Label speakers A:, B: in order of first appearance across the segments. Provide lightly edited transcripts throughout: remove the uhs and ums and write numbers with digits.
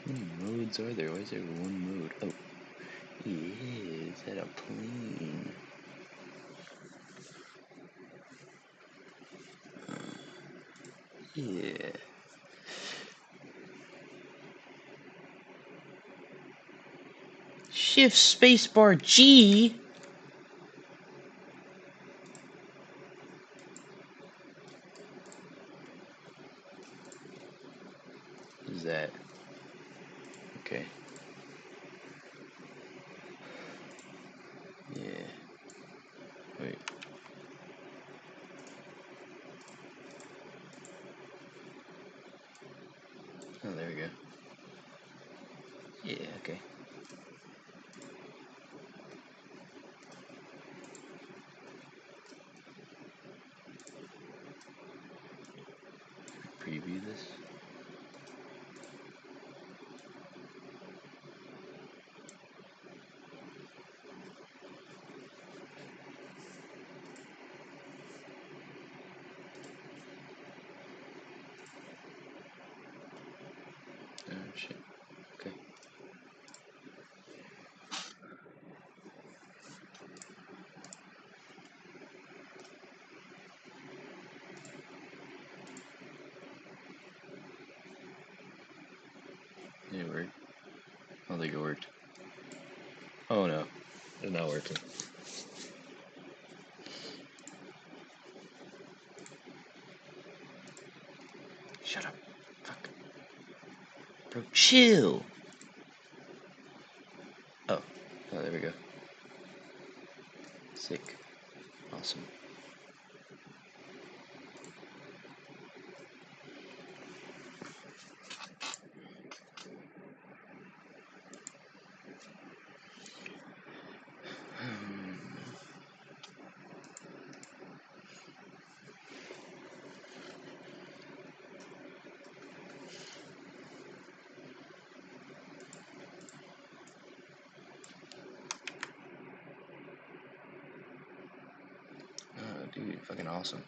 A: How many modes are there? Why is there one mode? Oh, yeah, is that a plane? Yeah. Shift spacebar G. What is that? Okay. Yeah. Wait. Oh, there we go. Yeah, okay. Preview this. Oh, shit. Okay. Did it work? I don't think it worked. Oh no. It's not working. Shut up. Fuck. Bro, chill. Oh. Oh, there we go. Sick. Awesome. Oh, dude, fucking awesome.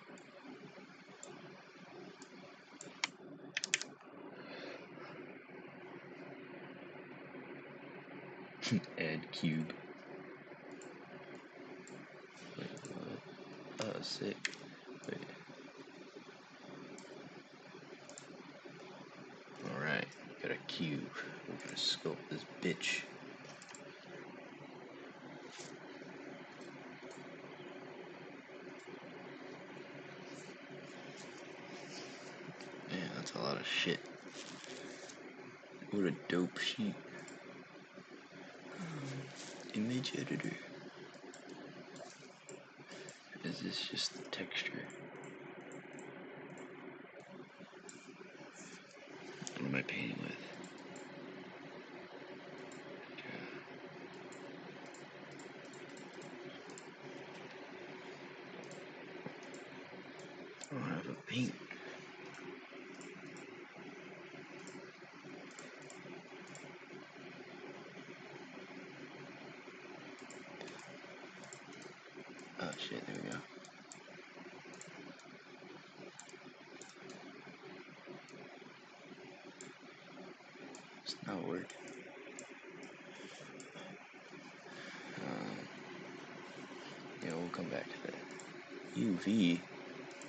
A: Add cube. Wait, what? Oh, sick. Wait. Alright, got a cube. We're gonna sculpt this bitch. Man, that's a lot of shit. What a dope sheet. Image editor. Is this just the texture? What am I painting with? I don't have a paint. Oh shit, there we go. It's not working. Yeah, we'll come back to that. UV?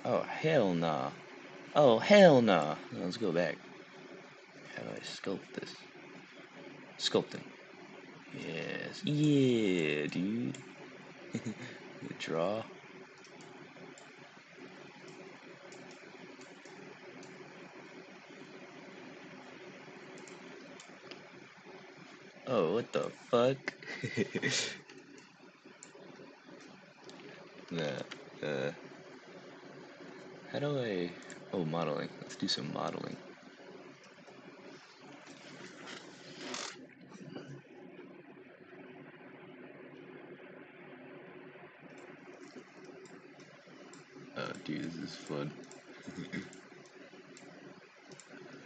A: Oh, hell nah. Oh, hell nah. Let's go back. How do I sculpt this? Sculpting. Yes. Yeah, dude. Draw. Oh, what the fuck? Nah, how do I... Oh, modeling. Let's do some modeling. Oh, dude, this is fun. Look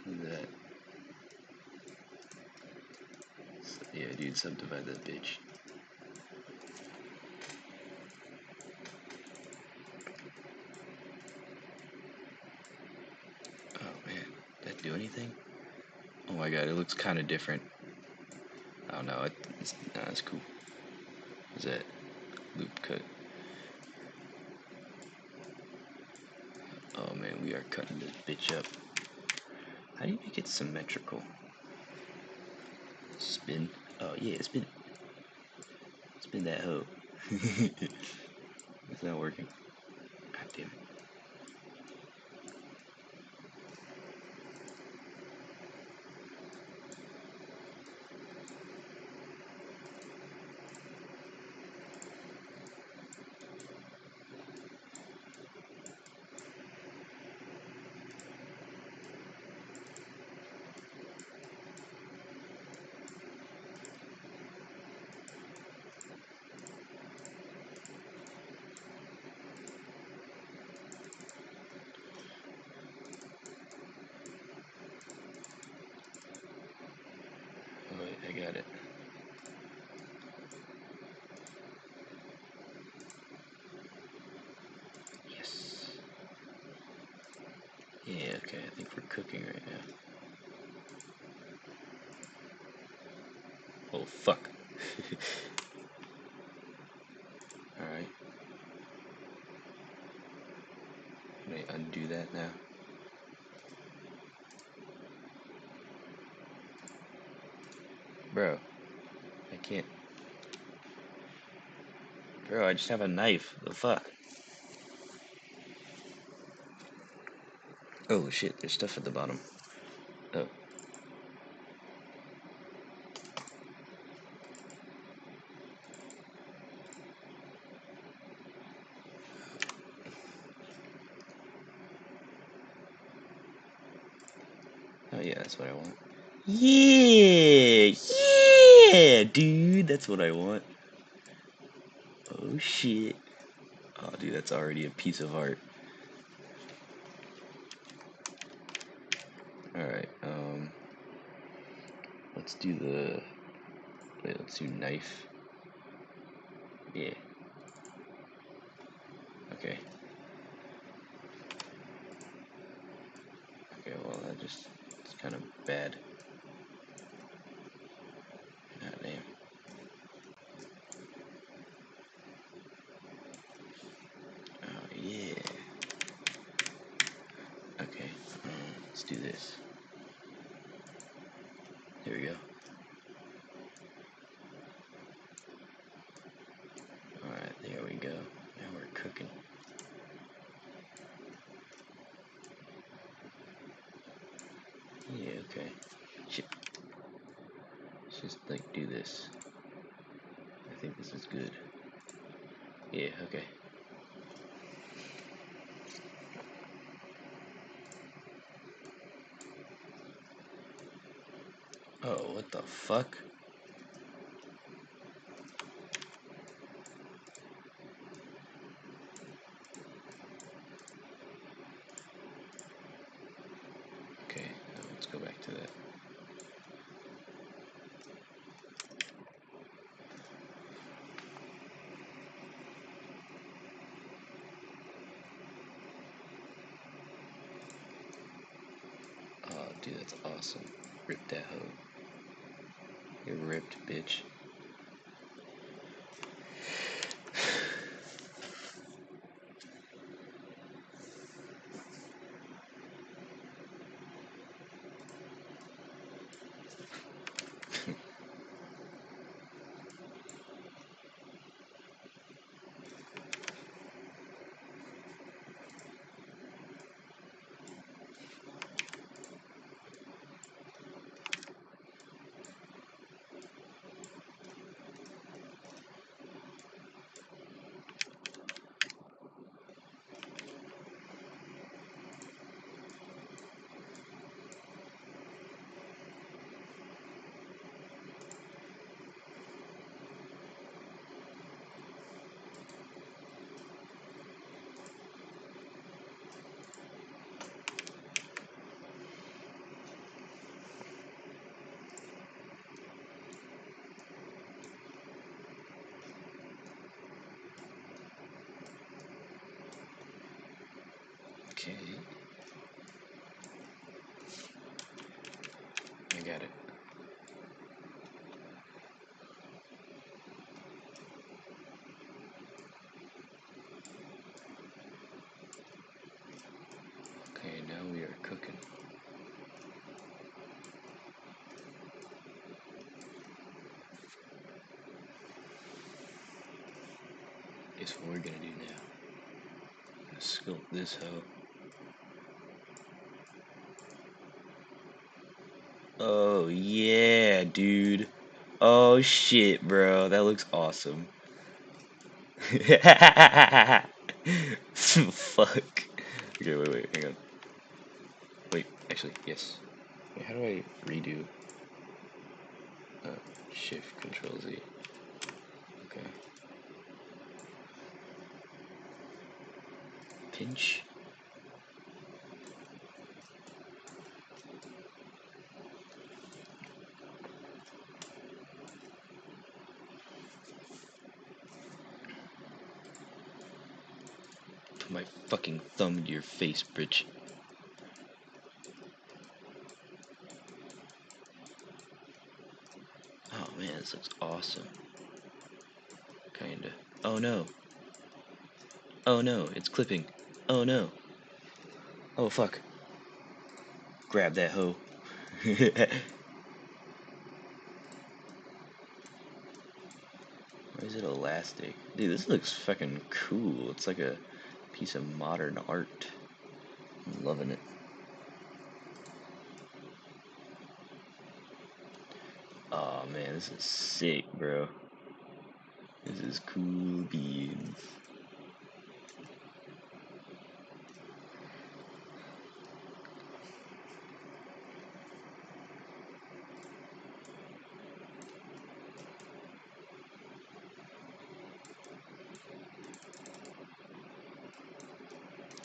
A: at that. Yeah, dude, subdivide that bitch. Oh, man. Did that do anything? Oh my god, it looks kind of different. I don't know. It's cool. Is that loop cut? Oh man, we are cutting this bitch up. How do you make it symmetrical? Spin. Oh yeah, spin. Spin that hoe. It's not working. God damn it. Oh wait, I got it. Yes. Yeah, okay, I think we're cooking right now. Oh fuck. Alright. Let me undo that now. Bro, I can't. Bro, I just have a knife. The fuck? Oh shit, there's stuff at the bottom. Oh. Oh yeah, that's what I want. Yeah! Yeah! Dude, that's what I want. Oh shit. Oh dude, that's already a piece of art. Alright, let's do the... Wait, let's do knife. Yeah. Okay. Okay, well, it's kind of bad. God damn. Oh, yeah. Okay, let's do this. There we go. Alright, there we go. Now we're cooking. Yeah, okay. Shit. Let's just, like, do this. I think this is good. Yeah, okay. Oh, what the fuck? Okay, now let's go back to that. Oh, dude, that's awesome. Rip that hoe. You're ripped, bitch. got it. Okay, now we are cooking. Guess what we're gonna do now? I'm gonna sculpt this hoe. Oh yeah, dude. Oh shit, bro. That looks awesome. Fuck. Okay, wait, hang on. Wait, actually, yes. Wait, how do I redo? Uh, Shift Control Z. Okay. Pinch. Put my fucking thumb into your face, bitch. Oh man, this looks awesome. Kinda. Oh no. Oh no, it's clipping. Oh no. Oh fuck. Grab that hoe. Why is it elastic? Dude, this looks fucking cool. It's like a piece of modern art. I'm loving it. Oh man, this is sick, bro. This is cool beans.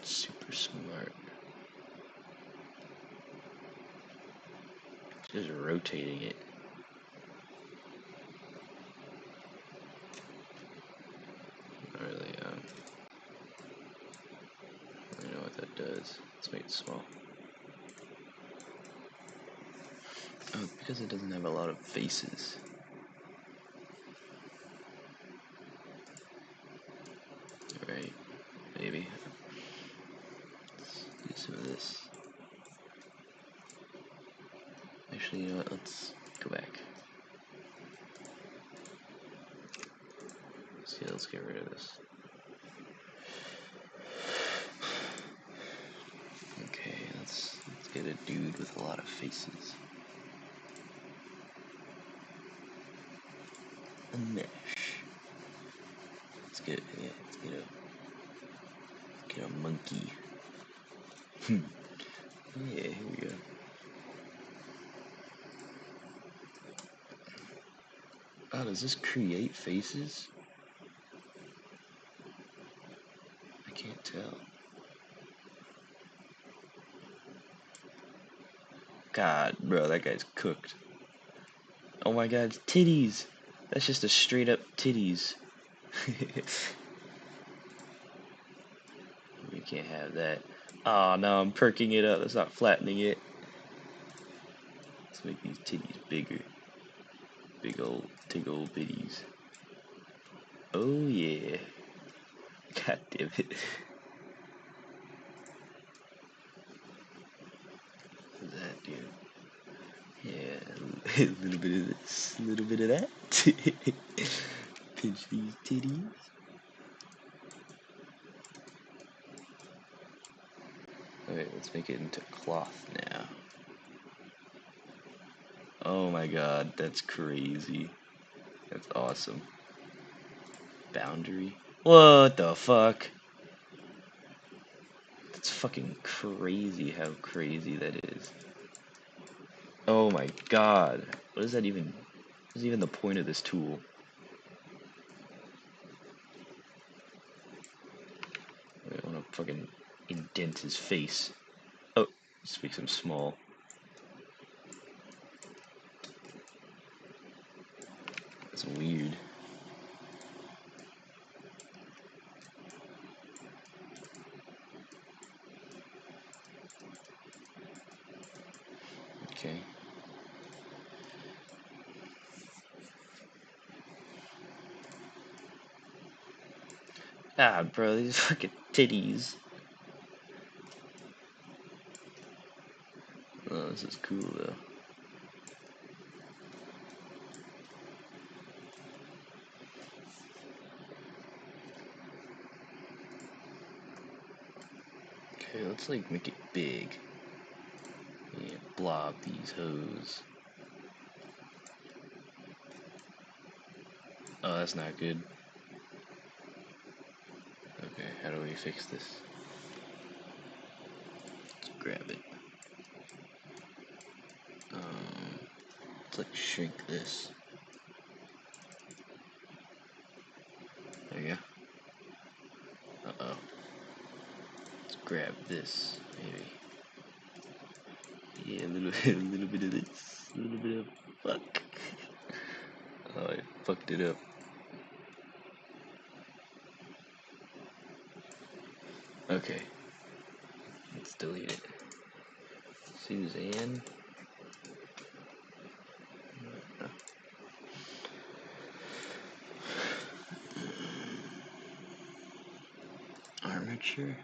A: Super smart. Just rotating it. Not really, I don't know what that does. Let's make it small. Oh, because it doesn't have a lot of faces. Right, maybe. Let's do some of this. Actually, you know what? Let's go back. Let's get rid of this. Okay, let's get a dude with a lot of faces. A mesh. Let's get a monkey. Yeah, here we go. Oh, does this create faces? I can't tell. God, bro, that guy's cooked. Oh my god, it's titties! That's just a straight up titties. You can't have that. Oh no, I'm perking it up. That's not flattening it. Let's make these titties bigger. Big old bitties. Oh yeah. God damn it. What's that, dude? Yeah, a little bit of this, a little bit of that. Pinch these titties. Alright, let's make it into cloth now. Oh my god, that's crazy. That's awesome. Boundary? What the fuck? That's fucking crazy how crazy that is. Oh my god. What is that even? What is even the point of this tool? I want to fucking indent his face. Oh, just makes him small. That's weird. Okay. Ah, bro, these fucking titties. Oh, this is cool though. Okay, let's like make it big. Yeah, blob these hoes. Oh, that's not good. Okay, how do we fix this? Let's grab it. Let's like shrink this. There you go. Uh-oh. Let's grab this, maybe. Yeah, a little, a little bit of this. A little bit of fuck. Oh, I fucked it up. Okay. Let's delete it. Suzanne. Armature.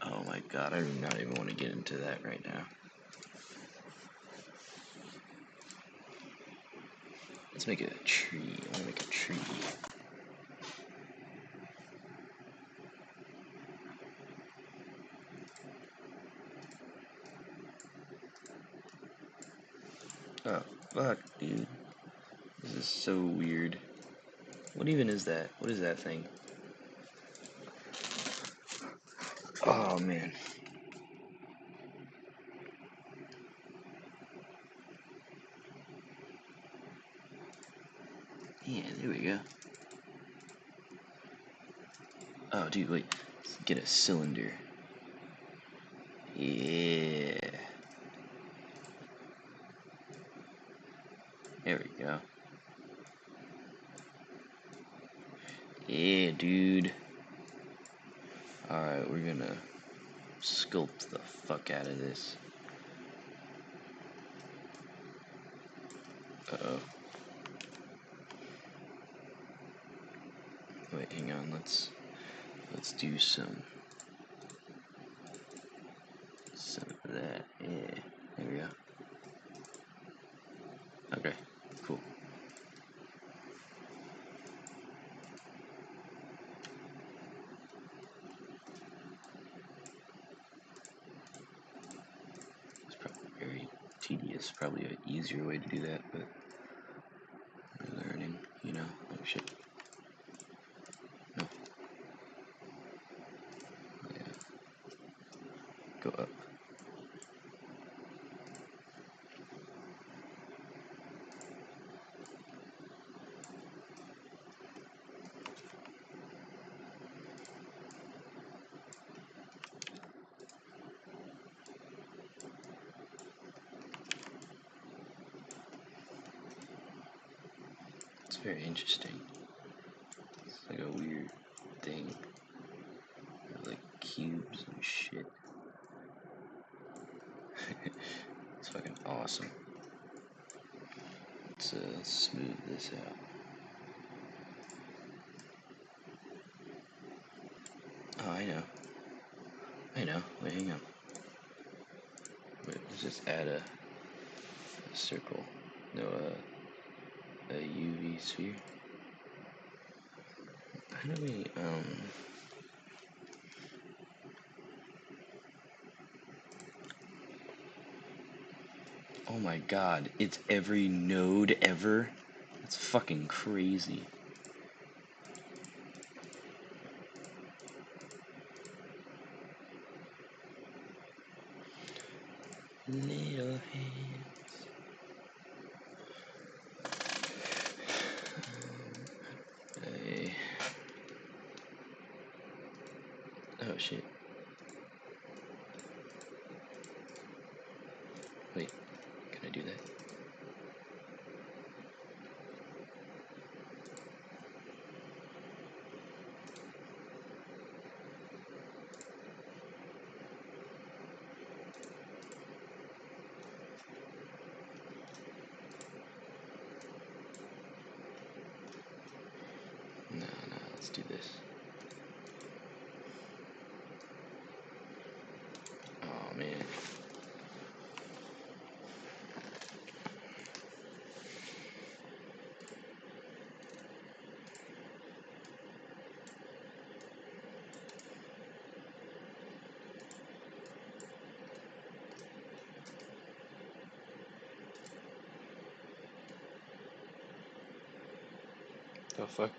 A: Oh my god, I do not even want to get into that right now. Let's make it a tree. I want to make a tree. Oh, fuck, dude. This is so weird. What even is that? What is that thing? Oh, man. Yeah, there we go. Oh, dude, wait. Let's get a cylinder. Yeah. There we go. Yeah, dude. Alright, we're gonna sculpt the fuck out of this. Uh-oh. Wait, hang on, let's do some of that. Yeah. There we go. Okay, cool. It's probably very tedious, probably an easier way to do that, but we're learning, you know? Oh shit. No. Yeah. Go up. It's very interesting. It's like a weird thing. Like cubes and shit. It's fucking awesome. Let's smooth this out. Oh, I know. I know. Wait, hang on. Wait, let's just add a circle. No, a UV sphere. How do we, oh my god, it's every node ever? That's fucking crazy. Little hands. Hey. Oh shit. Wait, can I do that? No, let's do this. The fuck?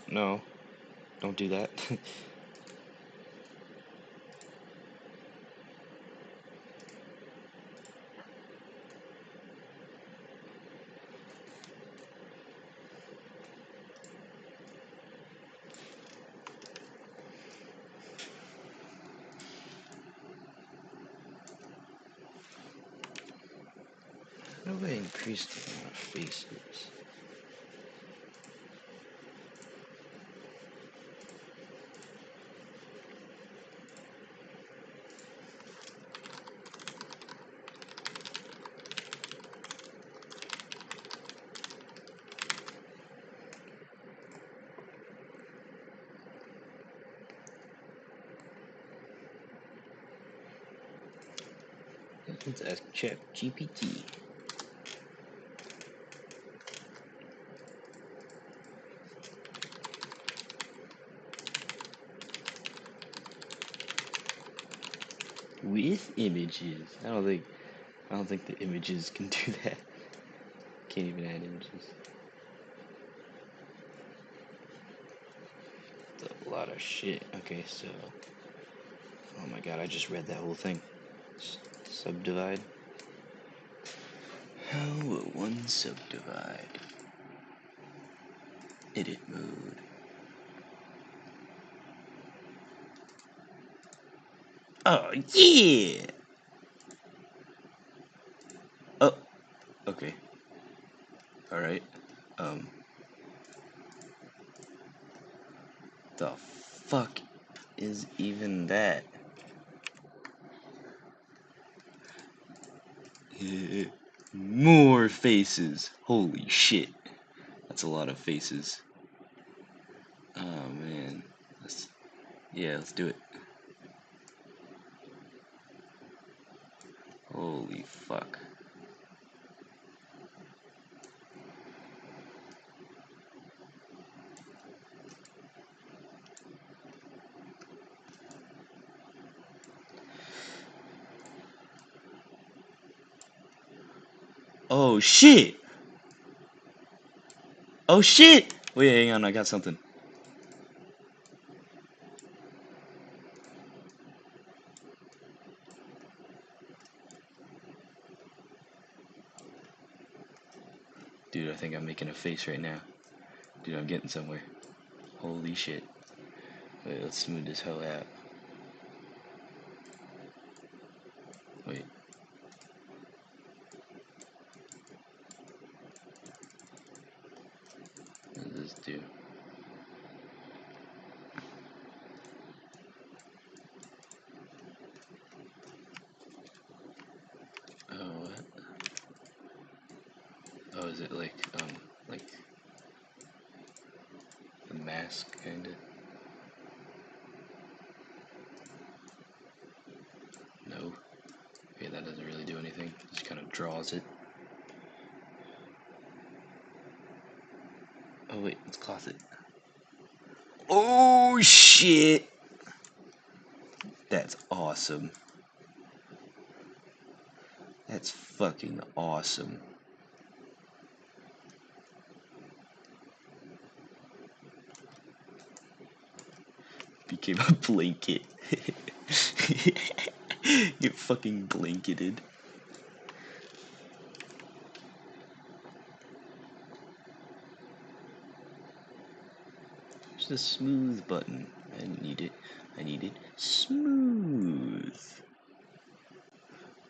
A: No. Don't do that. How do I increase the amount of faces? Let's ask ChatGPT. With images. I don't think the images can do that. Can't even add images. That's a lot of shit. Okay, so oh my god, I just read that whole thing. Subdivide. How will one subdivide? Edit mode. Oh yeah! Oh, okay. Alright. The fuck is even that? More faces. Holy shit. That's a lot of faces. Oh man. Let's do it. Holy fuck. Oh shit! Oh shit! Wait, hang on, I got something. Dude, I think I'm making a face right now. Dude, I'm getting somewhere. Holy shit. Wait, let's smooth this hell out. Wait. What does this do? Oh, what? Oh, is it like the mask, kinda? No. Okay, that doesn't really do anything. Just kind of draws it. Oh, wait, let's cloth it. Oh, shit! That's awesome. That's fucking awesome. Became a blanket. Get fucking blanketed. There's the smooth button. I need it. I need it smooth. Is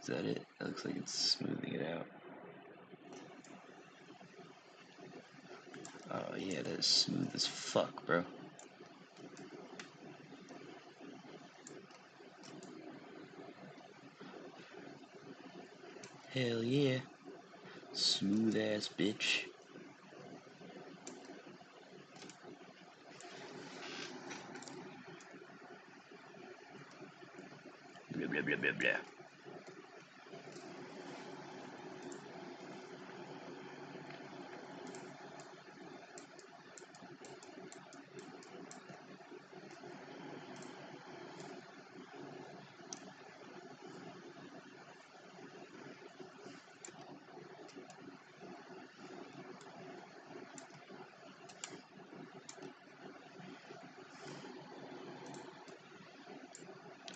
A: that it? That looks like it's smoothing it out. Oh yeah, that is smooth as fuck, bro. Hell yeah. Smooth ass bitch. Blah blah blah blah blah.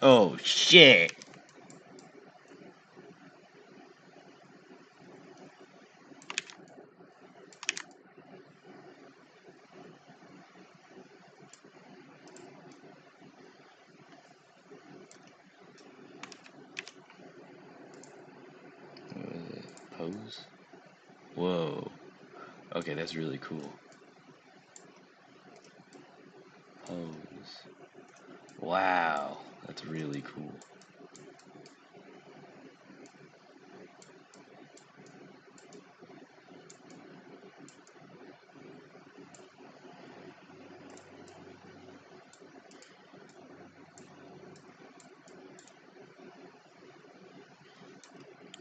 A: Oh shit! Pose? Whoa. Okay, that's really cool. Pose. Wow, that's really cool.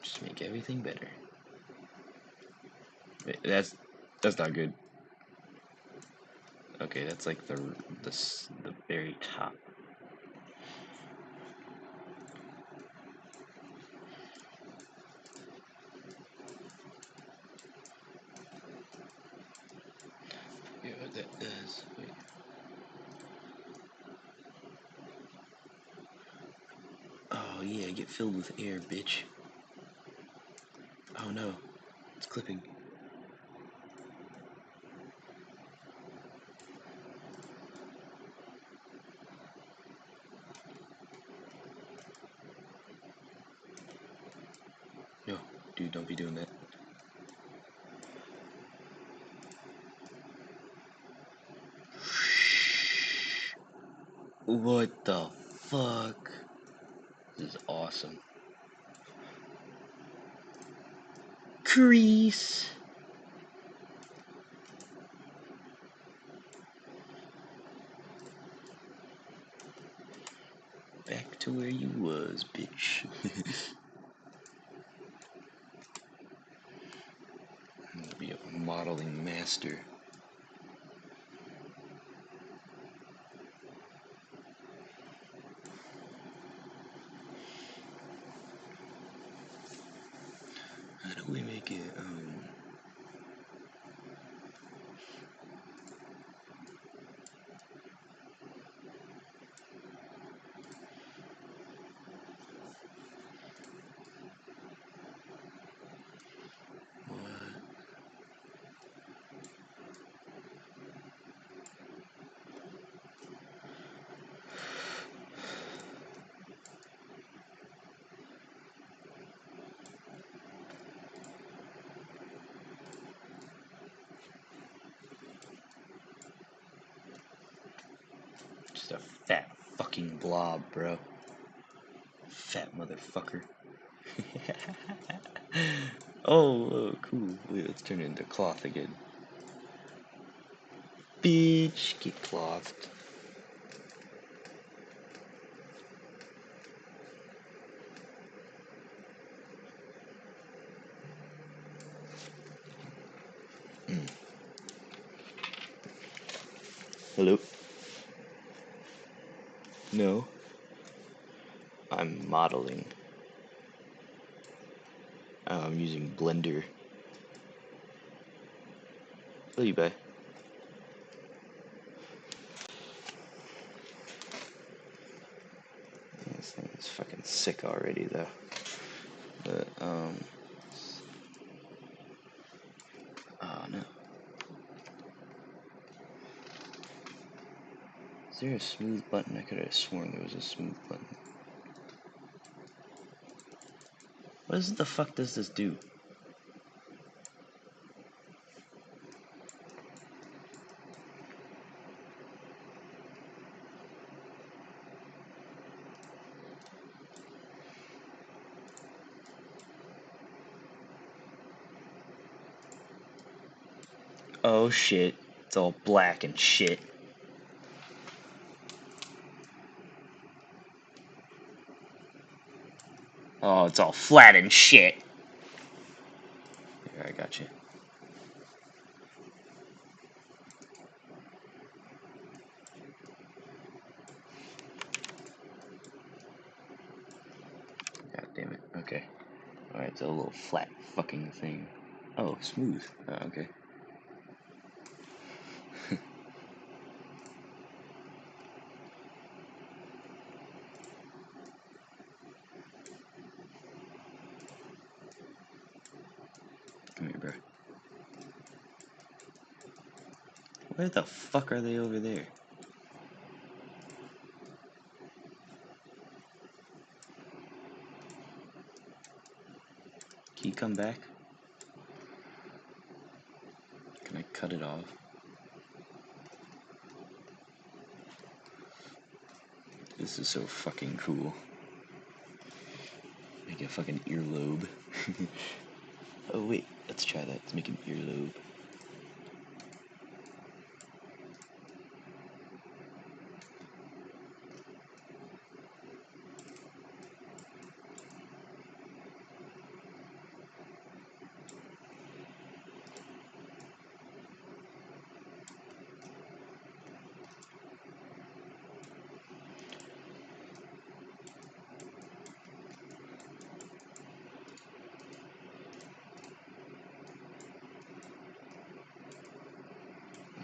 A: Just make everything better. Wait, that's not good. Okay, that's like the very top. Yeah, what that does. Wait. Oh yeah, get filled with air, bitch. Oh no, it's clipping. No, dude, don't be doing that. What the fuck? This is awesome. Crease. Back to where you was, bitch. I'm gonna be a modeling master. How do we make it, what? Just a fat fucking blob, bro. Fat motherfucker. Oh, cool. Wait, let's turn it into cloth again. Bitch, get clothed. Hello? No. I'm modeling. I'm using Blender. Love you, bye. This thing is fucking sick already, though. But, oh no. Is there a smooth button? I could have sworn there was a smooth button. What the fuck does this do? Oh shit. It's all black and shit. Oh, it's all flat and shit. Here, I got you. God damn it. Okay. Alright, it's a little flat fucking thing. Oh, smooth. Oh, okay. Come here, bro. Where the fuck are they over there? Can you come back? Can I cut it off? This is so fucking cool. Make a fucking earlobe. Oh wait, let's try that. Let's make an earlobe.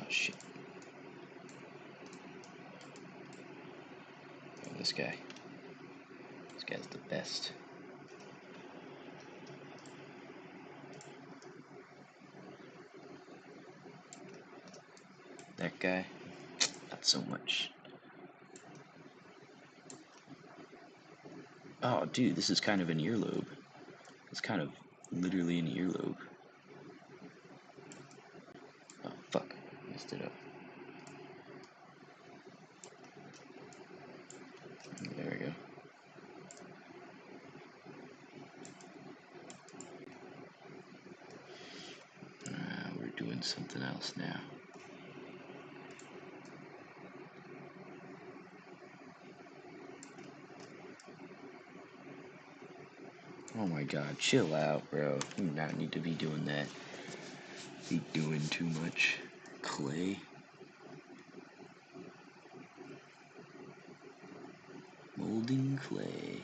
A: Oh shit. Oh, this guy. This guy's the best. That guy, not so much. Oh, dude, this is kind of an earlobe. It's kind of literally an earlobe. Oh, fuck. Messed it up. There we go. We're doing something else now. Oh my god, chill out, bro. You do not need to be doing that. Be doing too much. Clay. Molding clay.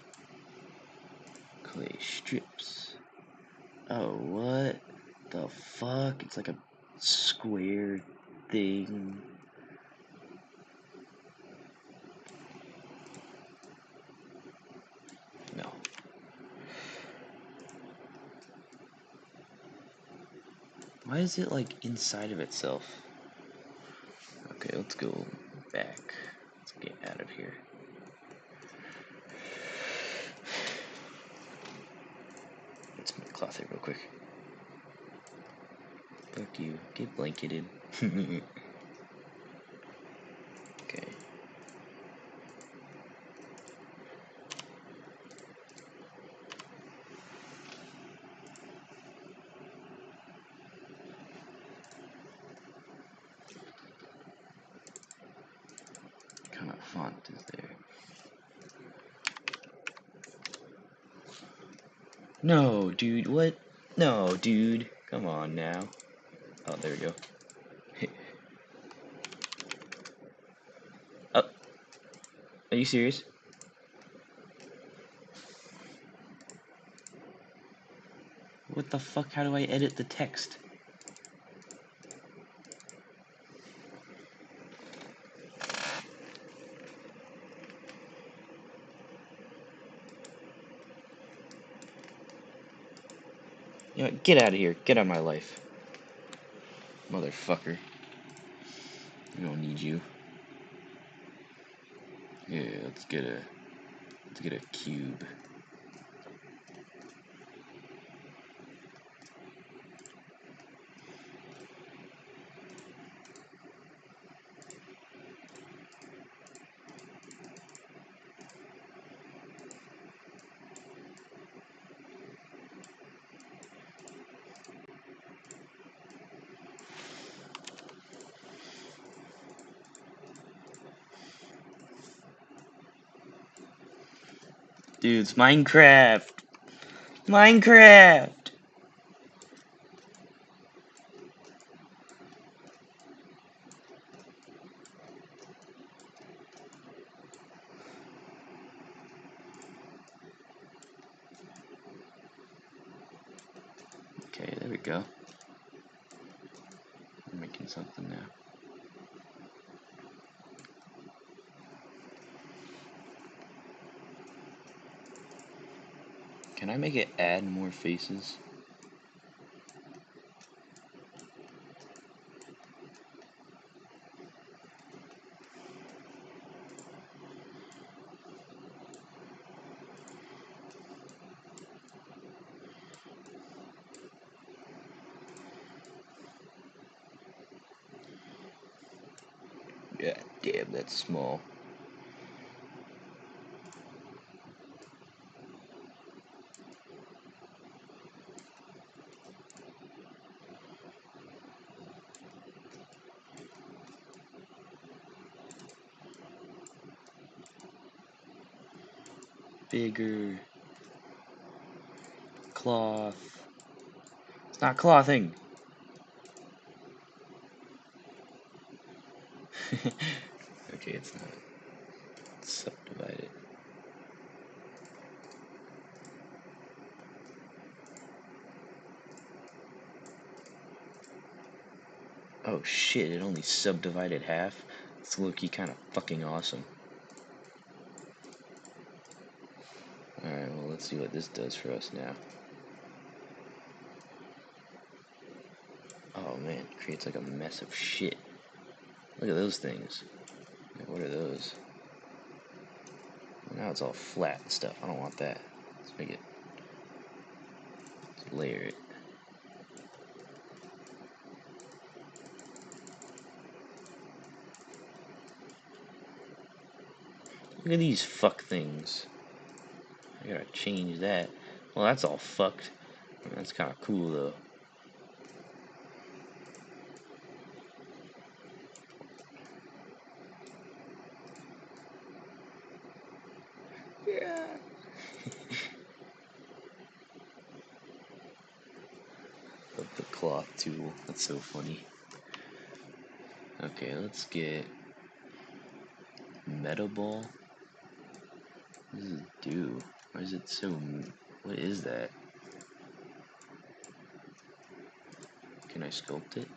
A: Clay strips. Oh, what the fuck? It's like a square thing. No. Why is it like inside of itself? Okay, let's go back. Let's get out of here. Let's make cloth it real quick. Fuck you. Get blanketed. Okay. What kind of font is there? No, dude, what? No, dude. Come on now. Oh, there we go. Oh, are you serious? What the fuck? How do I edit the text? You know, get out of here. Get out of my life. Motherfucker. We don't need you. Yeah, let's get a cube. Dudes, Minecraft! Minecraft! Okay, there we go. I'm making something now. Can I make it add more faces? Damn, that's small. Bigger. Cloth. It's not clothing. Okay, it's not. It's subdivided. Oh shit, it only subdivided half? It's low-key kind of fucking awesome. Alright, well, let's see what this does for us now. Oh man, it creates like a mess of shit. Look at those things. What are those? Now it's all flat and stuff. I don't want that. Let's make it. Let's layer it. Look at these fuck things. I gotta change that. Well, that's all fucked. That's kind of cool though. Yeah. Love the cloth tool. That's so funny. Okay, let's get Meta Ball. What does it do? Why is it so... What is that? Can I sculpt it?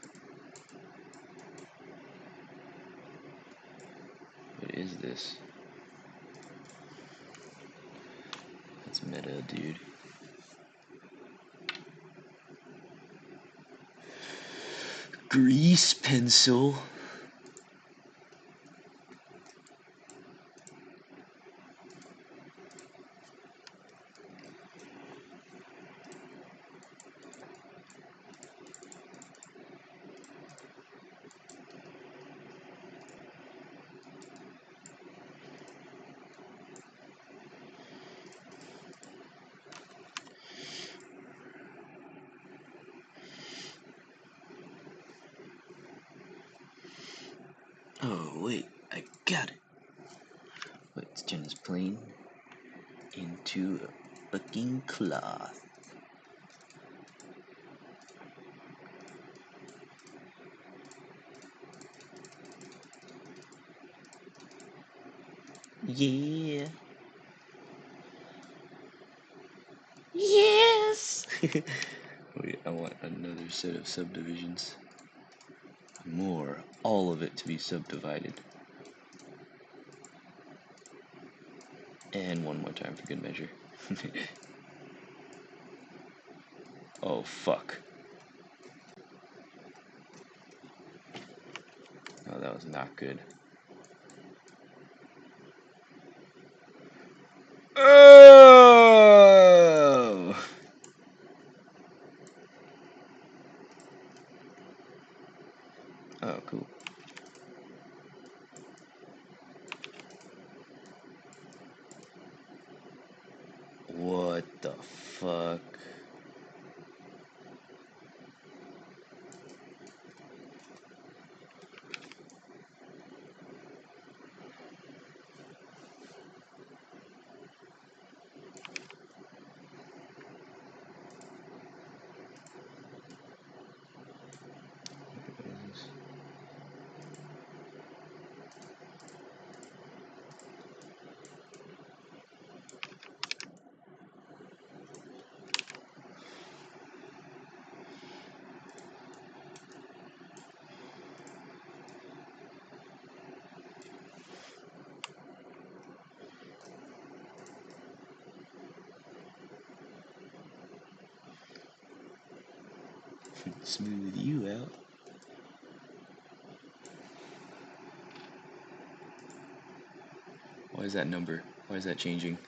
A: What is this? That's meta, dude. Grease pencil. Oh, wait, I got it. Wait, let's turn this plane into a fucking cloth. Yeah. Yes! Wait, I want another set of subdivisions. More, all of it to be subdivided. And one more time for good measure. Oh, fuck. Oh, that was not good. Oh! Oh, cool. What the fuck? Smooth you out. Why is that number? Why is that changing?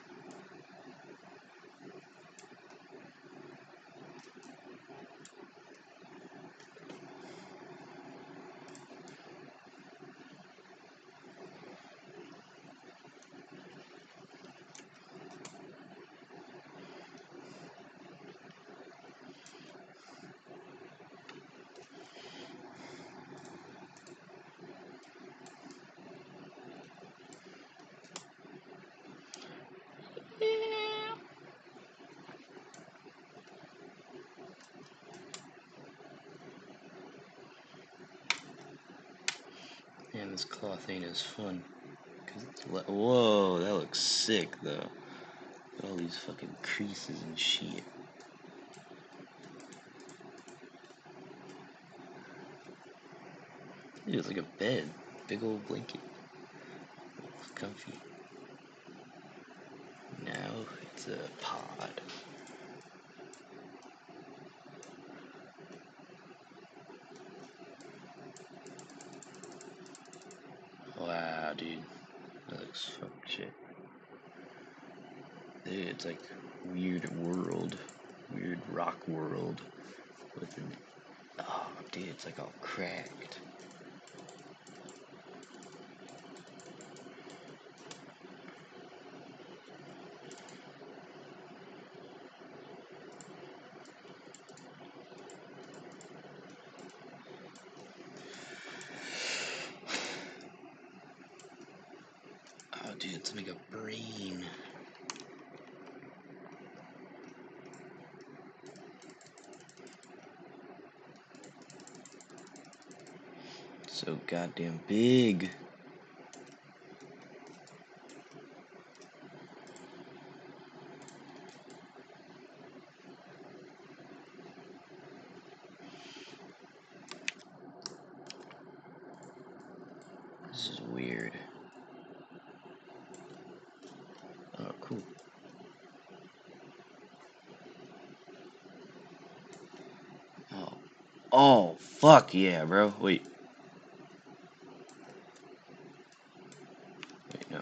A: this cloth ain't as fun. Whoa, that looks sick though. All these fucking creases and shit. Dude, it's like a bed. Big old blanket. It's comfy. Now it's a pod. Wow, dude. That looks fuck shit. Dude, it's like weird world. Weird rock world. With an... Oh, dude, it's like all cracked. Oh, dude, it's like a brain. So goddamn big. This is weird. Oh, cool. Oh. Oh, fuck yeah, bro. Wait. Wait, no.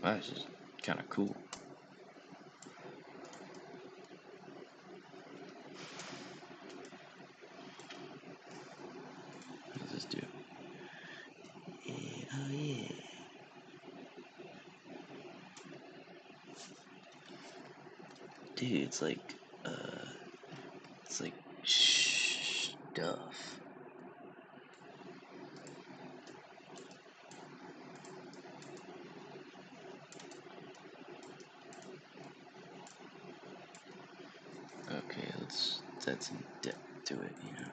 A: Wow, this is kind of cool. What does this do? Yeah, oh yeah. Dude, it's like stuff. Okay, let's add some depth to it, you know.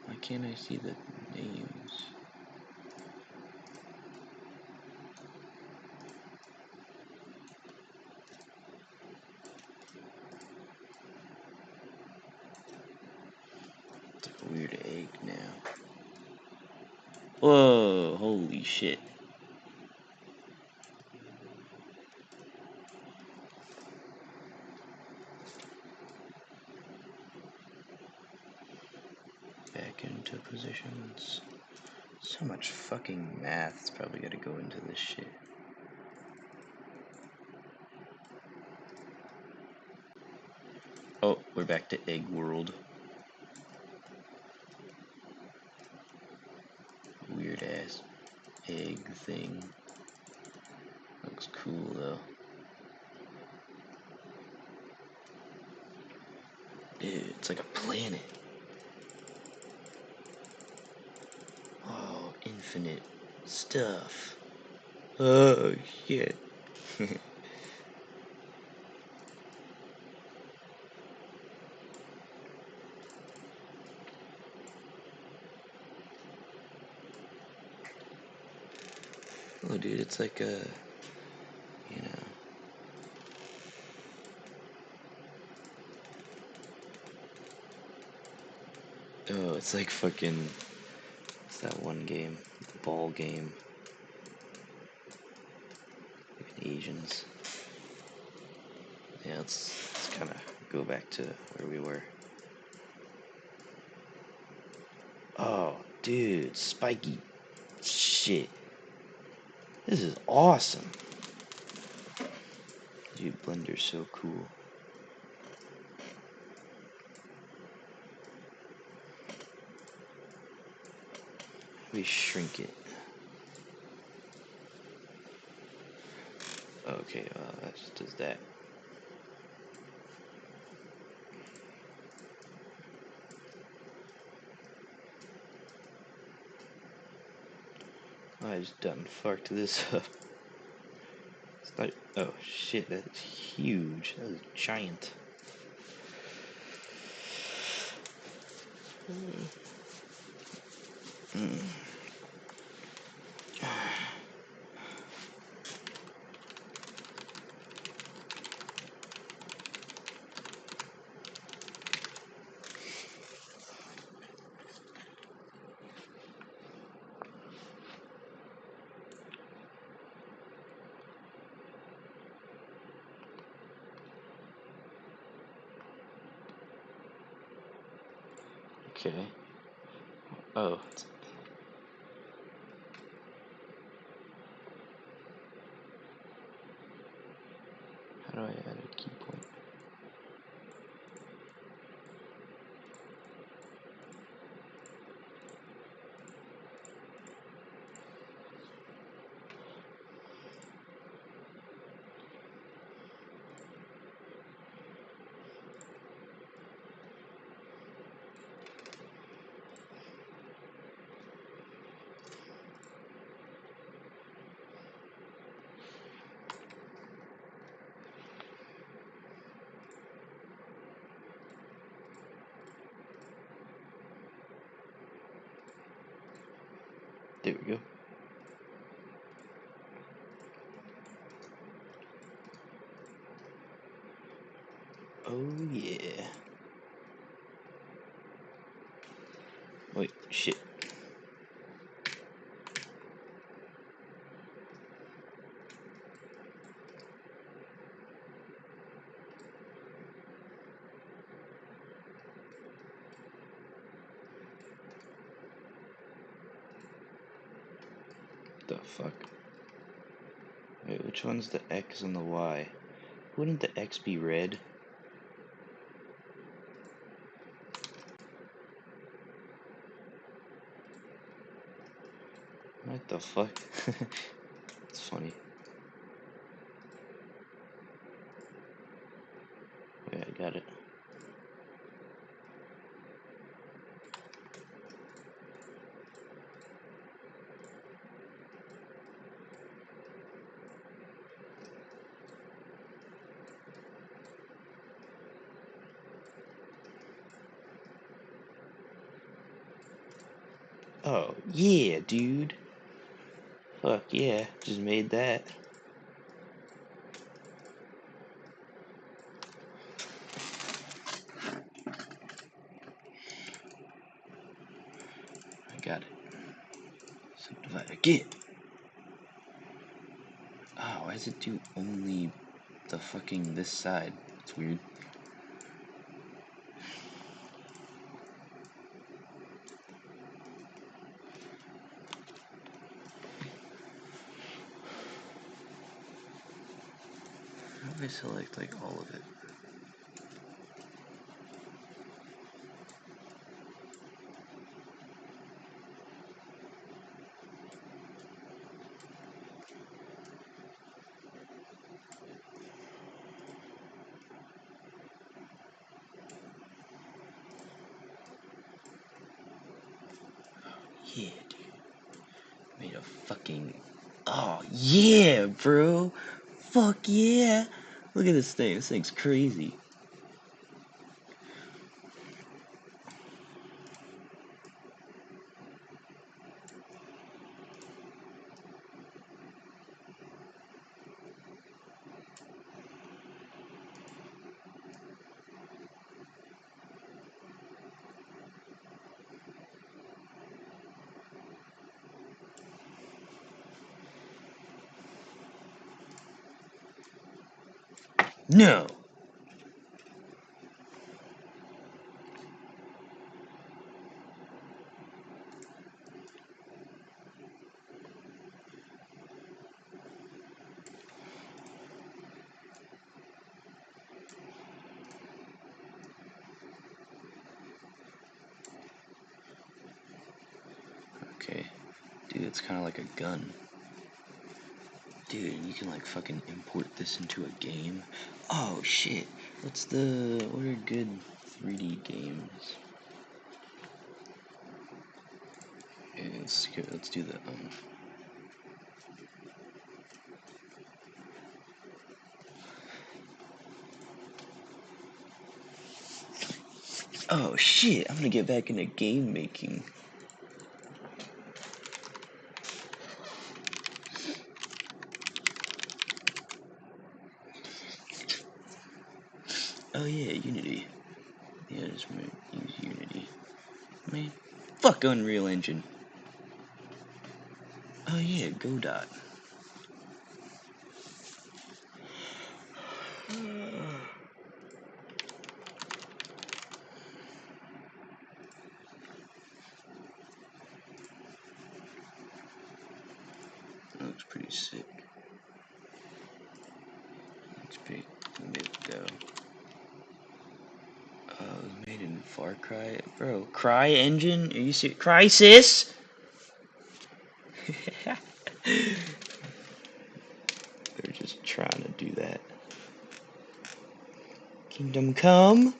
A: Why can't I see the names? It's like a weird egg now. Whoa, holy shit. Back into positions. So much fucking math's probably gotta go into this shit. Oh, we're back to egg world. Weird ass egg thing. Looks cool though. Dude, it's like a planet. Oh, infinite stuff. Oh, shit. Oh, dude, it's like a, you know. Oh, it's like fucking, what's that one game? The ball game. Asians. Yeah, let's kind of go back to where we were. Oh, dude, spiky shit. This is awesome. Dude, Blender's so cool. We shrink it. Okay, that just does that. I just done fucked this up. It's not. Oh shit, that's huge. That is giant. Okay. Oh. How do I add a key point? There we go. Oh yeah. Wait, shit. The fuck? Wait, which one's the X and the Y? Wouldn't the X be red? What the fuck? It's funny. Wait, I got it. Oh, yeah, dude. Fuck yeah, just made that. I got it. Subdivide again. Oh, why does it do only the fucking this side? It's weird. How do I select like all of it? Yeah, dude. Made a fucking. Oh, yeah, bro. Fuck yeah. Look at this thing. This thing's crazy. No. Okay. Dude, it's kind of like a gun. Dude, you can like fucking import this into a game. Oh shit. What are good 3D games? Okay, let's do the Oh shit, I'm gonna get back into game making. Oh yeah, Unity. Yeah, just use Unity. Man, fuck Unreal Engine. Oh yeah, Godot. That looks pretty sick. Looks pretty good though. It was made in Far Cry. Bro, Cry Engine? Are you serious? Crysis? They're just trying to do that. Kingdom Come?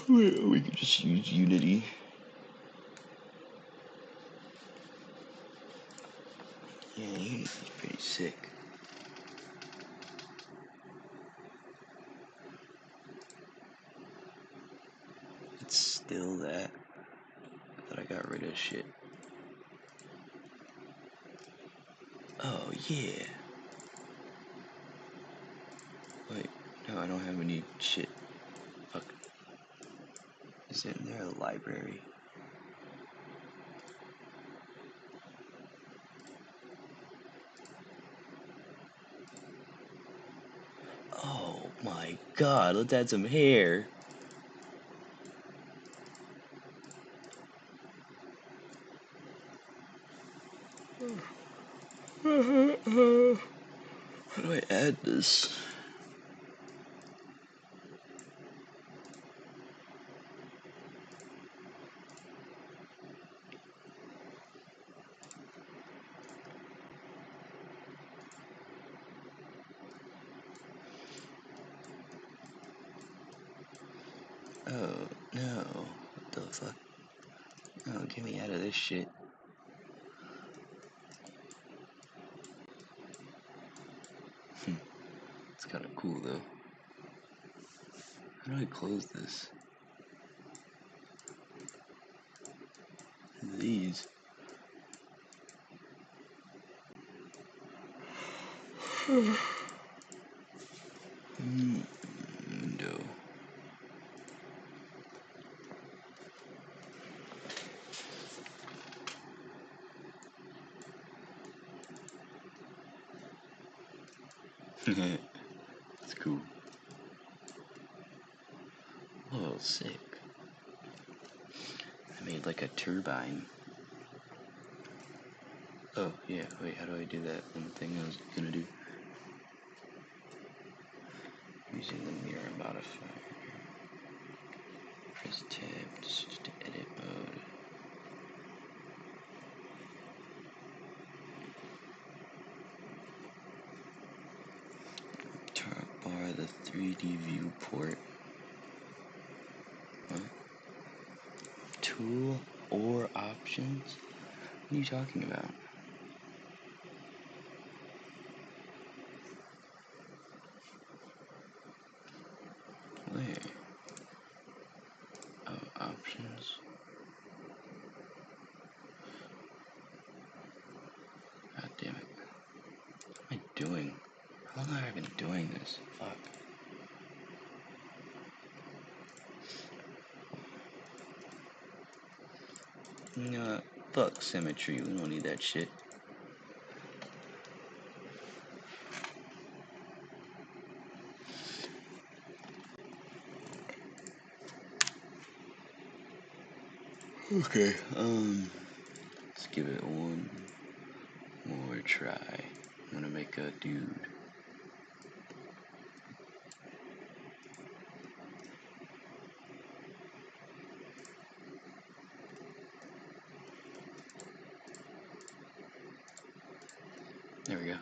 A: We could just use Unity. Yeah, Unity's pretty sick. It's still that I got rid of shit. Oh yeah. Wait, no, I don't have any shit. Fuck. Isn't there a library? Oh my god, let's add some hair. How do I add this? Oh no, what the fuck? Oh, get me out of this shit. It's kinda cool though. How do I close this? These. No. It's cool. Oh, sick. I made like a turbine. Oh, yeah, wait, how do I do that one thing I was gonna do? Using the mirror modifier. Press tab to switch to edit mode. Top bar the 3D viewport. What? Tool or options? What are you talking about? Where? Oh, options. God damn it. What am I doing? How long have I been doing this? Fuck. You know what? Fuck symmetry. We don't need that shit. Okay, let's give it one more try. I'm gonna make a dude. There we go.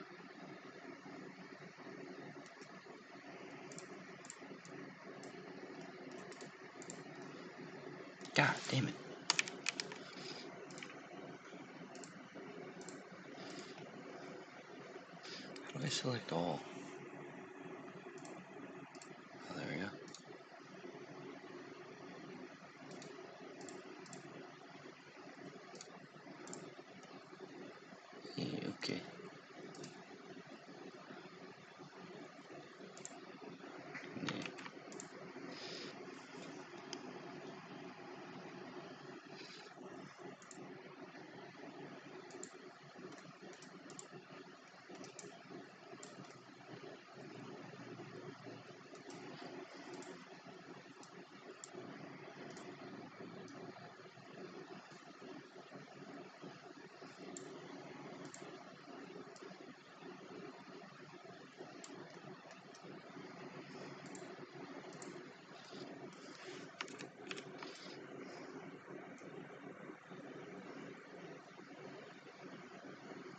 A: God damn it. How do I select all? Okay. Yeah.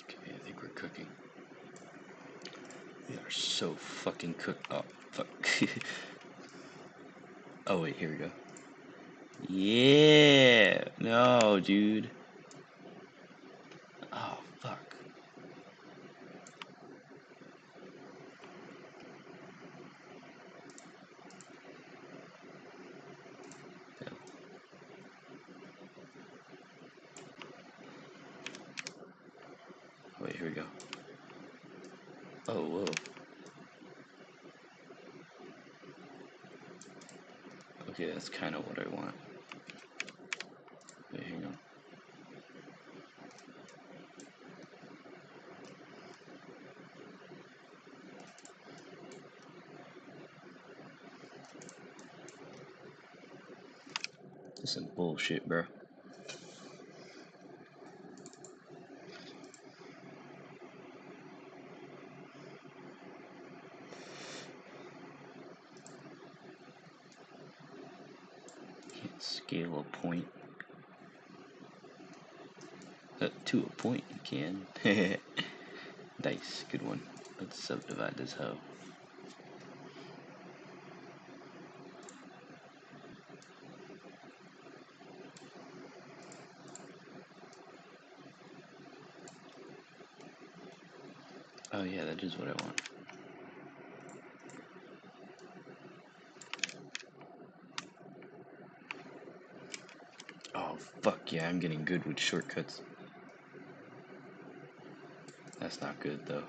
A: Okay, I think we're cooking. We are so fucking cooked. Oh, fuck. Oh, wait, here we go. Yeah! No, dude. Oh, fuck. Yeah. Wait, here we go. Oh, whoa. Okay, that's kind of what I want. Wait, hang on. This is some bullshit, bro. Can't scale a point. To a point, you can. Nice, good one. Let's subdivide this hoe. Oh yeah, that is what I want. Oh fuck yeah, I'm getting good with shortcuts. That's not good though.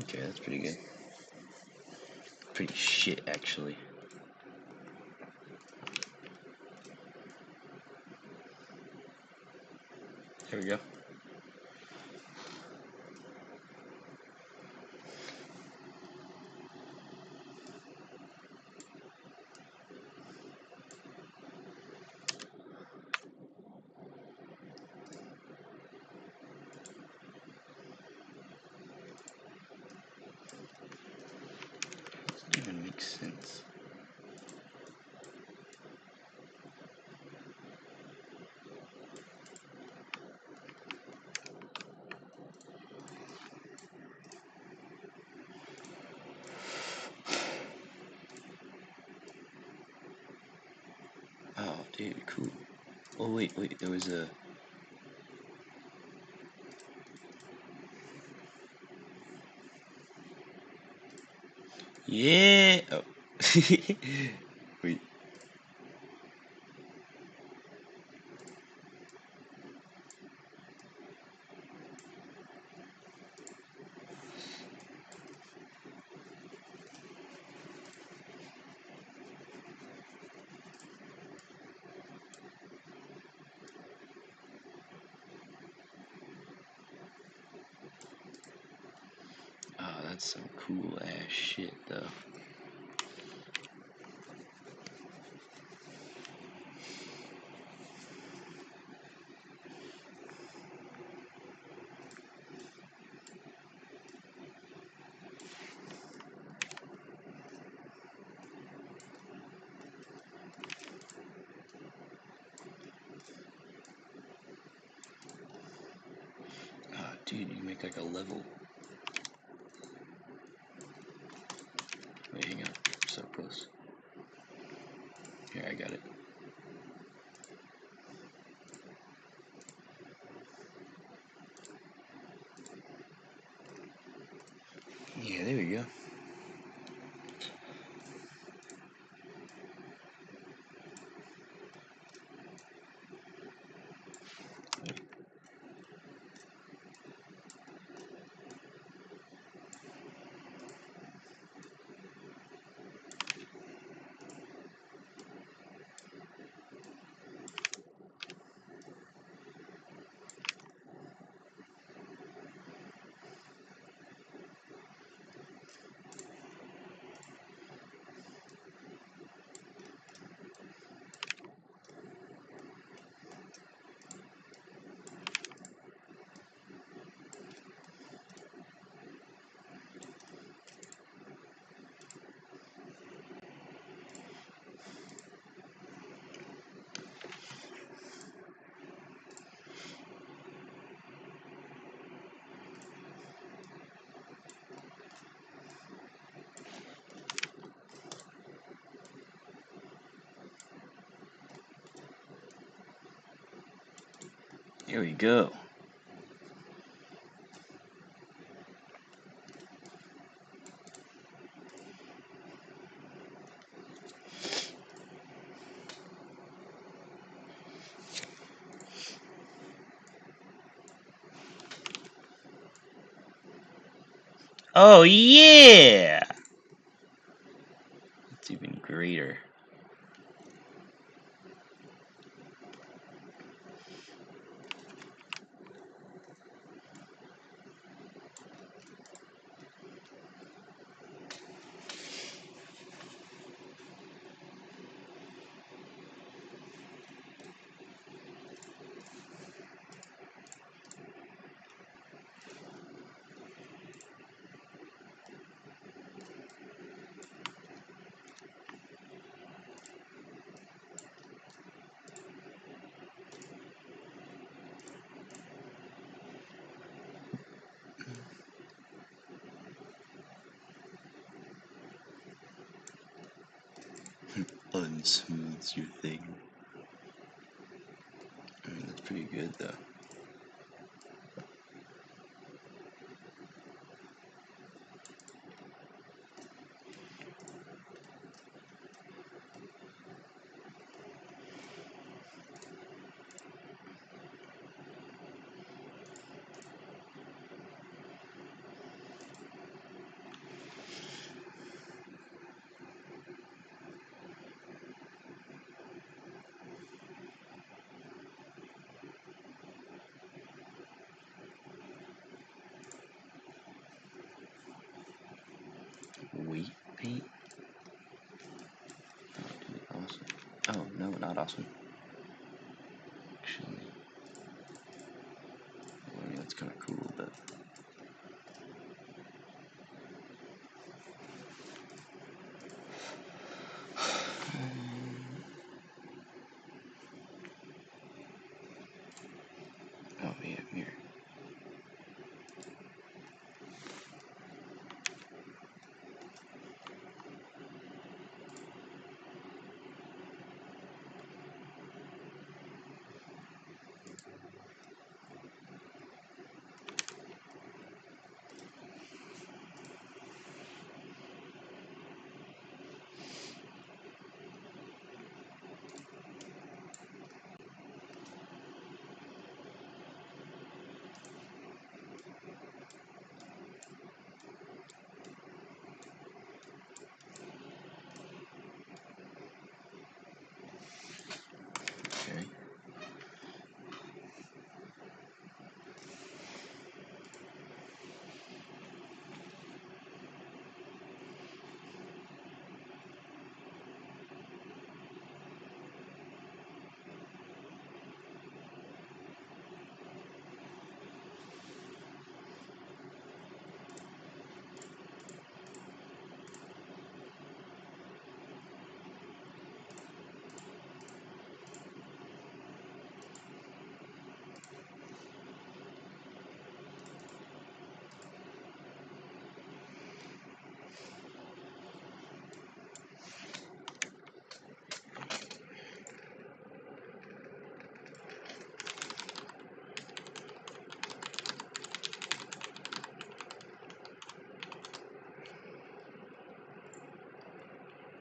A: Okay, that's pretty good. Pretty shit, actually. There we go. Doesn't even make sense. Oh, dude, cool. Oh, wait, there was a... Yeah! Oh. Wait. Oh, that's some cool ass shit, though. Oh, dude, you can make like a level. Wait, hang on. I'm so close. Here, I got it. Yeah, there we go. Here we go. Oh yeah! It's even greater. Unsmooths your thing. That's pretty good though. Weight paint? Oh, dude, awesome. Oh, no, not awesome. Actually, I mean, that's kind of cool, but... Oh, yeah, mirror. Okay.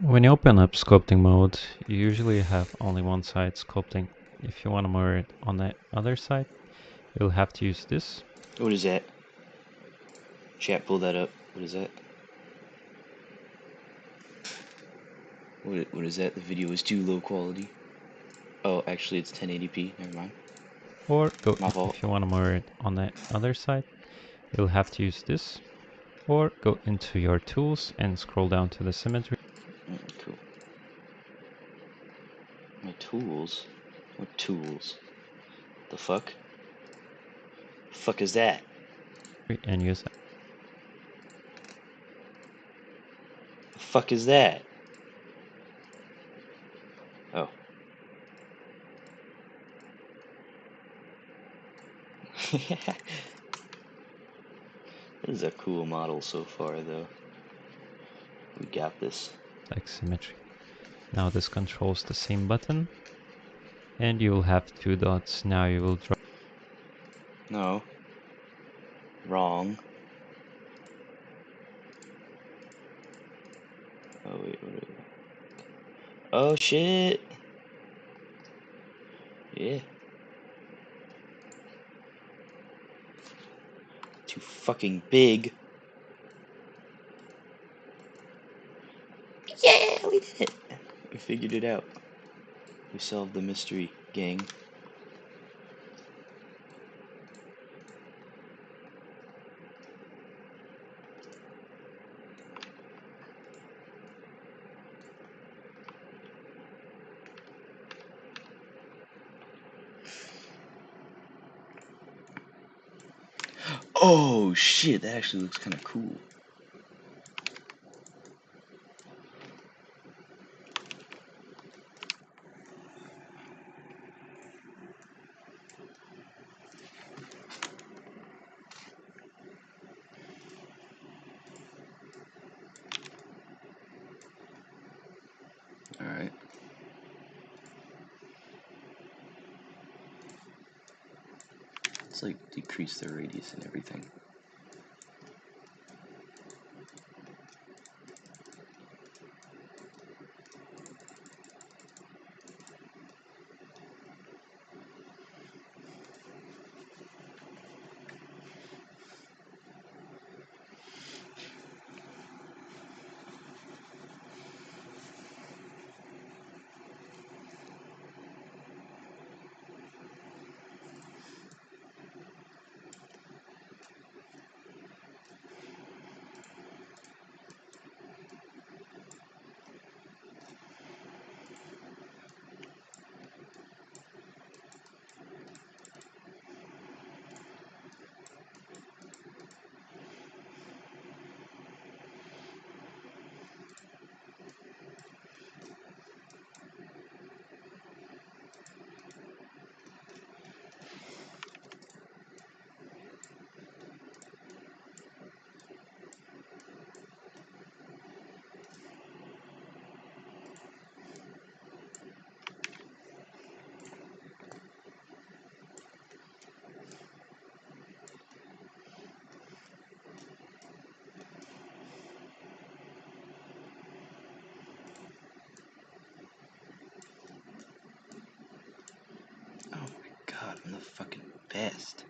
B: When you open up sculpting mode, you usually have only one side sculpting. If you want to mirror it on the other side, you'll have to use this.
A: What is that? Chat, pull that up. What is that? What is that? The video is too low quality. Oh, actually, it's 1080p. Never mind.
B: Or
A: My fault.
B: if you want to mirror it on the other side, you'll have to use this. Or go into your tools and scroll down to the symmetry.
A: Cool. My tools? What tools? The fuck? The fuck is that?
B: And use
A: The fuck is that? Oh. This is a cool model so far, though. We got this.
B: like symmetry. Now this controls the same button. And you will have two dots. Now you will draw
A: No. Wrong. Oh, wait, what? Oh, shit. Yeah. Too fucking big. Yeah, we did it. We figured it out. We solved the mystery, gang. Oh, shit, that actually looks kind of cool. Alright. Let's, like, decrease the radius and everything. Oh my god, I'm the fucking best.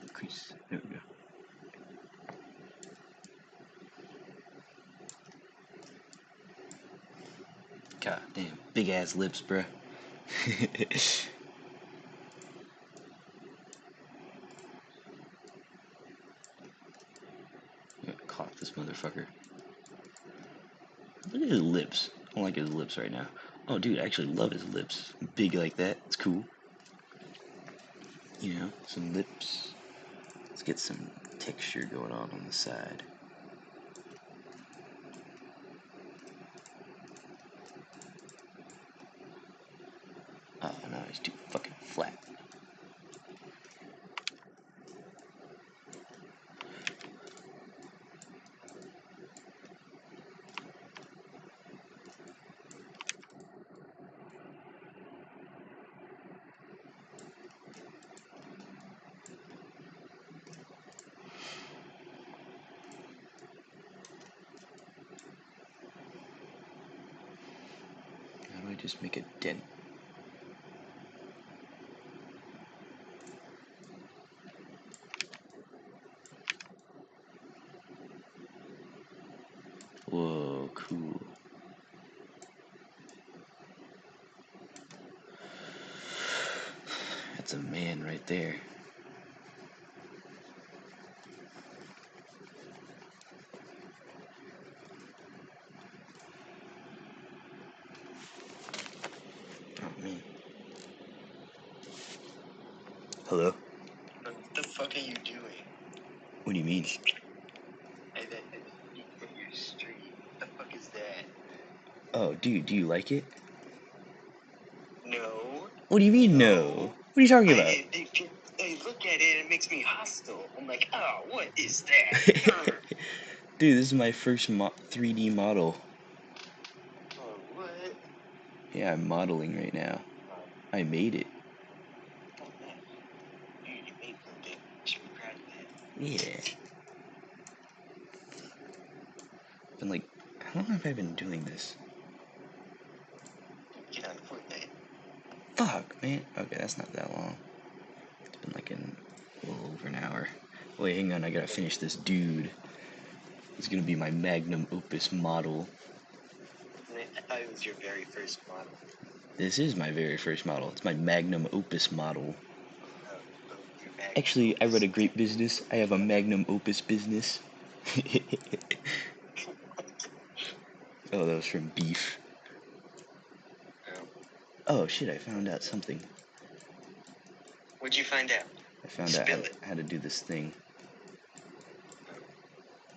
A: Decrease. There we go. God damn, big ass lips, bruh. Clock this motherfucker. Look at his lips. I don't like his lips right now. Oh, dude, I actually love his lips. Big like that. It's cool. You know, some lips. Let's get some texture going on the side. Oh, no, he's too fucking flat. How do I just make a dent? Whoa, cool. That's a man right there. man. Hello?
C: What the fuck are you doing?
A: What do you mean?
C: I peeked at your stream. What the fuck is that?
A: Oh, dude, do you like it?
C: No.
A: What do you mean, no? What are you talking about?
C: I look at it and it makes me hostile. I'm like, oh, what is that?
A: Dude, this is my first 3D model.
C: Oh, what?
A: Yeah, I'm modeling right now. I made it.
C: Oh, man. Dude, you made something. You should be proud of that.
A: Yeah. Been like, how long have I been doing this?
C: Get on Fortnite.
A: Fuck, man. Okay, that's not that long. It's been like a little over an hour. Wait, hang on, I gotta finish this dude. It's gonna be my magnum opus model.
C: I thought it was your very first model.
A: This is my very first model. It's my magnum opus model.
C: Your magnum
A: Actually, I
C: opus.
A: run a great business. I have a magnum opus business. Oh, that was from Beef. Oh shit, I found out something.
C: What'd you find out?
A: I found out how to do this thing.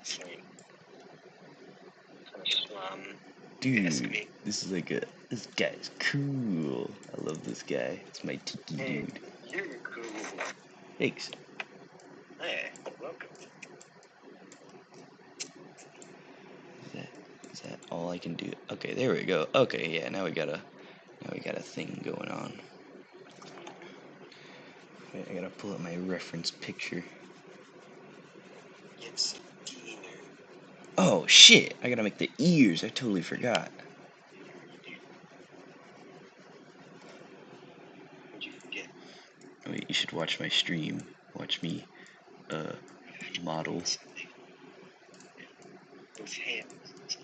C: Sweet. Kind of slum.
A: Dude,
C: Estimate.
A: this is like this guy's cool. I love this guy. It's my tiki
C: Hey,
A: dude.
C: you're cool.
A: Thanks.
C: Hey, welcome.
A: Is that all I can do? Okay, there we go. Okay, yeah, now we got a thing going on. Wait, I gotta pull up my reference picture.
C: It's Diener.
A: Oh shit! I gotta make the ears. I totally forgot.
C: What'd you forget?
A: Wait, you should watch my stream. Watch me, model.
C: Those hands,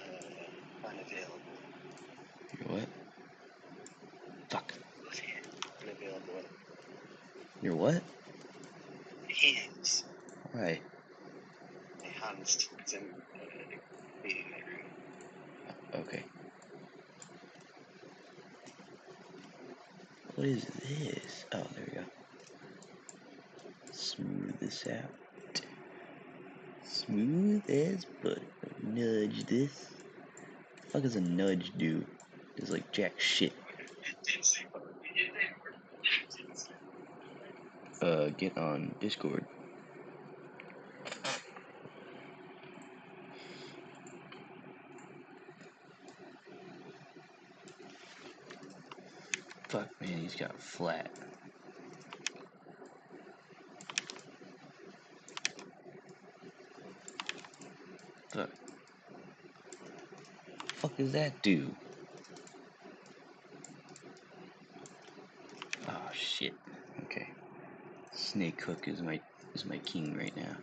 C: unavailable.
A: Your what? Fuck.
C: Those hands, unavailable.
A: Your what?
C: Hands.
A: Why?
C: My hands sind wegen der Grün.
A: Okay. What is this? Oh, there we go. Smooth this out. Smooth as butter. Nudge this. What the fuck does a nudge do? It's like jack shit. Get on Discord. Fuck, man, he's got flat. Fuck. Fuck does that do? Oh shit. Okay. Snake Hook is my king right now.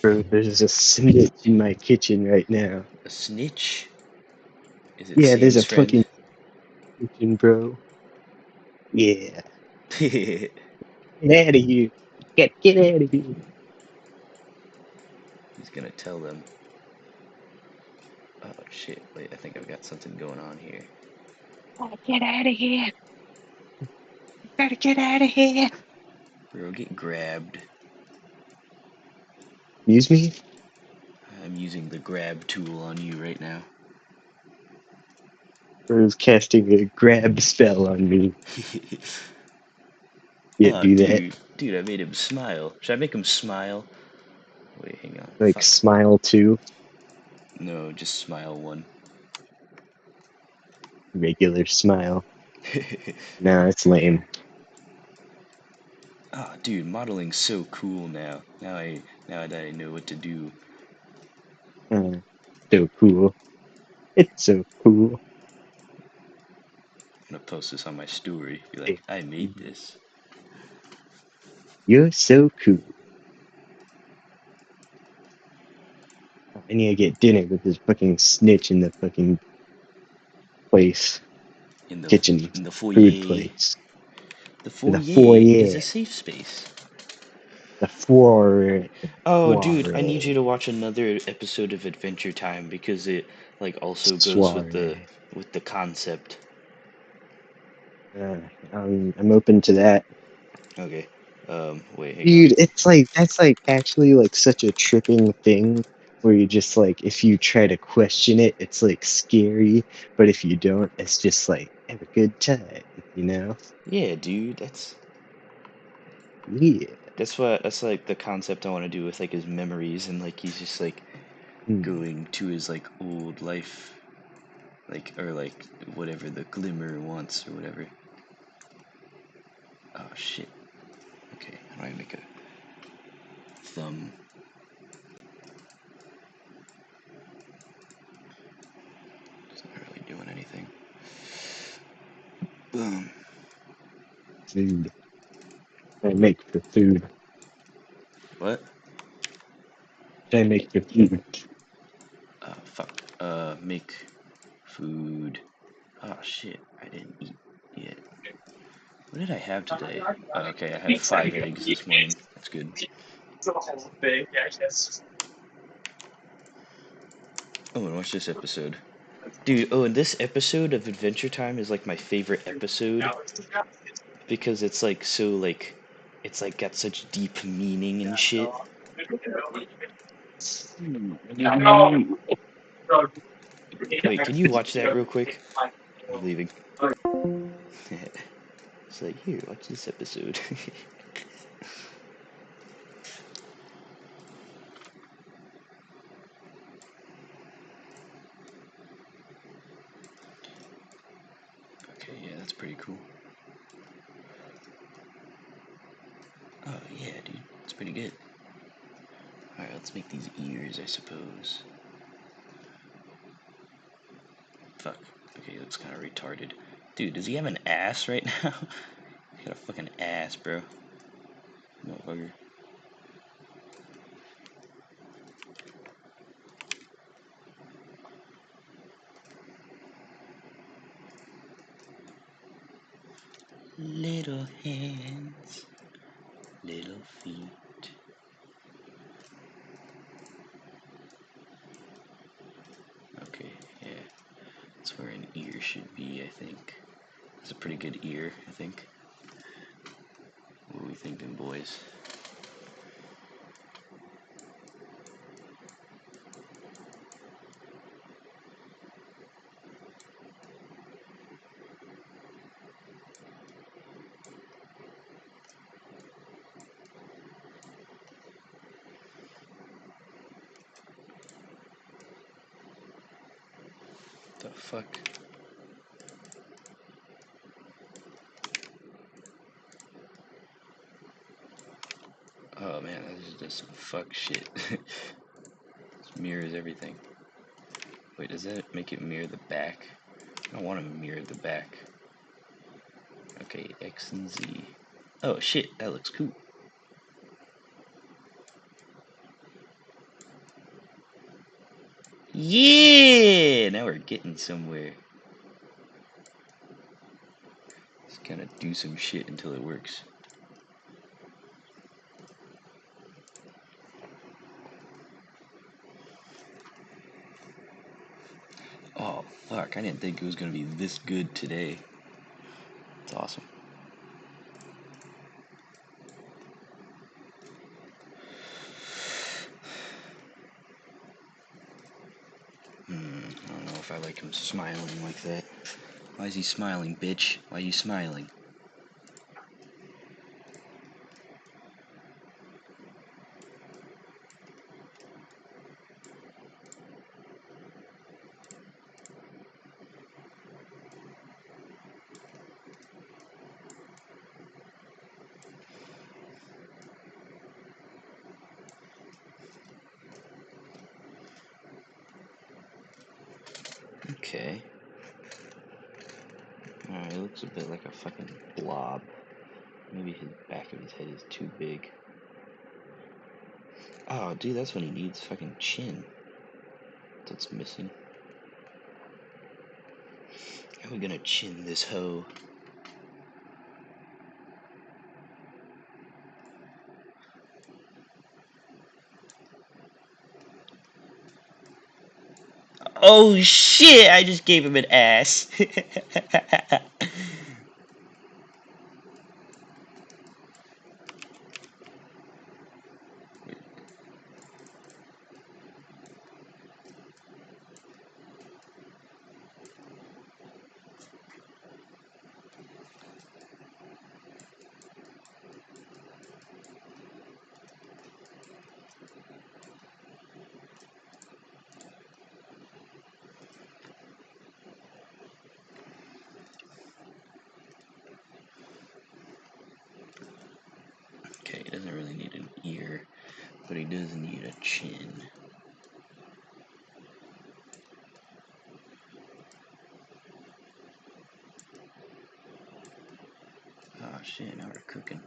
C: Bro, there's a snitch in my kitchen right now.
A: A snitch? Is it
C: Yeah, there's a
A: Sam's friend?
C: fucking kitchen, bro. Yeah. Get out of here. Get out of here.
A: He's gonna tell them. Oh shit, wait, I think I've got something going on here.
C: Oh, get out of here. You gotta get out of here.
A: Bro, get grabbed.
C: Excuse me?
A: I'm using the grab tool on you right now.
C: Bro's casting a grab spell on me. Yeah,
A: Oh,
C: do that.
A: dude, I made him smile. Should I make him smile? Wait, hang on.
C: Like,
A: Fuck.
C: smile too.
A: No, just smile one.
C: Regular smile. Nah, it's lame.
A: Oh, dude, modeling's so cool now. Now that I know what to do.
C: So cool. It's so cool.
A: I'm gonna post this on my story. Be
C: Hey,
A: like, I made this.
C: you're so cool. I need to get dinner with this fucking snitch in the fucking place.
A: In the
C: Kitchen.
A: in the
C: Food
A: foyer.
C: place.
A: The
C: The
A: foyer is
C: foyer.
A: a safe space.
C: The foyer.
A: Oh, dude, I need you to watch another episode of Adventure Time because it like also goes with the concept.
C: I'm open to that.
A: Okay. Wait, hang on.
C: Dude, it's like that's like actually like such a tripping thing where you just like if you try to question it, it's like scary, but if you don't, it's just like have a good time, you know?
A: Yeah, dude, that's
C: Yeah.
A: that's like the concept I want to do with like his memories and like he's just like going to his like old life, like or like whatever the glimmer wants or whatever. Oh shit. Okay, how do I make a thumb? It's not really doing anything. Boom.
C: Food. I make for food.
A: What?
C: I make for food.
A: Fuck. Make food. Oh shit, I didn't eat yet. What did I have today? Okay, I had 5 eggs this morning. That's good. Oh, and watch this episode. Dude, oh, and this episode of Adventure Time is like my favorite episode because it's like so like it's like got such deep meaning and shit. Wait, can you watch that real quick? I'm leaving. It's like, here, watch this episode. Okay, yeah, that's pretty cool. Oh, yeah, dude, it's pretty good. Alright, let's make these ears, I suppose. Fuck. Okay, he looks kind of retarded. Dude, does he have an ass right now? He's got a fucking ass, bro. Motherfucker. Little hands, little feet. Okay, yeah. That's where an ear should be, I think. It's a pretty good ear, I think. What are we thinking, boys? The fuck? Oh man, this is just some fuck shit. This mirrors everything. Wait, does that make it mirror the back? I don't want to mirror the back. Okay, X and Z. Oh shit, that looks cool. Yeah! Now we're getting somewhere. Just kind of do some shit until it works. Oh, fuck, I didn't think it was gonna be this good today. It's awesome. I don't know if I like him smiling like that. Why is he smiling, bitch? Why are you smiling? Okay. Alright, it looks a bit like a fucking blob. Maybe his back of his head is too big. Oh, dude, that's what he needs. Fucking chin. That's missing. How are we gonna chin this hoe? Oh shit! I just gave him an ass. Okay, he doesn't really need an ear, but he does need a chin. Oh shit, now we're cooking.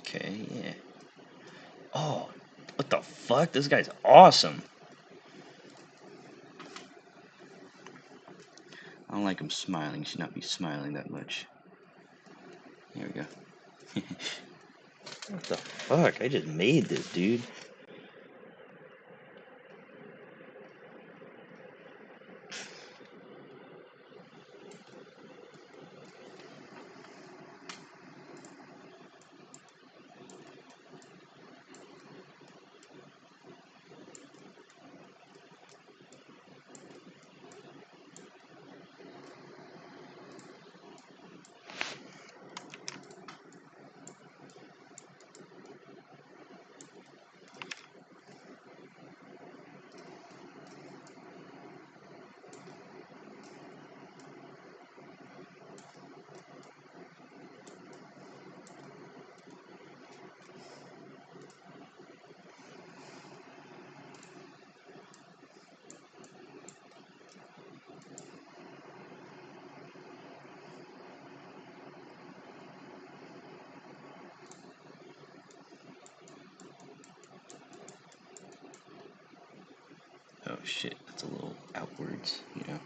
A: Okay, yeah. Oh, what the fuck? This guy's awesome. I don't like him smiling. He should not be smiling that much. Here we go. What the fuck? I just made this, dude. Oh shit, that's a little outwards, you know.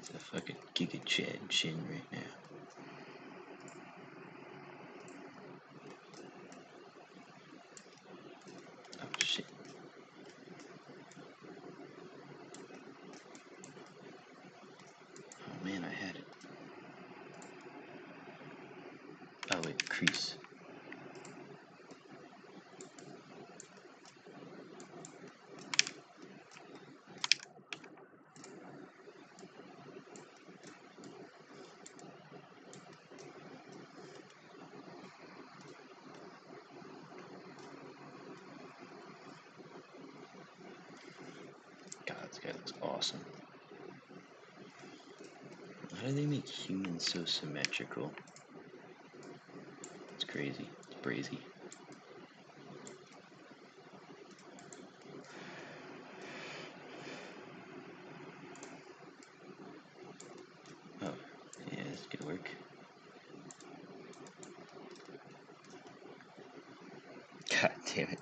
A: It's a fucking Giga Chad chin right now. Oh shit. Oh man, I had it. Oh wait, crease. God, this guy looks awesome. How do they make humans so symmetrical? It's crazy. It's brazy. Oh, yeah, this could work. God damn it.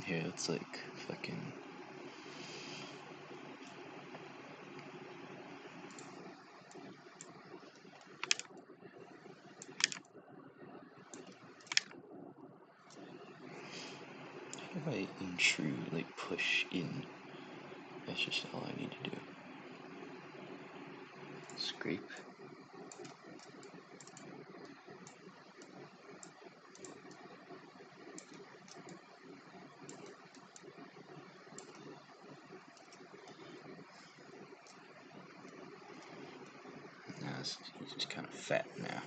A: Here, it's like fucking. How do I intrude, like push in? That's just all I need to do. Scrape. Nah, he's just kind of fat now.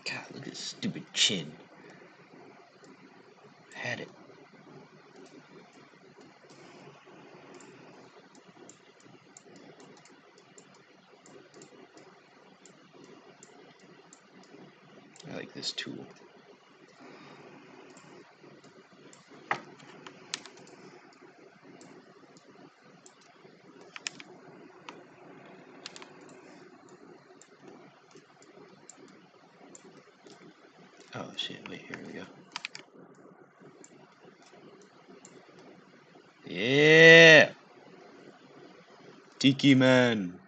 A: God, look at his stupid chin. Had it. I like this tool. Oh shit, wait, here we go. Yeah! Tiki Man!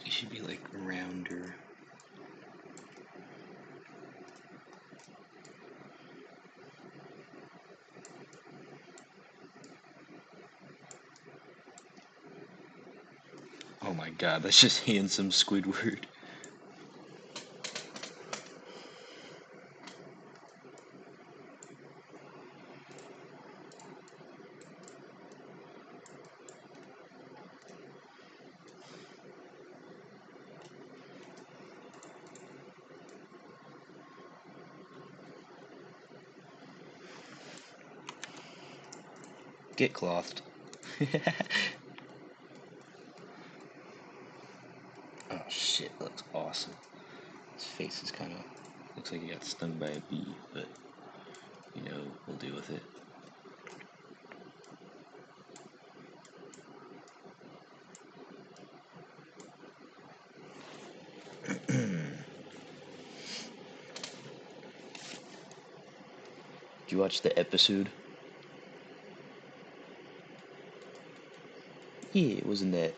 A: He should be like rounder. Oh my god, that's just handsome Squidward. Get clothed. Oh shit, that looks awesome. His face is kind of looks like he got stung by a bee, but you know, we'll deal with it. Did you watch the episode? Yeah, it wasn't that.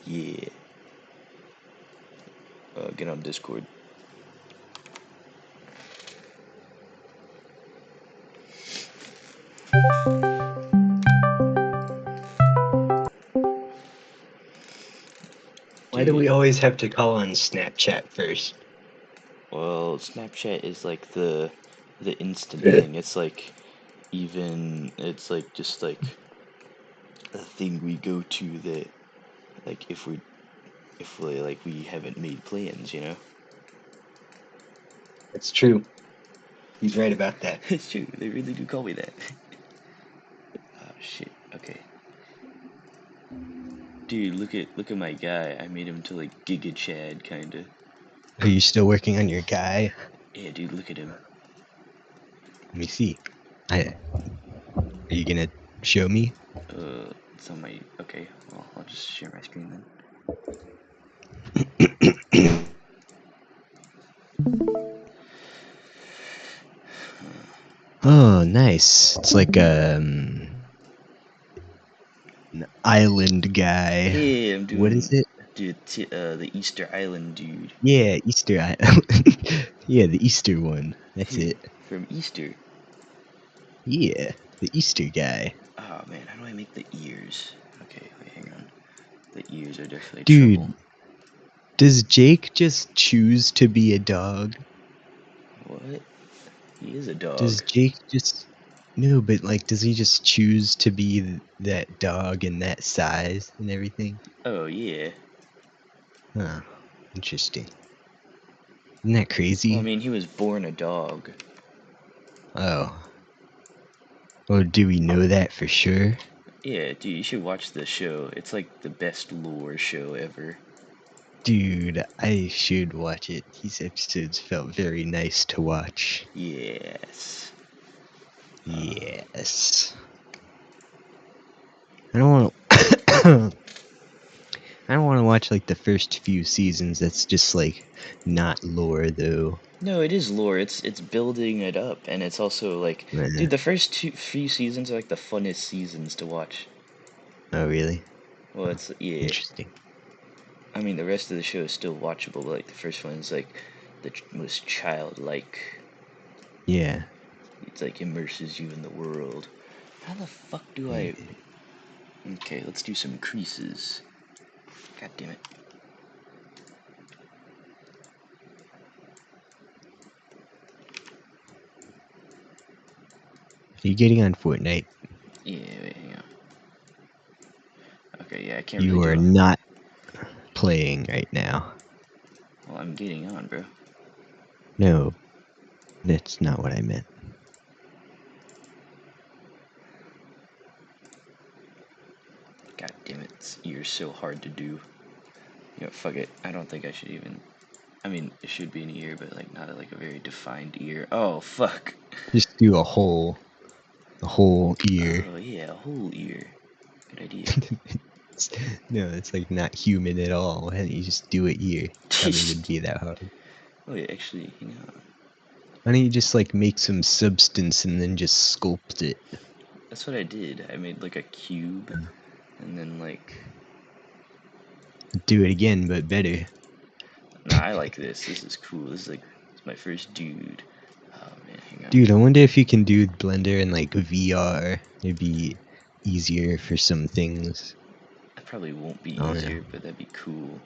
A: Yeah. Get on Discord.
C: Why do we always have to call on Snapchat first?
A: Well, Snapchat is like the instant thing. It's like it's like just like a thing we go to that like if we like we haven't made plans, you know?
C: It's true. He's right about that.
A: It's true. They really do call me that. Oh shit. Okay. Dude, look at my guy. I made him to like Giga Chad kinda.
C: Are you still working on your guy?
A: Yeah, dude, look at him.
C: Let me see. Are you gonna show me?
A: It's on my. Okay, well, I'll just share my screen then.
C: Oh, nice. It's like an island guy.
A: Yeah, I'm doing.
C: What is it?
A: Dude, the Easter Island dude.
C: Yeah, Easter Island. Yeah, the Easter one. That's it.
A: From Easter.
C: Yeah, the Easter guy.
A: Oh man, how do I make the ears? Okay, wait, hang on. The ears are definitely
C: Dude,
A: trouble.
C: does Jake just choose to be a dog?
A: What? He is a dog.
C: Does Jake just... No, but like, does he just choose to be that dog in that size and everything?
A: Oh yeah.
C: Huh. Interesting. Isn't that crazy?
A: Well, I mean, he was born a dog.
C: Oh. Well, do we know that for sure?
A: Yeah, dude, you should watch this show. It's like the best lore show ever.
C: Dude, I should watch it. These episodes felt very nice to watch.
A: Yes.
C: Yes. I don't want to... I don't want to watch like the first few seasons. That's just like not lore though.
A: No, it is lore. It's building it up, and it's also like, dude, the first few seasons are like the funnest seasons to watch.
C: Oh really?
A: Well, it's yeah.
C: Interesting.
A: I mean, the rest of the show is still watchable, but like the first one is like the most childlike.
C: Yeah.
A: It's like immerses you in the world. How the fuck do I? Okay, let's do some creases. God damn it.
C: Are you getting on Fortnite?
A: Yeah, wait, hang on. Okay, yeah, I can't
C: You
A: really
C: are
A: do it.
C: not playing right now.
A: Well, I'm getting on, bro.
C: No, that's not what I meant.
A: God damn it, you're so hard to do. You know, fuck it. I don't think I should even. I mean, it should be an ear, but like not like a very defined ear. Oh fuck.
C: Just do a whole ear.
A: Oh yeah, a whole ear. Good idea.
C: No, it's like not human at all. Why don't you just do an ear? Probably wouldn't be that hard.
A: Oh yeah, actually, hang on.
C: Why don't you just like make some substance and then just sculpt it?
A: That's what I did. I made like a cube, and then like.
C: Do it again, but better.
A: Nah, I like this. This is cool. This is like it's my first dude. Oh man, hang on.
C: Dude, I wonder if you can do Blender in like VR. It'd be easier for some things.
A: That probably won't be
C: Oh,
A: easier,
C: yeah.
A: but that'd be cool.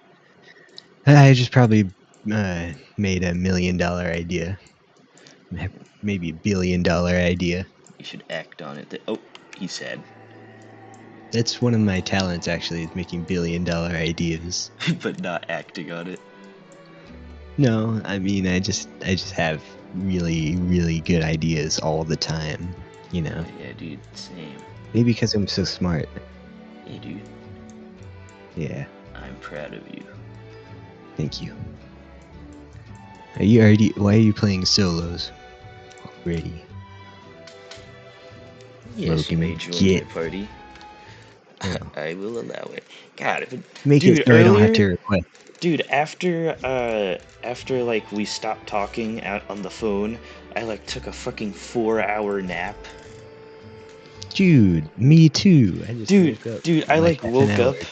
C: I just probably made $1 million idea. Maybe $1 billion idea.
A: You should act on it. Oh, he's sad.
C: That's one of my talents, actually, is making $1 billion ideas.
A: But not acting on it.
C: No, I mean I just have really, really good ideas all the time. You know,
A: Yeah, dude, same.
C: maybe because I'm so smart.
A: Hey, dude,
C: Yeah,
A: I'm proud of you.
C: thank you. Are you already? Why are you playing solos already?
A: Yes, you
C: Logan,
A: may join
C: get.
A: my party.
C: Oh.
A: I will allow it. God, if it,
C: Make it
A: dude,
C: so I don't have
A: earlier,
C: to request.
A: dude, after like we stopped talking out on the phone, I like took a fucking 4-hour nap.
C: Dude, me too. I just
A: Dude,
C: woke up
A: dude, I
C: like
A: like
C: half an
A: woke
C: hour
A: up.
C: ago.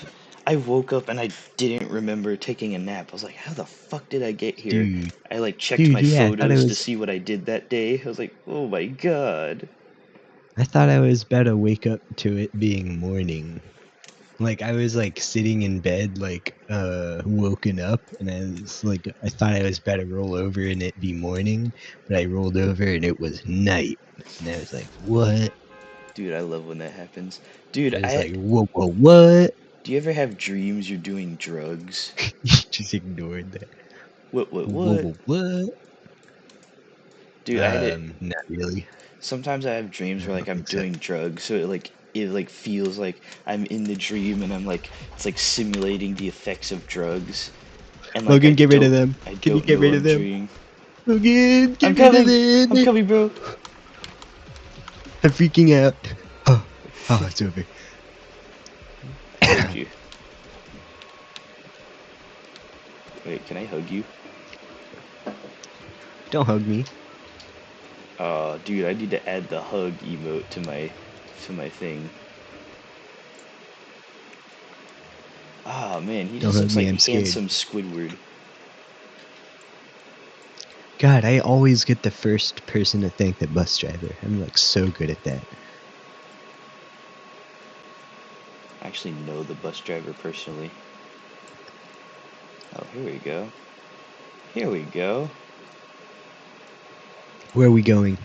A: I woke up and I didn't remember taking a nap. I was like, how the fuck did I get here?
C: Dude,
A: I like checked
C: dude,
A: my
C: yeah, I thought
A: photos to see what I did that day. I was like, oh my god.
C: I was about to wake up to it being morning. Like I was like sitting in bed, like woken up, and I was like, I thought I was about to roll over and it be morning, but I rolled over and it was night, and I was like, what?
A: Dude, I love when that happens. Dude,
C: I was like, what?
A: do you ever have dreams you're doing drugs?
C: You just ignored that.
A: What?
C: What?
A: Dude, I had it.
C: Not really.
A: Sometimes I have dreams
C: I
A: where like
C: don't
A: I'm
C: think so.
A: doing drugs, so it feels like I'm in the dream and I'm like it's like simulating the effects of drugs, and like
C: Logan, get rid of them.
A: I
C: Can you
A: don't
C: get
A: know
C: rid of
A: I'm
C: them?
A: dreaming.
C: Logan,
A: I'm
C: get rid of
A: coming. I'm
C: them.
A: coming, bro.
C: I'm freaking out. Oh, it's over.
A: I hugged you. Wait, can I hug you?
C: Don't hug me.
A: Dude, I need to add the hug emote to my thing. Ah, man, he
C: Don't
A: just
C: hug
A: looks
C: me.
A: like
C: I'm scared.
A: handsome Squidward.
C: God, I always get the first person to thank the bus driver. I'm like so good at that.
A: I actually know the bus driver personally. Oh, here we go. Here we go.
C: Where are we going?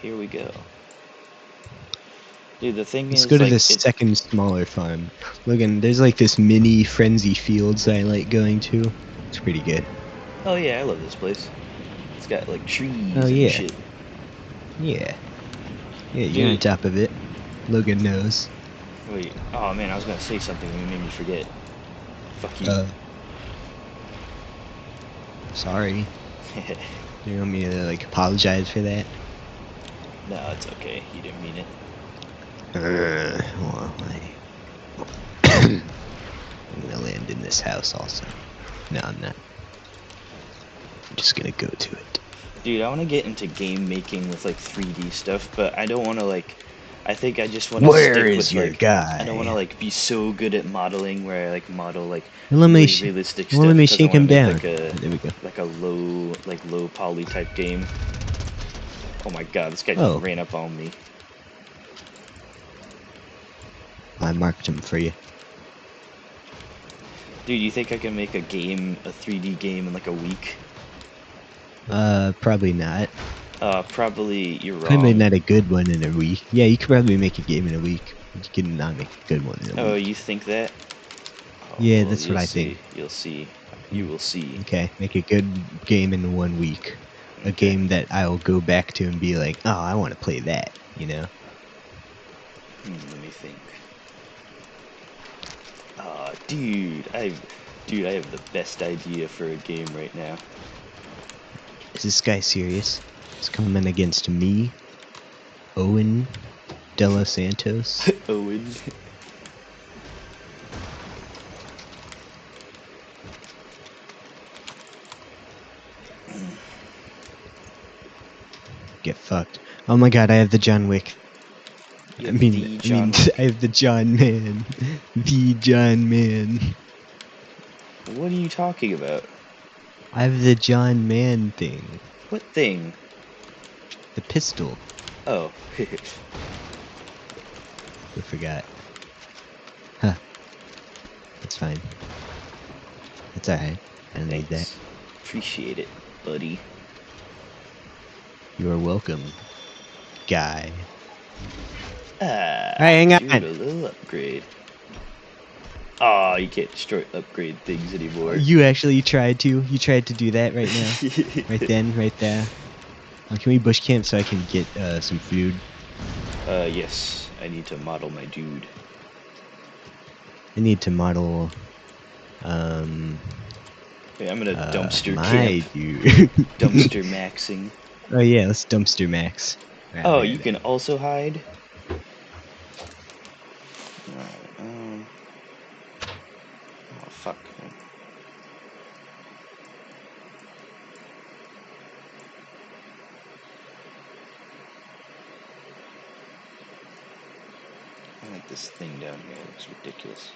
A: Here we go. Dude, the thing
C: Let's
A: is,
C: go to
A: like,
C: the second smaller farm. Logan, there's like this mini Frenzy Fields I like going to. It's pretty good.
A: oh yeah, I love this place. It's got, like,
C: Oh
A: trees and
C: yeah.
A: shit.
C: Yeah. Yeah, you're on
A: Dude,
C: top of it. Logan knows.
A: wait. Oh man, I was gonna say something and you made me forget. Fuck you.
C: Sorry. You want me to like apologize for that?
A: No, it's okay. You didn't mean it.
C: Well, I'm gonna land in this house also. No, I'm not. I'm just gonna go to it.
A: Dude, I want to get into game making with, like, 3D stuff, but I don't want to, like... I think I just want to
C: Where
A: stick
C: is
A: with,
C: your
A: like... I don't want to,
C: guy?
A: like, be so good at modeling where I, like, model, like,
C: Let me
A: really realistic
C: well, let
A: stuff
C: me
A: because I
C: shake
A: want to
C: him
A: make,
C: down.
A: like, a...
C: There we go.
A: Like a low poly type game. Oh my god, this guy just
C: Oh,
A: ran up on me.
C: I marked him for you.
A: Dude, you think I can make a 3D game in like a week?
C: Probably not.
A: Probably you're
C: Probably
A: wrong.
C: not a good one in a week. Yeah, you could probably make a game in a week. You can not make a good one in a
A: Oh,
C: week.
A: you think that? Oh,
C: Yeah,
A: well,
C: that's what
A: you'll
C: I
A: see.
C: think.
A: You'll see. You will see.
C: Okay, make a good game in 1 week. A
A: Okay.
C: game that I'll go back to and be like, oh, I want to play that, you know?
A: Let me think. Dude, I have the best idea for a game right now.
C: Is this guy serious? He's coming against me, Owen De Los Santos.
A: Owen.
C: Get fucked. Oh my god, I have the John Wick.
A: You have the
C: I mean,
A: John Wick.
C: I have the John Man. The John Man.
A: What are you talking about?
C: I have the John Man thing.
A: What thing?
C: The pistol.
A: Oh.
C: I forgot. Huh. That's fine. That's alright. I don't need that.
A: Thanks. Appreciate it, buddy.
C: You are welcome, guy.
A: Ah,
C: Alright, hang
A: you're a
C: on.
A: little upgrade. Aw, you can't destroy upgrade things anymore.
C: You actually tried to. You tried to do that right now. Right then, right there. Can we bush camp so I can get some food?
A: Yes. I need to model my dude.
C: I need to model
A: Okay, I'm gonna dumpster
C: my
A: camp.
C: dude.
A: Dumpster maxing.
C: Oh yeah, let's dumpster max. Right,
A: Oh,
C: right,
A: you
C: right.
A: can also hide? Alright, oh, fuck. I like this thing down here. It looks ridiculous.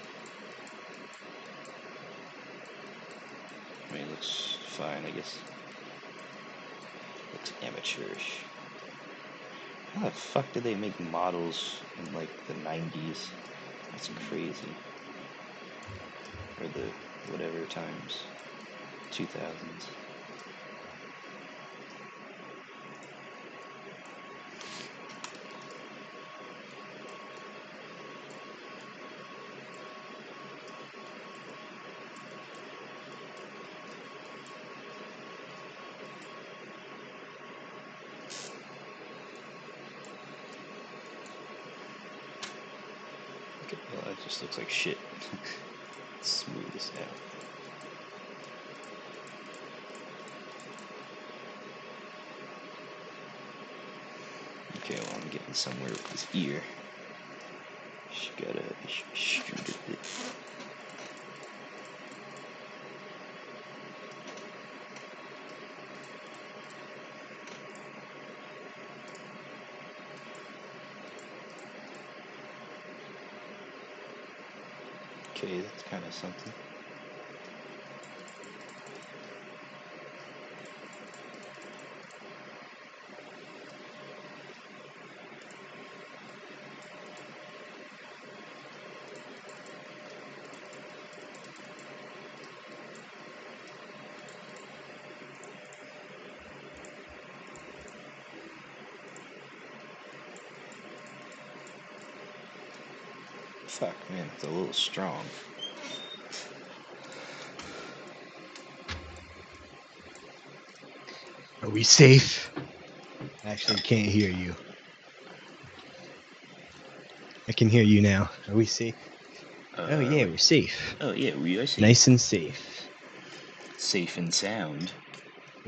A: I mean, it looks fine, I guess. Looks amateurish. How the fuck did they make models in, like, the 90s? That's crazy. Or the whatever times. 2000s. Okay, well, it just looks like shit. Smooth as hell. Okay, well, I'm getting somewhere with this ear. Just gotta shoot a bit. Okay, that's kind of something. Fuck, man, it's a little strong.
C: Are we safe? I actually can't hear you. I can hear you now. Are we safe? Oh yeah,
A: Wait.
C: we're safe.
A: Oh yeah, we are safe.
C: Nice and safe.
A: Safe and sound.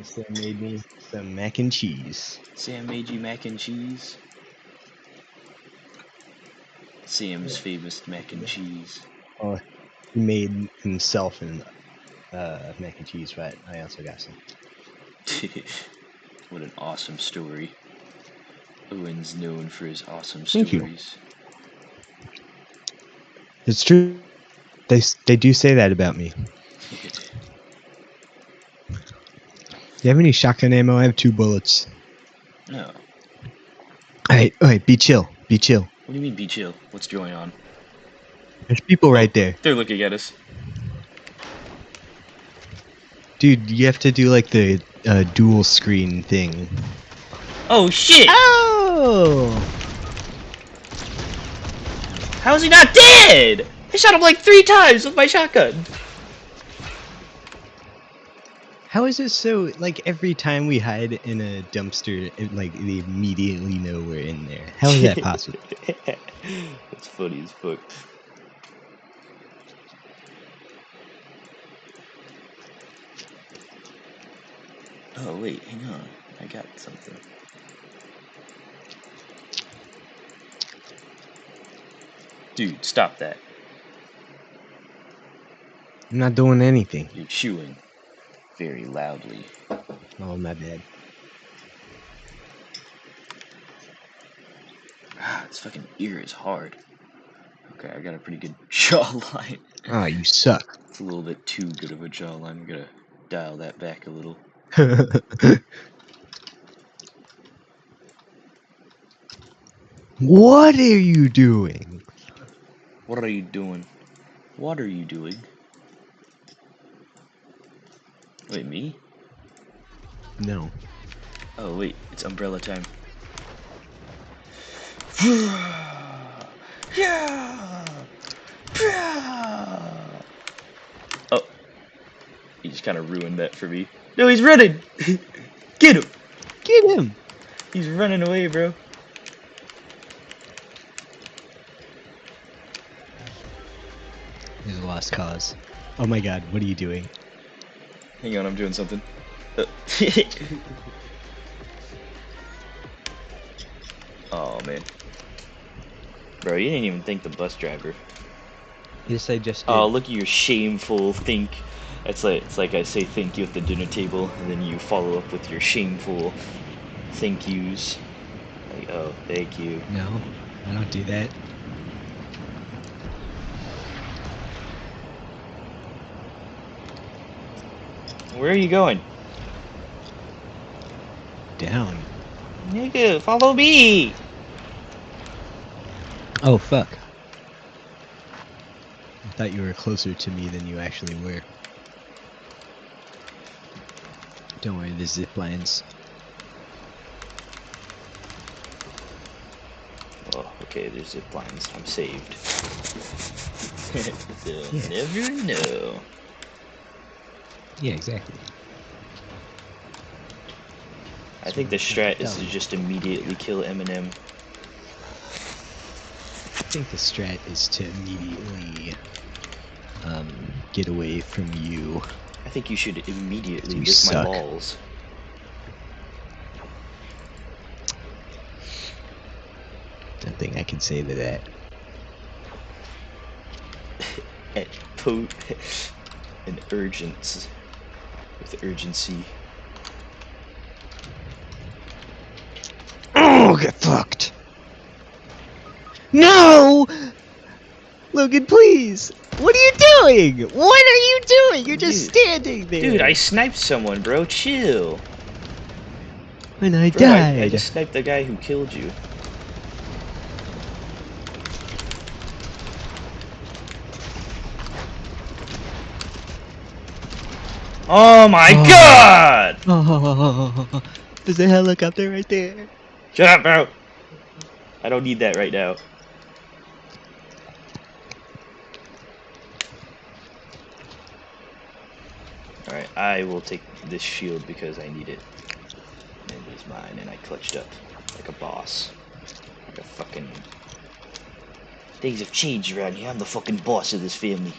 C: Sam made me some mac and cheese.
A: Sam made you mac and cheese. Sam's famous mac and cheese.
C: Oh, he made himself an mac and cheese, but I also got some.
A: What an awesome story. Owen's known for his awesome
C: Thank you.
A: stories.
C: It's true. They do say that about me. Do you have any shotgun ammo? I have 2 bullets.
A: No.
C: Alright, be chill. Be chill.
A: What do you mean be chill? What's going on?
C: There's people right there.
A: They're looking at us.
C: Dude, you have to do like the dual screen thing.
A: Oh shit!
C: Oh!
A: How is he not dead? I shot him like 3 times with my shotgun.
C: How is it so, like, every time we hide in a dumpster, like, they immediately know we're in there? How is that possible?
A: That's funny as fuck. Oh wait, hang on. I got something. Dude, stop that.
C: I'm not doing anything.
A: You're chewing very loudly.
C: Oh, my bad.
A: Ah, this fucking ear is hard. Okay, I got a pretty good jawline.
C: Ah, you suck.
A: It's a little bit too good of a jawline. I'm gonna dial that back a little.
C: What are you doing?
A: What are you doing? What are you doing? Wait, me?
C: No.
A: Oh, wait, it's umbrella time. Yeah! Yeah! He just kind of ruined that for me. No, he's running! Get him!
C: Get him!
A: He's running away, bro.
C: He's a lost cause. Oh my god, what are you doing?
A: Hang on, I'm doing something. Oh, man. Bro, you didn't even thank the bus driver.
C: Yes, I just did.
A: Oh, look at your shameful think. It's like I say thank you at the dinner table, and then you follow up with your shameful thank yous. Like, oh, thank you.
C: No, I don't do that.
A: Where are you going?
C: Down.
A: Nigga, follow me!
C: Oh, fuck. I thought you were closer to me than you actually were. Don't worry, there's zip lines.
A: Oh, okay, there's zip lines. I'm saved. They'll
C: Yeah.
A: never know.
C: Yeah, exactly.
A: I think the strat is to just immediately kill Eminem.
C: I think the strat is to immediately get away from you.
A: I think you should immediately
C: You
A: lick my
C: suck.
A: balls.
C: Don't think I can say to that.
A: And urgency. With urgency.
C: Oh, get fucked! No! Logan, please! What are you doing? What are you doing? You're just
A: Dude.
C: standing there.
A: Dude, I sniped someone, bro. Chill.
C: And I
A: Bro,
C: died.
A: I just sniped the guy who killed you. Oh my
C: Oh.
A: god!
C: Oh, there's a helicopter right there.
A: Shut up, bro. I don't need that right now. Alright, I will take this shield because I need it. And it is mine, and I clutched up like a boss. Like a fucking... Things have changed around here. I'm the fucking boss of this family.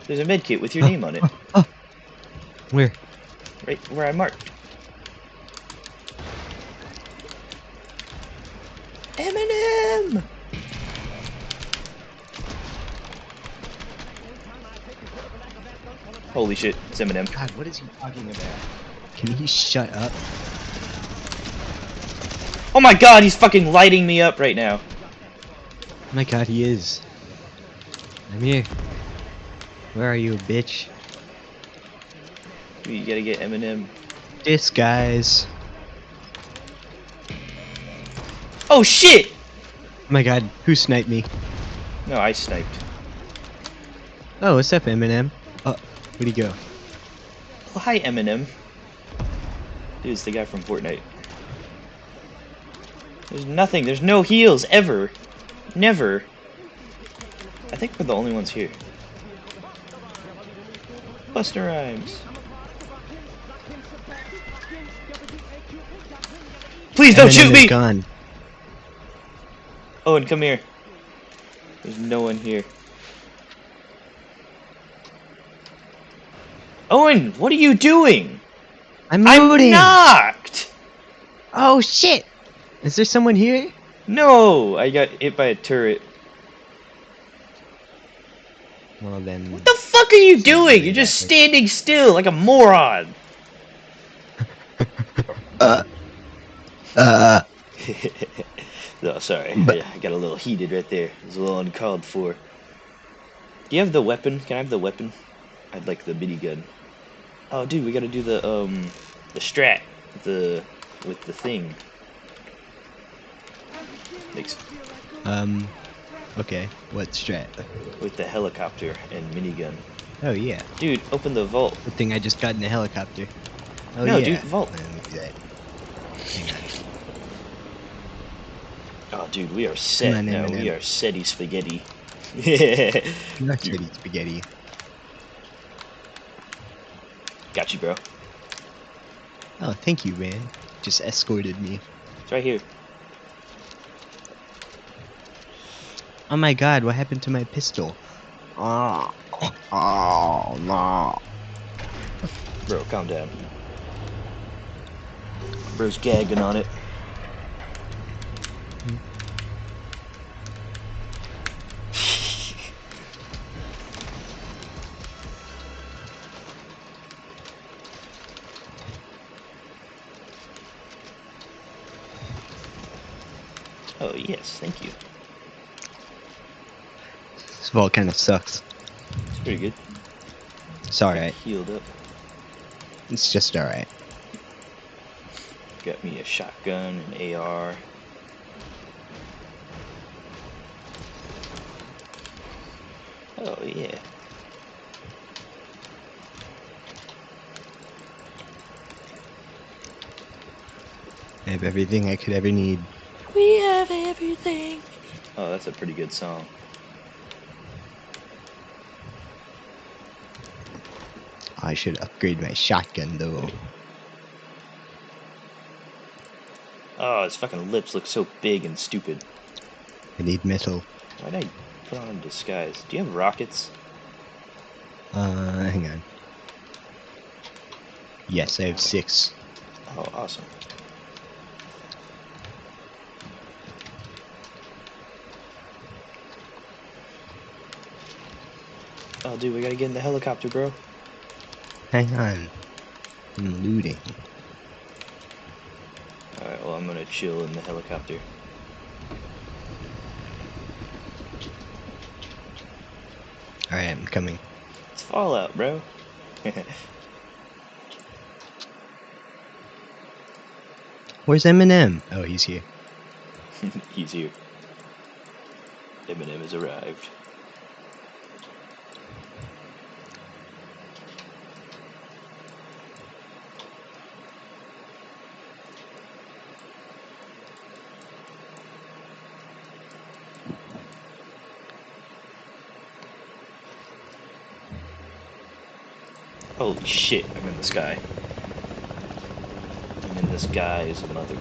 A: There's a medkit with your name on it.
C: Where?
A: Right where I marked. Eminem! Holy shit, it's Eminem.
C: God, what is he talking about? Can he shut up?
A: Oh my god, he's fucking lighting me up right now.
C: Oh my god, he is. I'm here. Where are you, bitch?
A: You gotta get Eminem.
C: Disguise.
A: Oh shit!
C: Oh my god, who sniped me?
A: No, I sniped.
C: Oh, what's up, Eminem? Oh, where'd he go?
A: Well, hi, Eminem. Dude, it's the guy from Fortnite. There's nothing. There's no heals, ever. Never. I think we're the only ones here. Busta Rhymes. Please don't shoot
C: Eminem
A: me!
C: is gone.
A: Owen, come here. There's no one here. Owen, what are you doing?
C: I'm
A: I'm
C: looting.
A: knocked!
C: Oh shit! Is there someone here?
A: No! I got hit by a turret.
C: Well then.
A: What the fuck are you doing? You're just standing still like a moron! No, sorry. I got a little heated right there. It was a little uncalled for. Do you have the weapon? Can I have the weapon? I'd like the minigun. Oh, dude, we gotta do the strat with the thing. Makes
C: Okay. What strat?
A: with the helicopter and minigun.
C: Oh yeah.
A: Dude, open the vault.
C: Good thing I just got in the helicopter. Oh
A: No,
C: yeah.
A: dude, vault.
C: Let me do that. Hang on.
A: Oh, dude, we are set
C: on,
A: now. We
C: Eminem.
A: are setty spaghetti.
C: Not shitty spaghetti.
A: Got you, bro.
C: Oh, thank you, man. Just escorted me.
A: It's right here.
C: Oh my god, what happened to my pistol? Oh, oh no.
A: Bro, calm down. Bro's gagging on it. Oh, yes, thank you.
C: This ball kind of sucks.
A: It's pretty good.
C: It's
A: Got
C: alright.
A: healed up.
C: It's just alright.
A: Got me a shotgun, an AR. Oh, yeah.
C: I have everything I could ever need.
A: We have everything. Oh, that's a pretty good song.
C: I should upgrade my shotgun though.
A: Oh, his fucking lips look so big and stupid.
C: I need metal.
A: Why'd I put on a disguise? Do you have rockets?
C: Hang on. Yes, I have 6.
A: Oh, awesome. Oh, dude, we gotta get in the helicopter, bro.
C: Hang on. I'm looting.
A: Alright, well, I'm gonna chill in the helicopter.
C: Alright, I'm coming.
A: It's Fallout, bro.
C: Where's Eminem? Oh, he's here.
A: He's here. Eminem has arrived. Holy shit, I'm in the sky. I'm in the sky as a mother.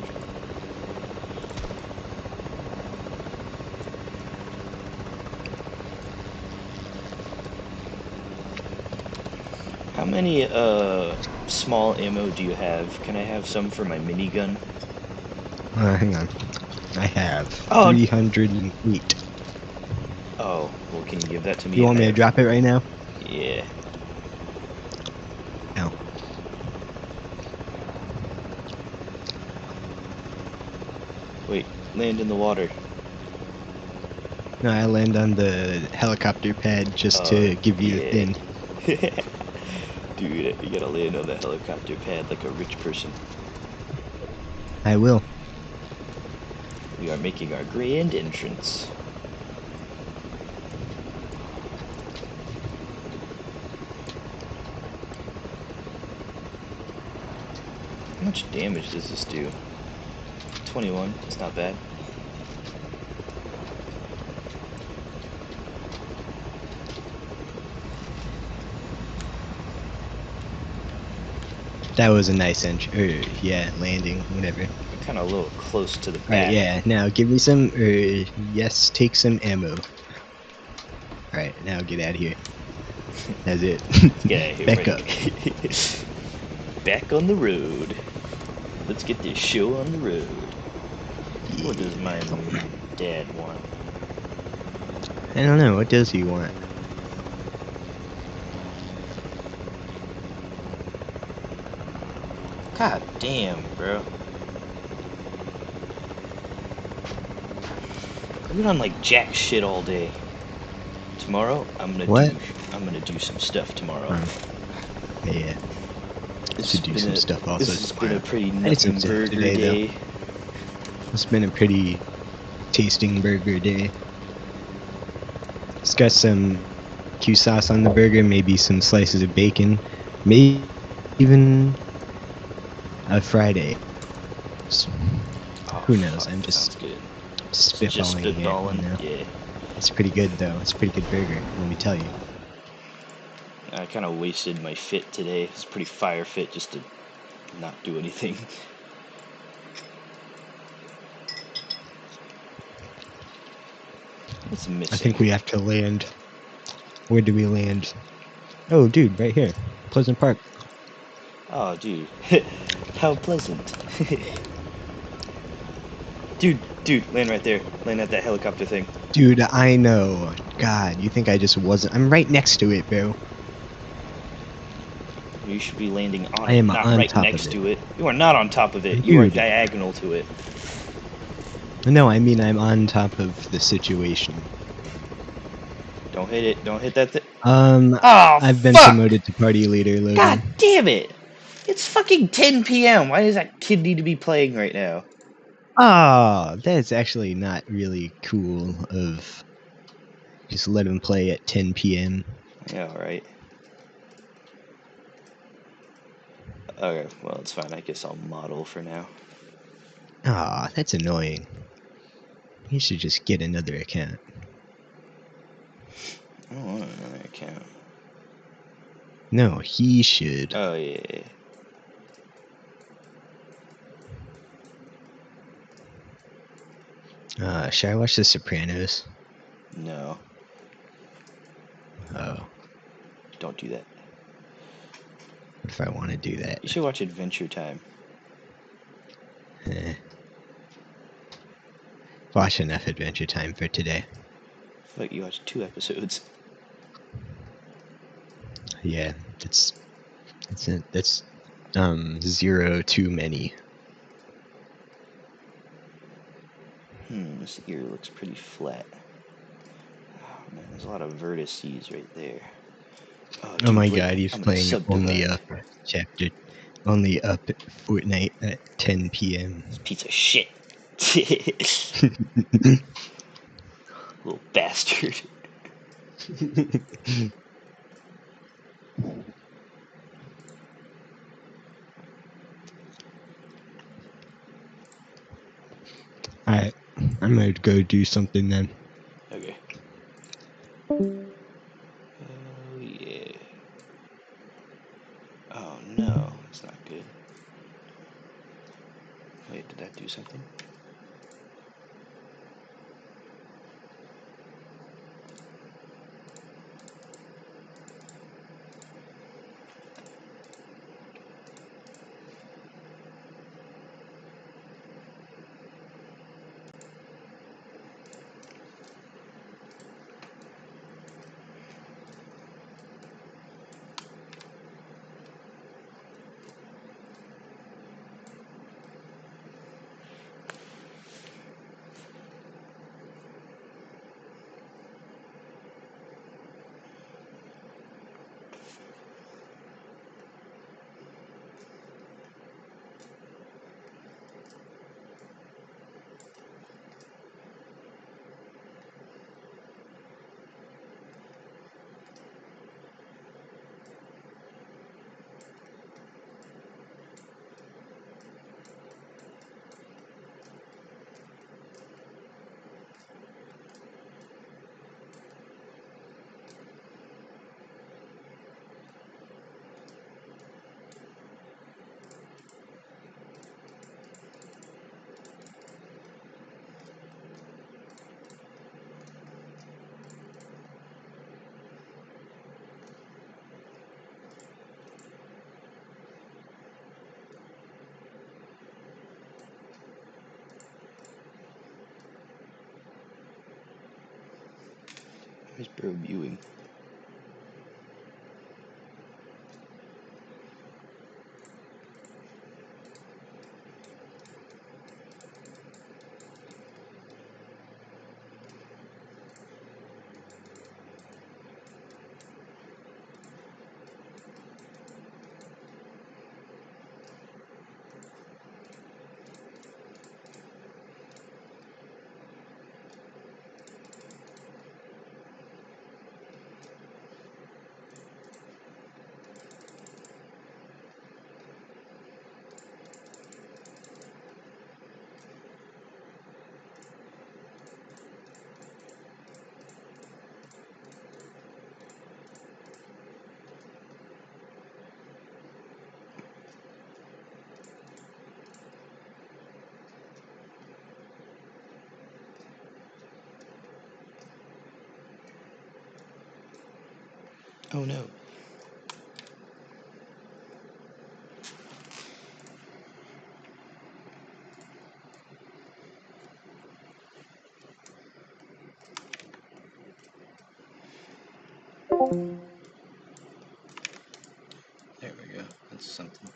A: How many small ammo do you have? Can I have some for my minigun?
C: Hang on. I have
A: Oh.
C: 308.
A: Oh, well, can you give that to me?
C: You want me to drop it right now?
A: Yeah.
C: No.
A: Wait, land in the water.
C: No, I land on the helicopter pad just
A: Oh,
C: to give you the
A: yeah.
C: thing.
A: Dude, you gotta land on the helicopter pad like a rich person.
C: I will.
A: We are making our grand entrance. How much damage does this do? 21, that's not bad.
C: That was a nice landing, whatever.
A: Kind of a little close to the back.
C: Alright, yeah, now give me some, yes, take some ammo. Alright, now get out of here. That's it.
A: Get out of here,
C: Back
A: Frank.
C: up.
A: Back on the road. Let's get this show on the road. What does my dad want?
C: I don't know, what does he want?
A: God damn, bro. I've been on like jack shit all day. Tomorrow, I'm gonna do some stuff tomorrow.
C: Yeah.
A: This
C: To do some stuff also
A: This has been a
C: tomorrow.
A: pretty
C: I did some
A: nothing
C: stuff
A: burger
C: today,
A: day.
C: It's been a pretty tasting burger day. It's got some Q sauce on the burger, maybe some slices of bacon, maybe even a fried egg.
A: Oh,
C: Who knows?
A: fuck,
C: I'm just
A: sounds good.
C: spitballing,
A: Just spitballing,
C: here. You know?
A: yeah.
C: It's pretty good though. It's a pretty good burger, let me tell you.
A: I kind of wasted my fit today. It's a pretty fire fit just to not do anything. What's missing?
C: I think we have to land. Where do we land? Oh, dude, right here. Pleasant Park.
A: Oh, dude. How pleasant. Dude, land right there. Land at that helicopter thing.
C: Dude, I know. God, you think I just wasn't? I'm right next to it, bro.
A: You should be landing on
C: I
A: it,
C: am
A: not
C: on
A: right
C: top
A: next
C: of it.
A: to it. You are not on top of it. You are
C: Dude.
A: diagonal to it.
C: No, I mean I'm on top of the situation.
A: Don't hit it. Don't hit that thing.
C: Oh, I've been
A: fuck!
C: promoted to party leader, Logan.
A: God damn it! It's fucking 10 p.m. Why does that kid need to be playing right now?
C: Oh, that's actually not really cool of just let him play at 10 p.m.
A: Yeah, alright. Okay, well, it's fine. I guess I'll model for now.
C: Ah, that's annoying. He should just get another account.
A: I don't want another account.
C: No, he should.
A: Oh, yeah.
C: Should I watch The Sopranos?
A: No,
C: Oh,
A: don't do that.
C: what if I want to do that?
A: You should watch Adventure Time.
C: Watch enough Adventure Time for today.
A: Look, you watched 2 episodes.
C: Yeah, that's 0 too many.
A: This ear looks pretty flat. Oh, man, there's a lot of vertices right there.
C: Oh
A: dude,
C: my
A: wait,
C: god, he's
A: I'm gonna
C: playing Only
A: subdivide.
C: Up chapter. Only Up Fortnite at 10 p.m.
A: This piece of shit. Little bastard.
C: Alright, I'm gonna go do something then.
A: Okay. Oh, yeah. Oh, no. That's not good. Wait, did that do something? Where's Bro viewing? Oh no. There we go. That's something.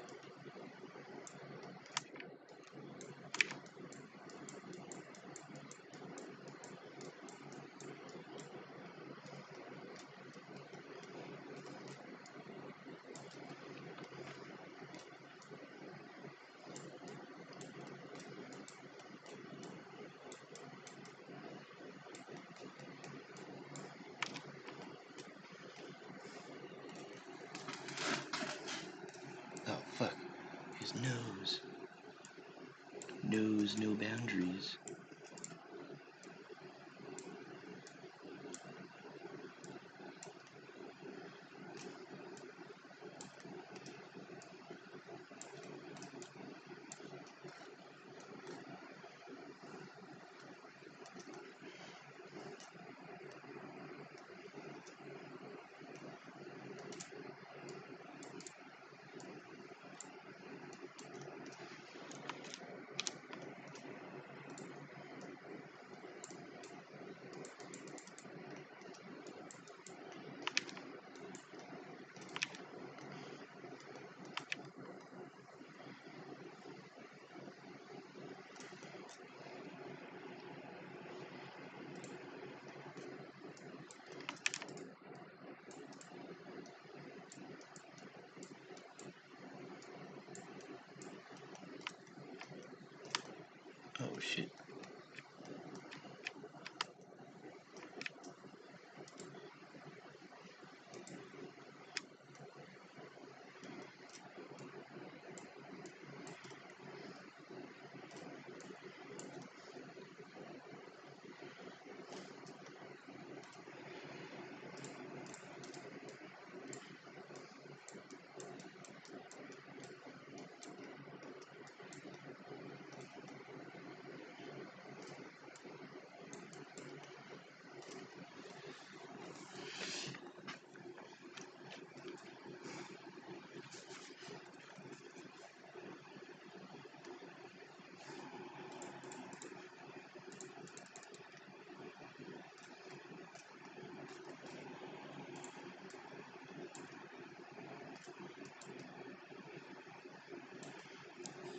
A: Oh fuck. His nose. Knows no boundaries. Oh shit.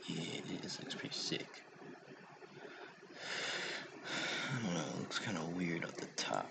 A: Yeah, this looks pretty sick. I don't know, it looks kind of weird at the top.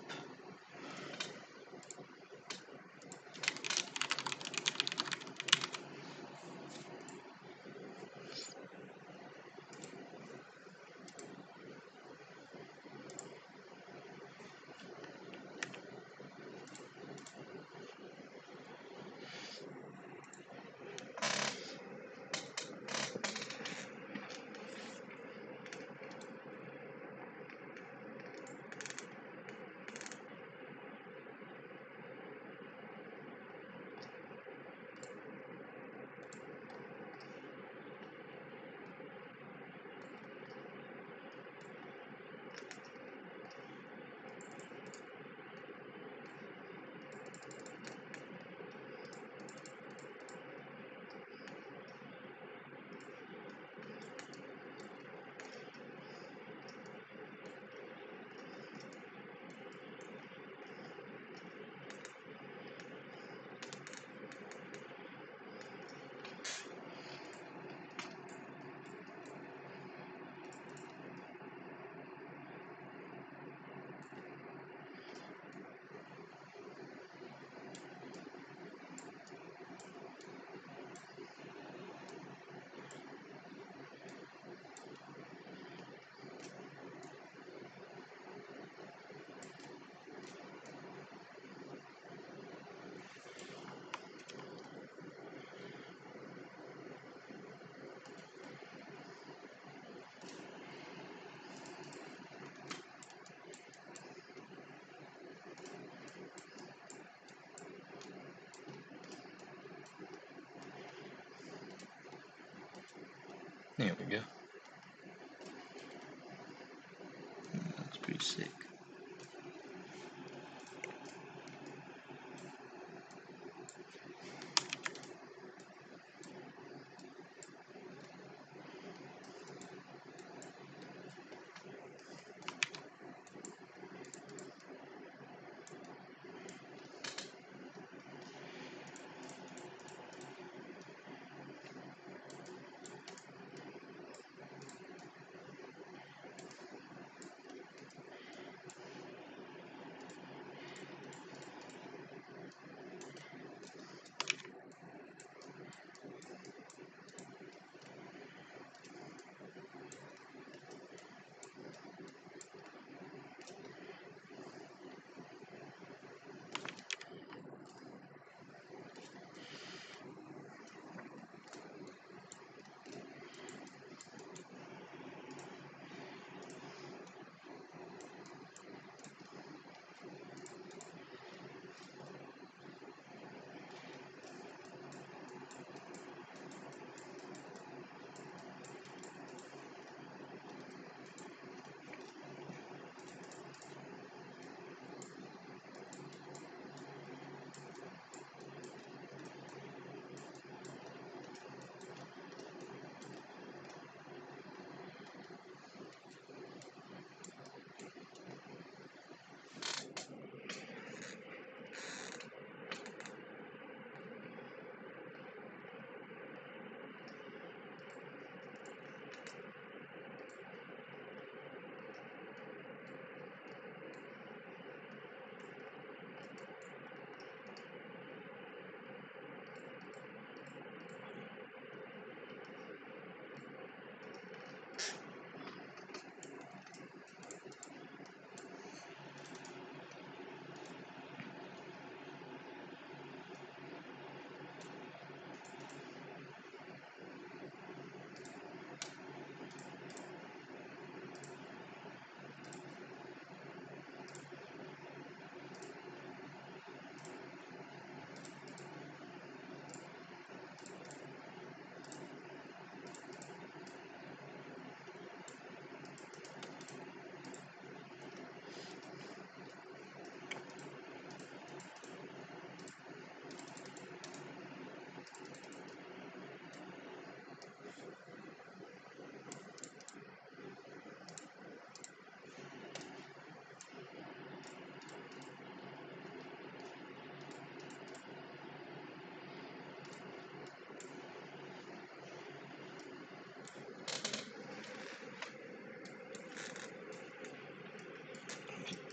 A: There we go. Looks pretty sick.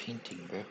A: painting, bro.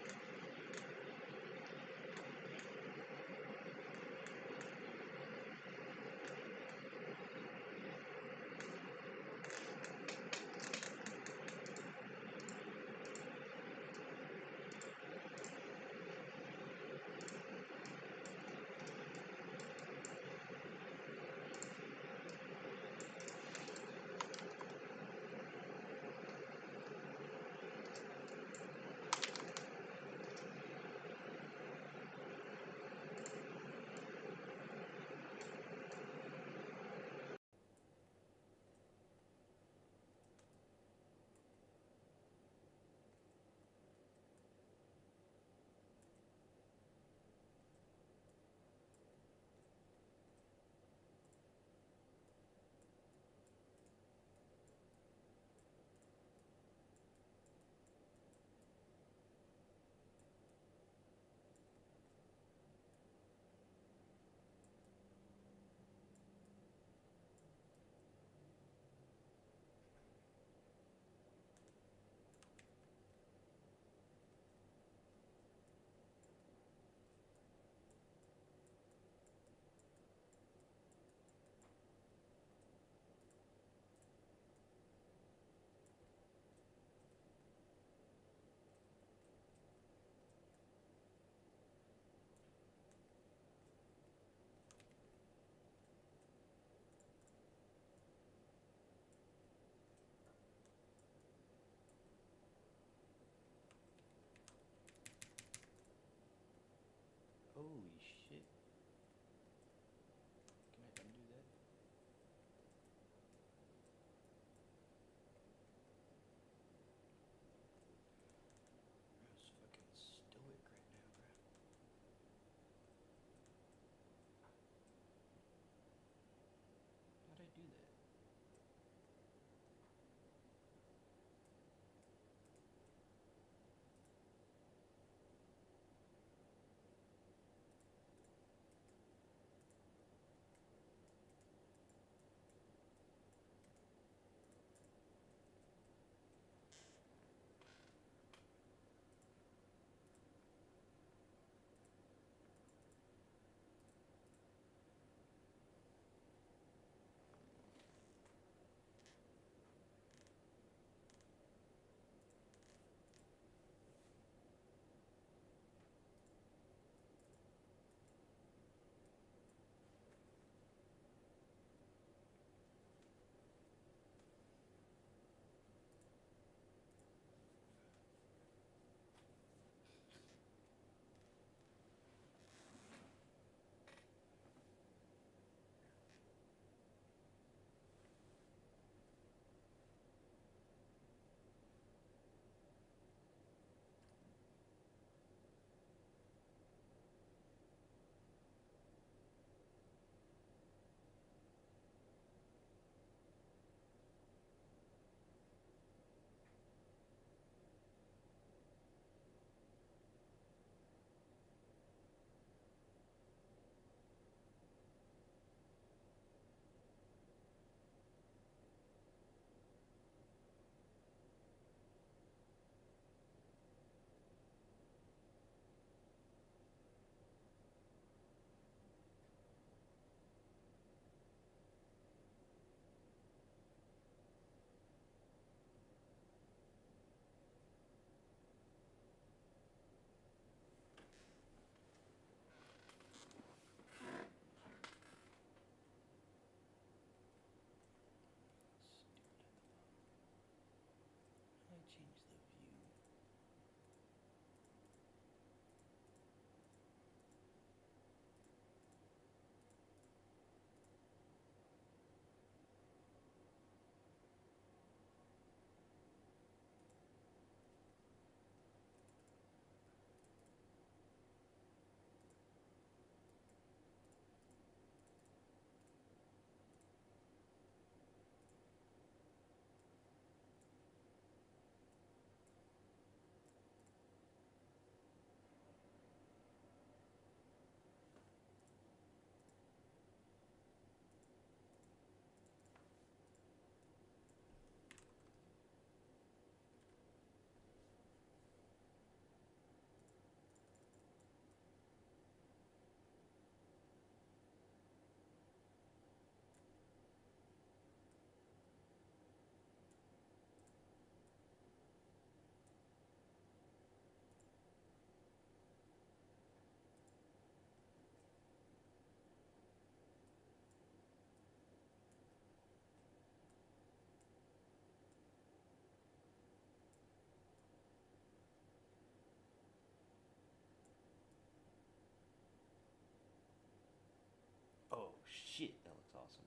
A: shit, that looks awesome.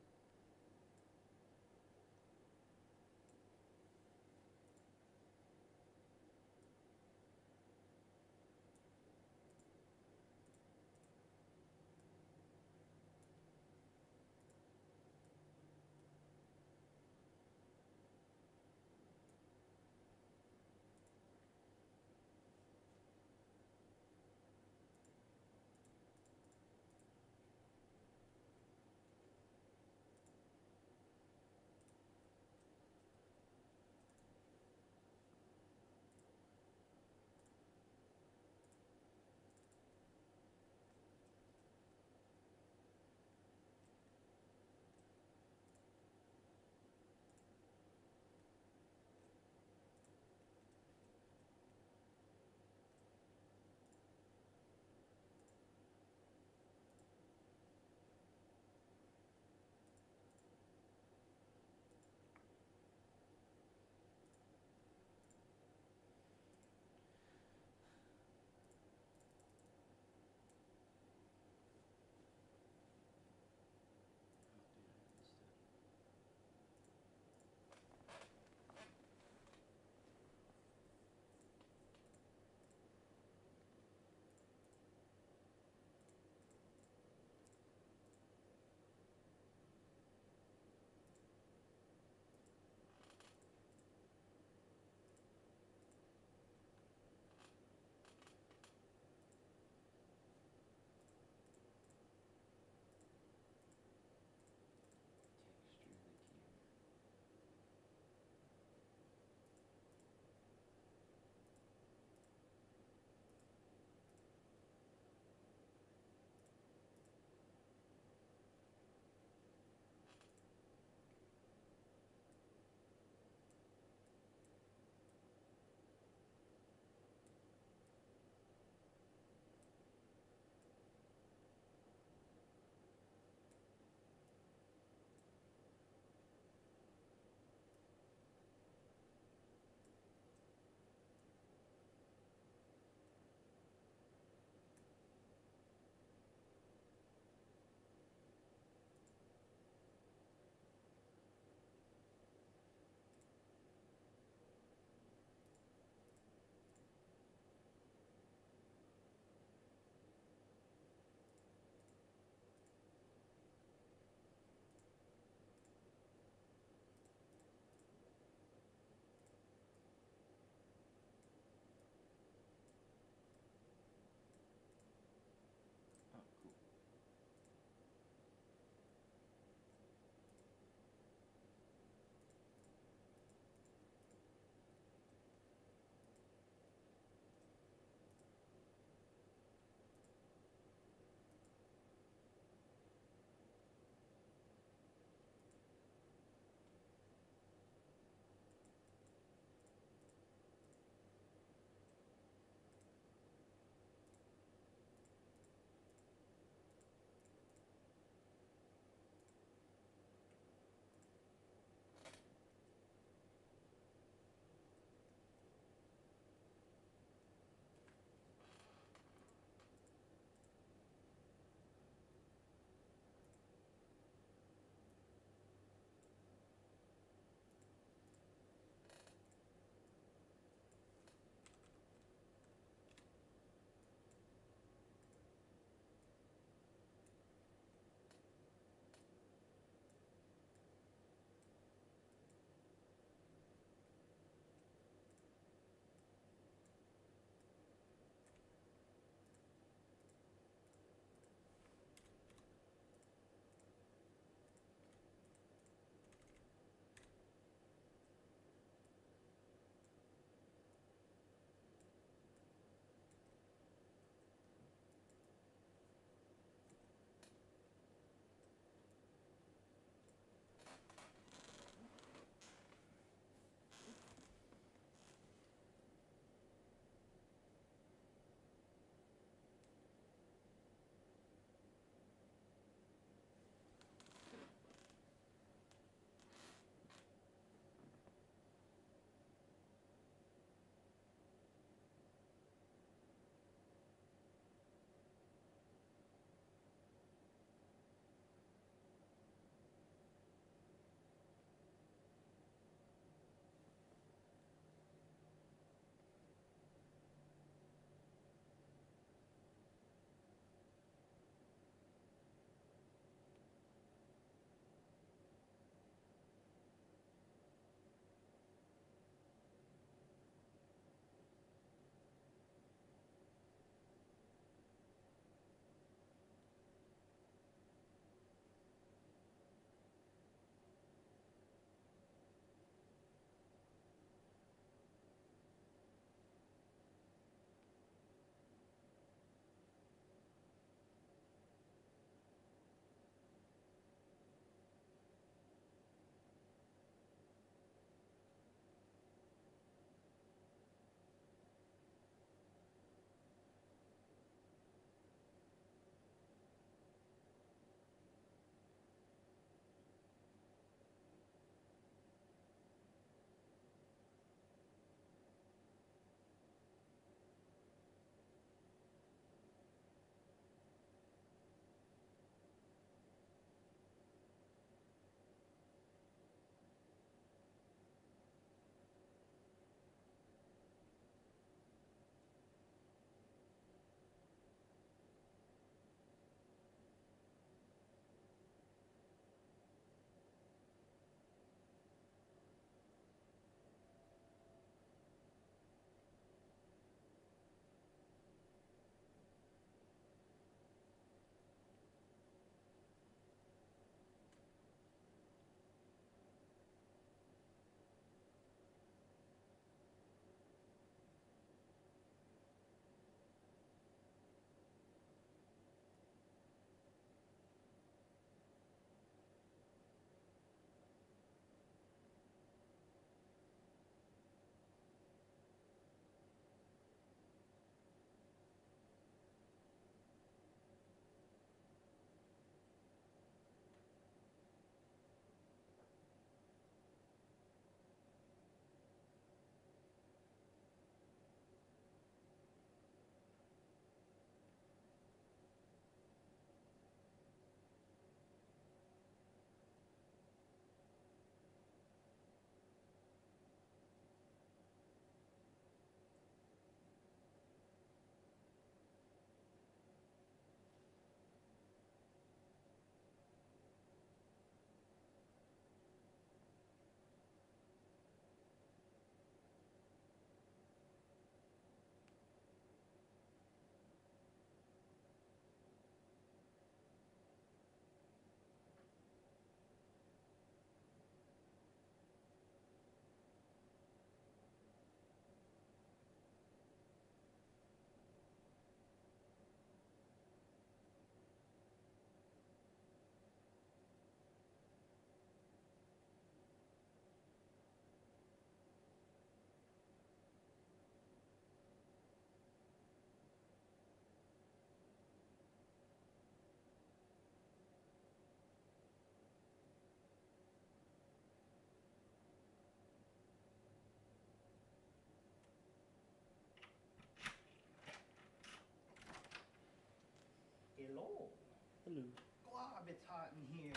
A: Hello.
D: Glob, it's hot in here.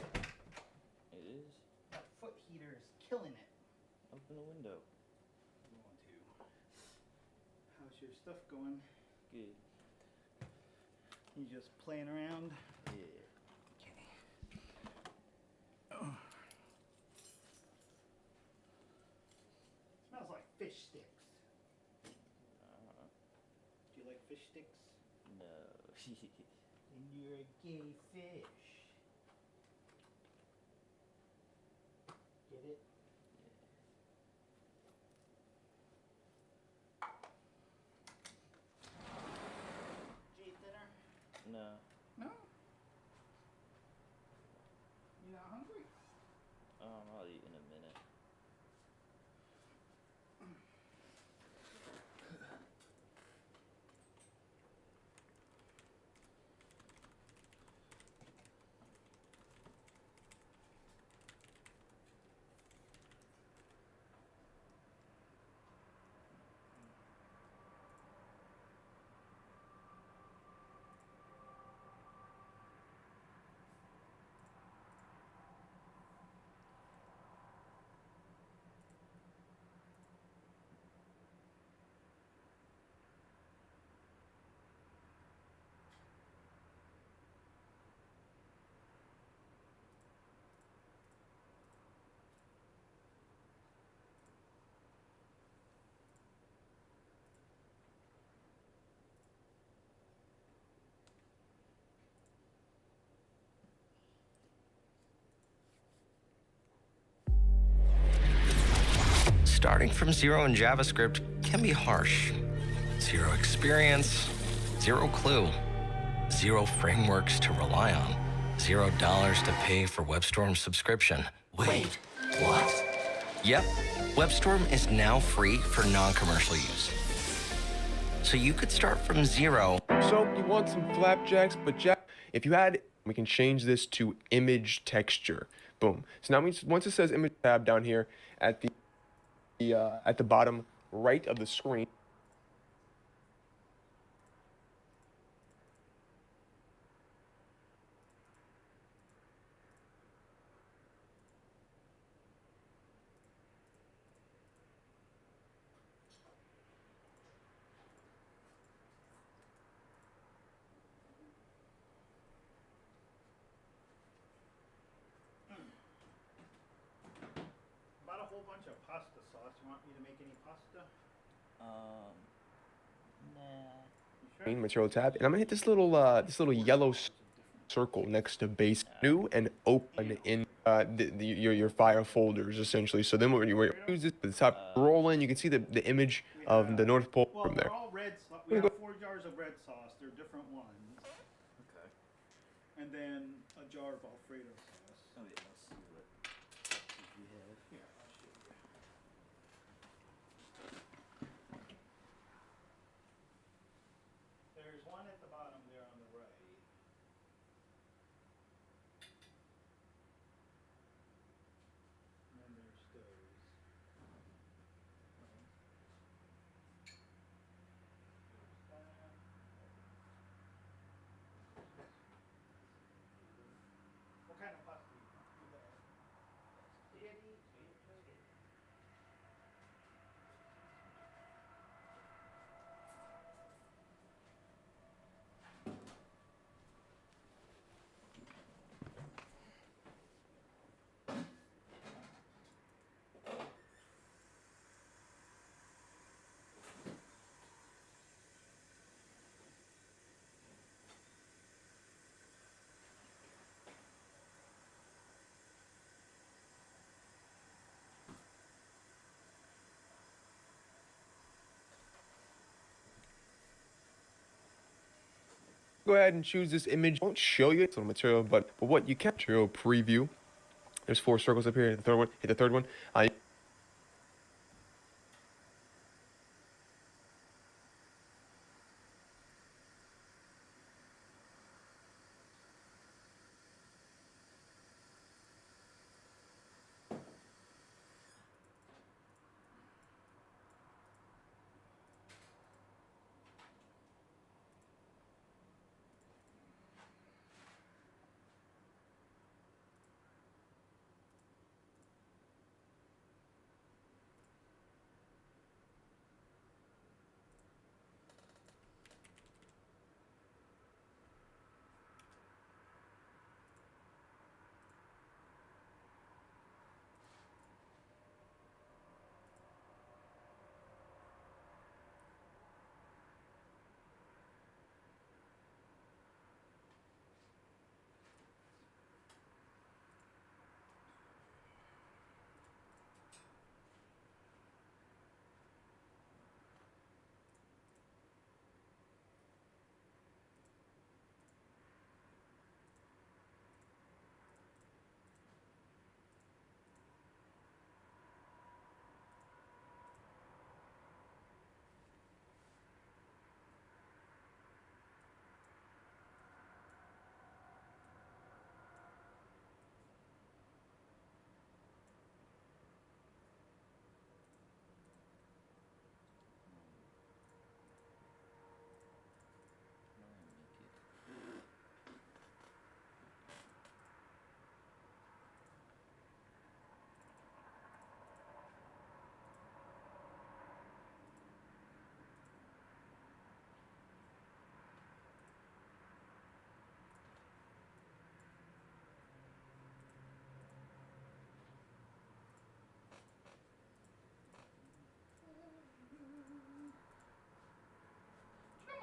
A: It is.
D: That foot heater is killing it.
A: Open the window.
D: I'm going to. How's your stuff going?
A: Good.
D: You just playing around?
A: Yeah.
D: Okay. Oh. Smells like fish sticks. Do you like fish sticks?
A: No.
D: Then you're a gay fish. Get it? Did you eat dinner?
A: No.
D: No? You not hungry?
A: I'll eat in a minute.
E: Starting from zero in JavaScript can be harsh. Zero experience, zero clue, zero frameworks to rely on, $0 to pay for WebStorm's subscription. Wait, what? Yep, WebStorm is now free for non-commercial use. So you could start from zero.
F: So you want some flapjacks, but Jack, if you had, we can change this to image texture. Boom. So now once it says image tab down here at the bottom right of the screen,
D: Bought a whole bunch of pasta sauce. You want me to make any pasta?
A: Nah.
D: You sure?
F: material tab, and I'm gonna hit this little yellow circle next to base new and open in your file folders essentially. So then when you use this at the top, roll in, you can see the image of the North Pole
D: Well,
F: from
D: they're
F: there.
D: all red sauce. We have 4 jars of red sauce. They're different ones.
A: Okay.
D: And then a jar of Alfredo sauce.
A: Oh yeah, let's see what we have.
D: Here, I'll show you. There's one at the bottom there on the right. And then there's those. There's that. What kind of pasta do you want? Spaghetti, spaghetti.
F: Go ahead and choose this image. Won't show you it's little material, but what you can material preview. There's 4 circles up here. Hit the third one. Hit the third one.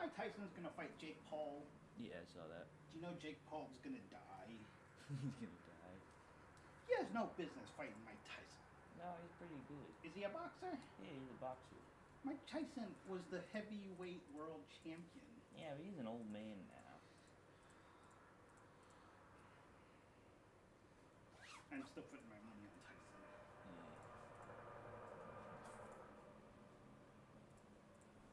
D: Mike Tyson's gonna fight Jake Paul.
A: Yeah, I saw that.
D: Do you know Jake Paul's gonna die?
A: He's gonna die.
D: He has no business fighting Mike Tyson.
A: No, he's pretty good.
D: Is he a boxer?
A: Yeah, he's a boxer.
D: Mike Tyson was the heavyweight world champion.
A: Yeah, but he's an old man now.
D: I'm still putting my money on Tyson.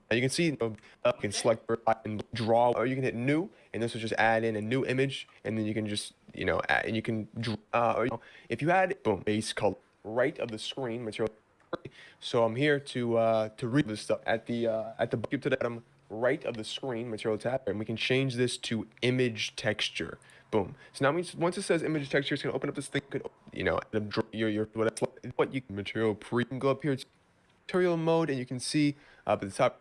F: You can see, you can select and draw, or you can hit new, and this will just add in a new image, and then you can just, add, and you can draw, or if you had, boom, base color, right of the screen, material. So I'm here to read this stuff at the to the bottom right of the screen, material tab, and we can change this to image texture. Boom. So now once it says image texture, it's gonna open up this thing. Your what you can material pre. You can go up here to material mode, and you can see up at the top.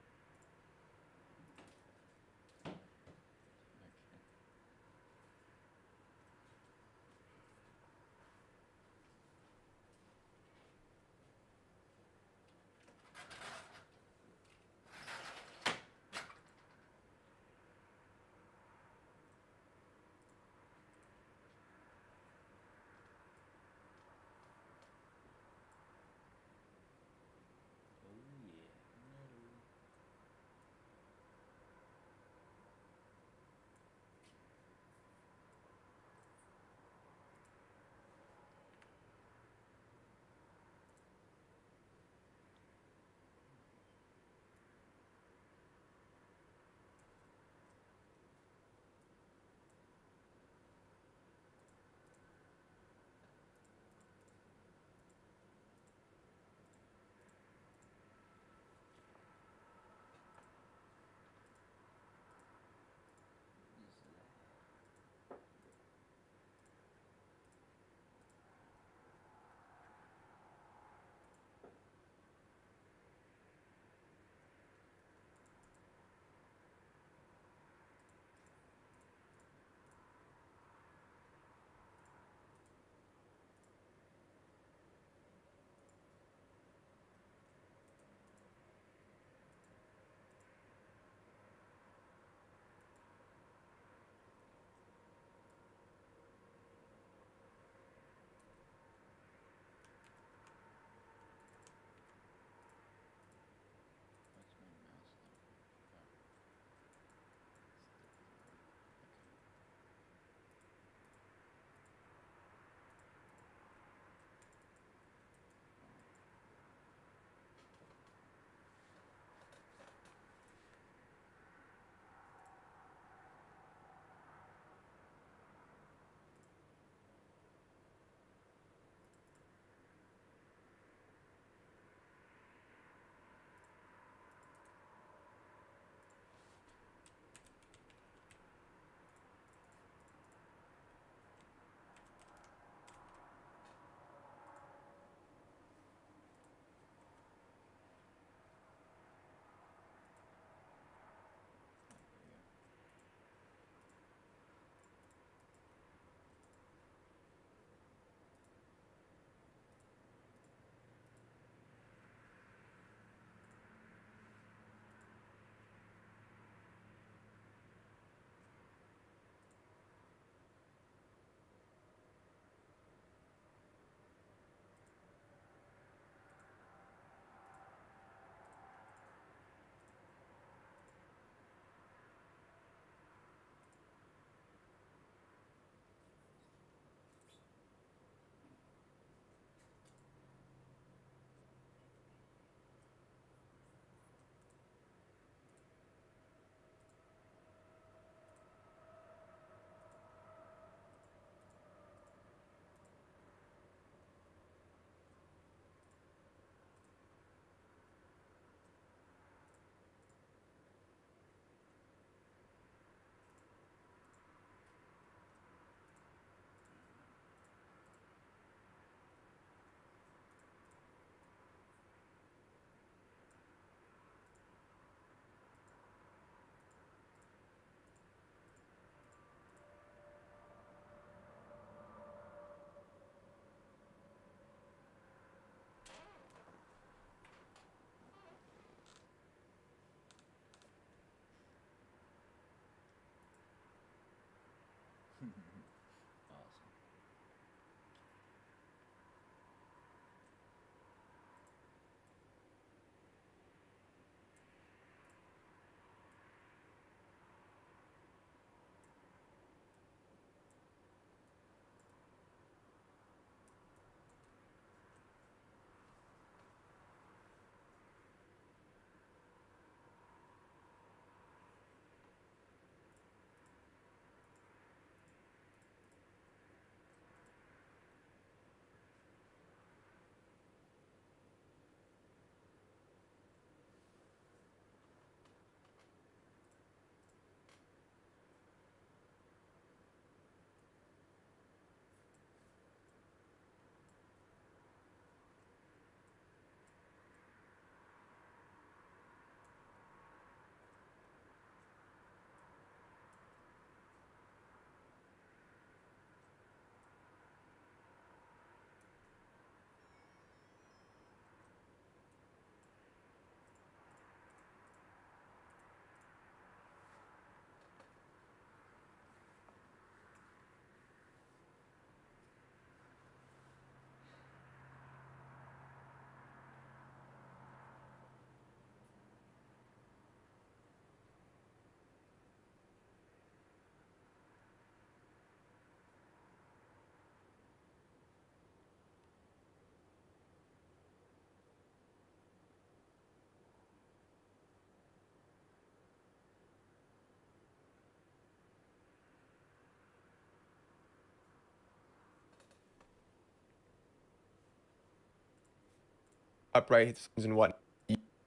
F: upright, hit the settings and what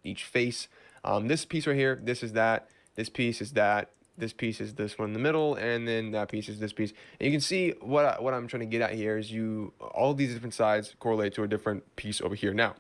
F: each face. This piece right here, this is that. This piece is that. This piece is this one in the middle, and then that piece is this piece. And you can see what I'm trying to get at here is all of these different sides correlate to a different piece over here. Now,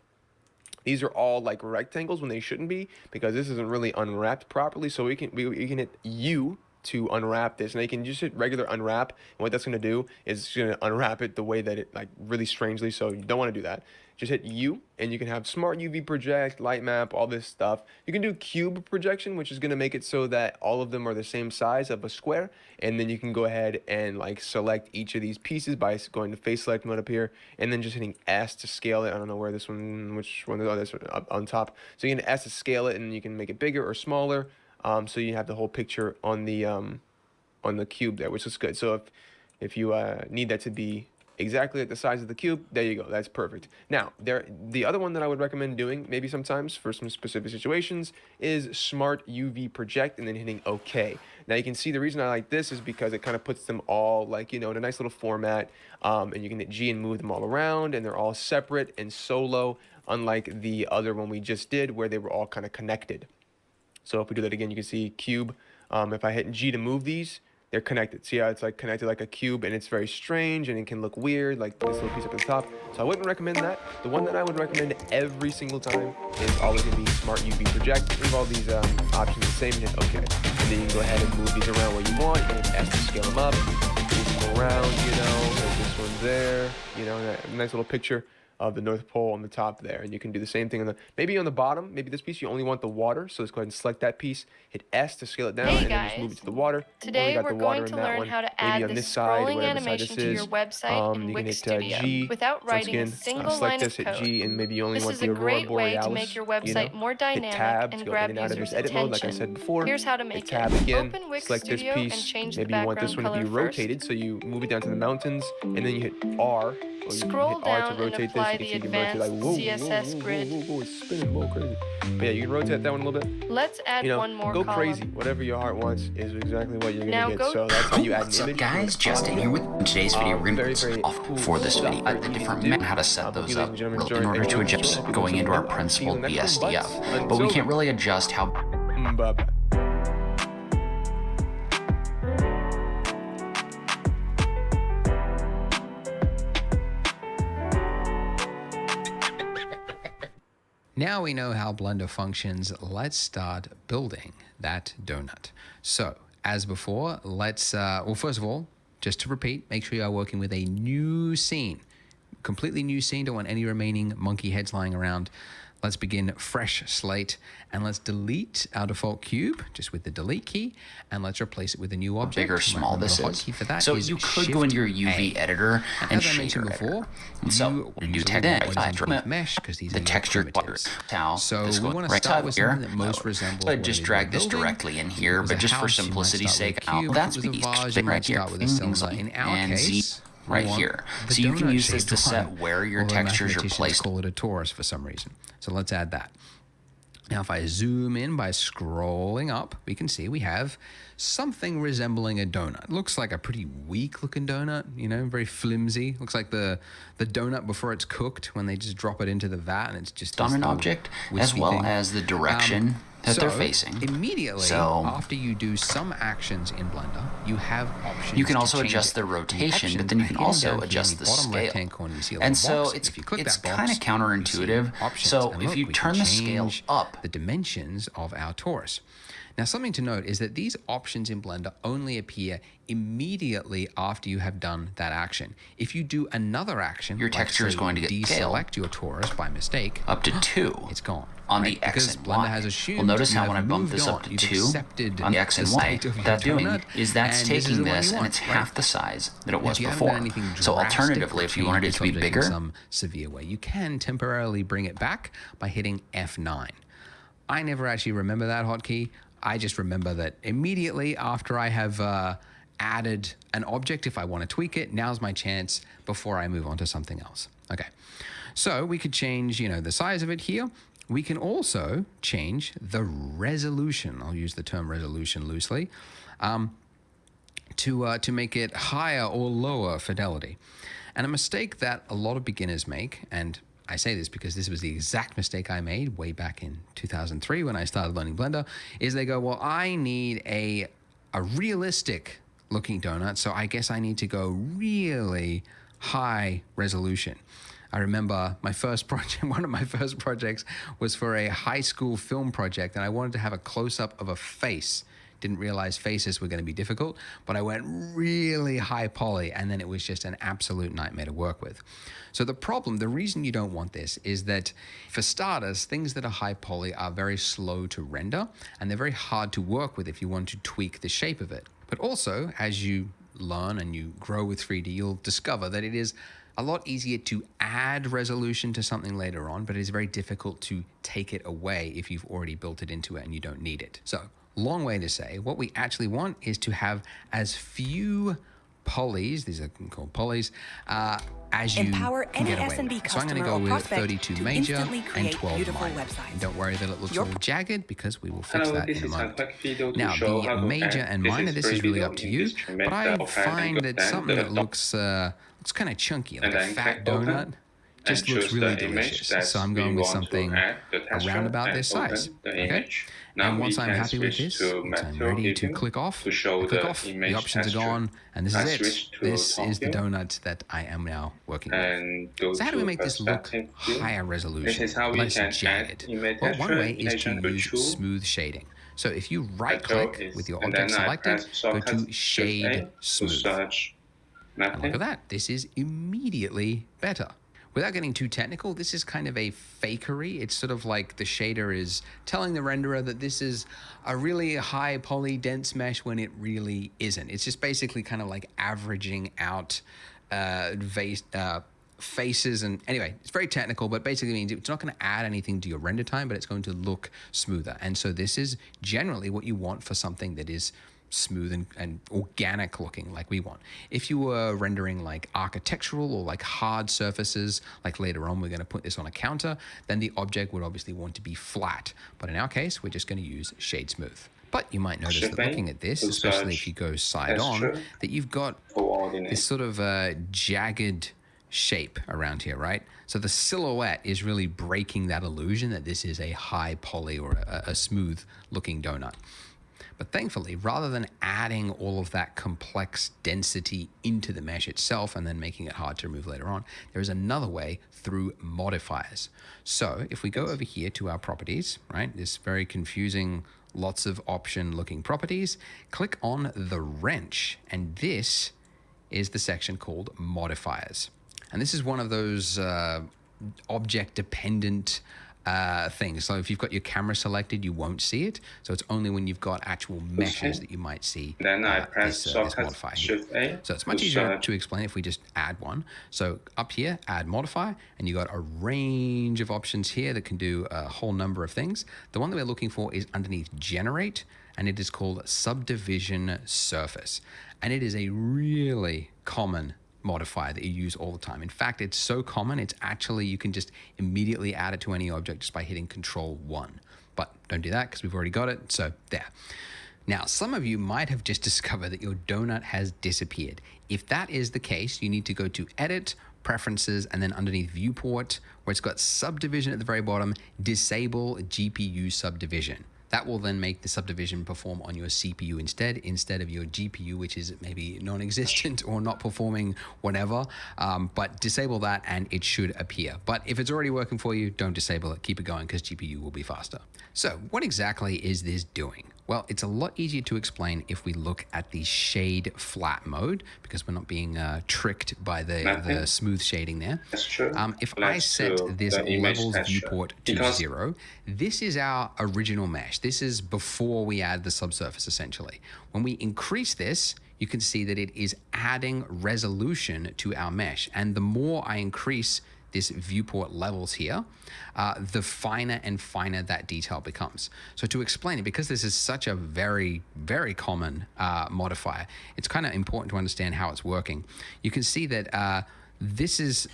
F: these are all like rectangles when they shouldn't be, because this isn't really unwrapped properly. So we can hit U to unwrap this, and you can just hit regular unwrap, and what that's going to do is it's going to unwrap it the way that it, like, really strangely, so you don't want to do that. Just hit U, and you can have smart UV project, light map, all this stuff. You can do cube projection, which is going to make it so that all of them are the same size of a square, and then you can go ahead and like select each of these pieces by going to face select mode up here, and then just hitting S to scale it. I don't know where this one, which one, oh, this one up on top. So you can S to scale it, and you can make it bigger or smaller. So you have the whole picture on the cube there, which is good. So if you need that to be exactly at the size of the cube, there you go. That's perfect. Now, the other one that I would recommend doing maybe sometimes for some specific situations is Smart UV Project, and then hitting OK. Now you can see the reason I like this is because it kind of puts them all like, in a nice little format, and you can hit G and move them all around, and they're all separate and solo, unlike the other one we just did where they were all kind of connected. So if we do that again, you can see cube. If I hit G to move these, they're connected. See how it's like connected like a cube, and it's very strange, and it can look weird, like this little piece up at the top. So I wouldn't recommend that. The one that I would recommend every single time is always going to be Smart UV Project. Leave all these options the same and hit OK. And then you can go ahead and move these around where you want. You can hit S to scale them up, move them around, like this one's there, a nice little picture of the North Pole on the top there. And you can do the same thing maybe on the bottom, maybe this piece you only want the water, so let's go ahead and select that piece, hit S to scale it down, and then just move it to the water.
G: Today we're going to learn how to add the scrolling animation to your website in Wix Studio without writing a single line of code.
F: Hit G, and maybe you only want
G: This is
F: the
G: a
F: Aurora
G: great way
F: Borealis,
G: to make your website more dynamic and grab users'
F: edit mode, like I said before.
G: attention. Here's how to make it.
F: Tab again,
G: Open Wix
F: select this
G: Studio and
F: piece,
G: change the
F: maybe you want this
G: background
F: one to be
G: color
F: rotated,
G: first.
F: so you move it down to the mountains, and then you hit R.
G: Scroll down and apply the advanced CSS grid.
F: It's spinning more crazy. But yeah, you can rotate that one a little bit.
G: Let's add one more
F: go
G: column.
F: crazy. Whatever your heart wants is exactly what you're
G: Now
F: gonna get.
G: go-
F: So that's how you add an
H: What's up,
F: image.
H: guys? Justin here with today's video. We're going to
F: Very,
H: off
F: very cool
H: for this
F: stuff,
H: video
F: very
H: the
F: easy
H: different
F: to do.
H: how to set those
F: Ladies
H: up
F: and gentlemen,
H: in order to adjust going into our principled BSDF. But we can't really adjust how
F: Bye-bye.
I: Now we know how Blender functions, let's start building that donut. So, as before, let's, well, first of all, just to repeat, make sure you are working with a new scene. Completely new scene, don't want any remaining monkey heads lying around. Let's begin fresh slate, and let's delete our default cube, just with the delete key, and let's replace it with a new object.
H: big or small this
I: The
H: is.
I: hotkey for that
H: So
I: is
H: you could go into your UV
I: Shift-A.
H: editor and
I: As I mentioned
H: shader
I: before,
H: editor. And so
I: you
H: new
I: use
H: text
I: all the ones underneath mesh, because these
H: the
I: are your
H: texture
I: primitives.
H: tile.
I: So
H: this
I: we
H: goes
I: want to
H: right
I: start
H: up
I: with
H: here.
I: something that most resembles
H: So
I: what
H: just
I: it is
H: drag this
I: building.
H: directly in here,
I: With
H: but
I: a
H: just for
I: house, you might
H: simplicity's
I: start with
H: sake,
I: a cube.
H: that's
I: With a
H: the
I: vase, you
H: thing
I: might
H: right here.
I: start with a cylinder. In our
H: and
I: case,
H: Z right
I: we want
H: here.
I: the
H: So you can use
I: donut-shaped
H: this to set
I: one,
H: where your
I: although
H: textures are
I: mathematicians
H: placed.
I: call it a torus for some reason. So let's add that. Now, if I zoom in by scrolling up, we can see we have something resembling a donut. Looks like a pretty weak looking donut, very flimsy. Looks like the donut before it's cooked when they just drop it into the vat and it's just
H: on
I: this
H: an
I: little
H: object as
I: wispy
H: well
I: thing.
H: as the direction that they're facing.
I: Immediately
H: So
I: after you do some actions in Blender, you have options.
H: you can
I: to
H: also
I: change
H: adjust
I: it.
H: the
I: And
H: rotation,
I: actions
H: but then you
I: are
H: can
I: hidden
H: also
I: down here in
H: adjust the
I: bottom
H: scale.
I: left-hand corner. You see a
H: And
I: little
H: so
I: box.
H: it's
I: If you click
H: it's
I: that box,
H: kind of
I: you
H: counterintuitive.
I: see options.
H: So
I: And
H: if
I: look,
H: you
I: we
H: turn
I: can
H: the scale
I: change
H: up,
I: the dimensions of our torus. Now, something to note is that these options in Blender only appear immediately after you have done that action. If you do another action,
H: Your
I: like,
H: texture is
I: say,
H: going to get
I: deselect your torus by mistake,
H: up to 2
I: it's gone.
H: on
I: right?
H: the X
I: Because
H: and
I: Blender
H: Y.
I: has assumed
H: Well, notice
I: you
H: how when I
I: have
H: bump
I: moved
H: this
I: on,
H: up to
I: you've
H: 2
I: accepted
H: on the X and
I: the
H: Y,
I: state of your
H: that's doing
I: donut,
H: is that's
I: and this is
H: taking
I: the one
H: this
I: you
H: and
I: want,
H: it's
I: right?
H: half the size that it
I: Now,
H: was
I: if you haven't
H: before.
I: done anything
H: So
I: drastic
H: alternatively,
I: or
H: if you wanted it
I: changed
H: to be
I: this object
H: bigger,
I: in some severe way, you can temporarily bring it back by hitting F9. I never actually remember that hotkey. I just remember that immediately after I have added an object, if I want to tweak it, now's my chance before I move on to something else. Okay, so we could change, the size of it here. We can also change the resolution. I'll use the term resolution loosely, to make it higher or lower fidelity. And a mistake that a lot of beginners make, and I say this because this was the exact mistake I made way back in 2003 when I started learning Blender, is they go, well, I need a realistic looking donut, so I guess I need to go really high resolution. I remember my first project, one of my first projects was for a high school film project, and I wanted to have a close-up of a face. Didn't realize faces were going to be difficult, but I went really high poly, and then it was just an absolute nightmare to work with. So the reason you don't want this is that, for starters, things that are high poly are very slow to render, and they're very hard to work with if you want to tweak the shape of it. But also, as you learn and you grow with 3D, you'll discover that it is a lot easier to add resolution to something later on, but it is very difficult to take it away if you've already built it into it and you don't need it. So, long way to say, what we actually want is to have as few polys, these are called polys, as you can get away with. So I'm going to go with 32 major and 12 minor. And don't worry that it looks all jagged, because we will fix that in a moment. Now, the major and minor, this is really up to you, but I find that something that looks kind of chunky, like a fat donut, just looks really delicious. So I'm going with something around about this size. Okay? And once I'm happy with this, once I'm ready to click off, the options are gone, and this is it. This is the donut that I am now working with. So how do we make this look higher resolution, less jagged? Well, one way is to use smooth shading. So if you right-click with your object selected, go to Shade Smooth. And look at that. This is immediately better. Without getting too technical, this is kind of a fakery. It's sort of like the shader is telling the renderer that this is a really high poly dense mesh when it really isn't. It's just basically kind of like averaging out faces. And anyway, it's very technical, but basically means it's not going to add anything to your render time, but it's going to look smoother. And so this is generally what you want for something that is smooth and organic looking, like we want. If you were rendering like architectural or like hard surfaces, like later on we're going to put this on a counter, then the object would obviously want to be flat. But in our case, we're just going to use Shade Smooth. But you might notice that looking at this, especially if you go side on, that you've got this sort of jagged shape around here, right? So the silhouette is really breaking that illusion that this is a high poly or a smooth looking donut. But thankfully, rather than adding all of that complex density into the mesh itself and then making it hard to remove later on, there is another way through modifiers. So if we go over here to our properties, right, this very confusing, lots of option looking properties, click on the wrench, and this is the section called modifiers. And this is one of those object dependent things. So if you've got your camera selected, you won't see it. So it's only when you've got actual meshes that you might see
J: then I press
I: this modifier here. So it's much easier to explain if we just add one. So up here, add modifier, and you got a range of options here that can do a whole number of things. The one that we're looking for is underneath generate, and it is called subdivision surface. And it is a really common modifier that you use all the time. In fact, it's so common, it's actually, you can just immediately add it to any object just by hitting Control-1. But don't do that because we've already got it, so there. Now, some of you might have just discovered that your donut has disappeared. If that is the case, you need to go to Edit, Preferences, and then underneath Viewport, where it's got Subdivision at the very bottom, Disable GPU Subdivision. That will then make the subdivision perform on your CPU instead of your GPU, which is maybe non-existent or not performing whatever. But disable that and it should appear. But if it's already working for you, don't disable it. Keep it going because GPU will be faster. So what exactly is this doing? Well, it's a lot easier to explain if we look at the shade flat mode, because we're not being tricked by the smooth shading there.
J: That's true.
I: If I set this levels viewport to 0, this is our original mesh. This is before we add the subsurface, essentially. When we increase this, you can see that it is adding resolution to our mesh. And the more I increase this viewport levels here, the finer and finer that detail becomes. So to explain it, because this is such a very, very common modifier, it's kind of important to understand how it's working. You can see that this is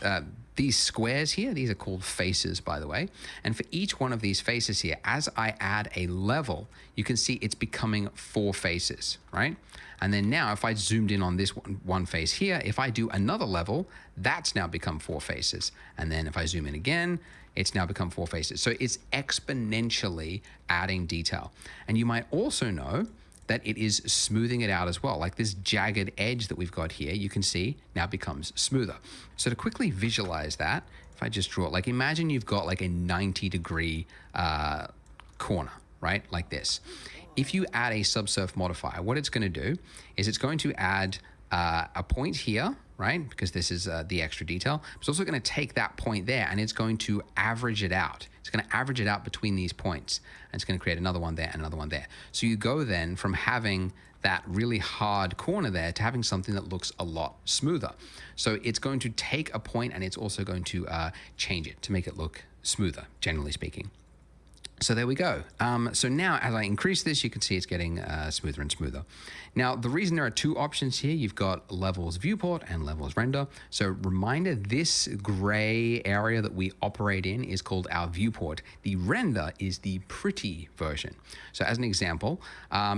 I: these squares here, these are called faces, by the way. And for each one of these faces here, as I add a level, you can see it's becoming 4 faces, right? And then now if I zoomed in on this one face here, if I do another level, that's now become 4 faces. And then if I zoom in again, it's now become 4 faces. So it's exponentially adding detail. And you might also know that it is smoothing it out as well. Like this jagged edge that we've got here, you can see now becomes smoother. So to quickly visualize that, if I just draw it, like imagine you've got like a 90-degree corner, right? Like this. If you add a subsurf modifier, what it's going to do is it's going to add a point here, right? Because this is the extra detail. It's also going to take that point there and it's going to average it out. It's going to average it out between these points. And it's going to create another one there and another one there. So you go then from having that really hard corner there to having something that looks a lot smoother. So it's going to take a point and it's also going to change it to make it look smoother, generally speaking. So there we go. So now as I increase this, you can see it's getting smoother and smoother. Now, the reason there are 2 options here, you've got levels viewport and levels render. So reminder, this gray area that we operate in is called our viewport. The render is the pretty version. So as an example,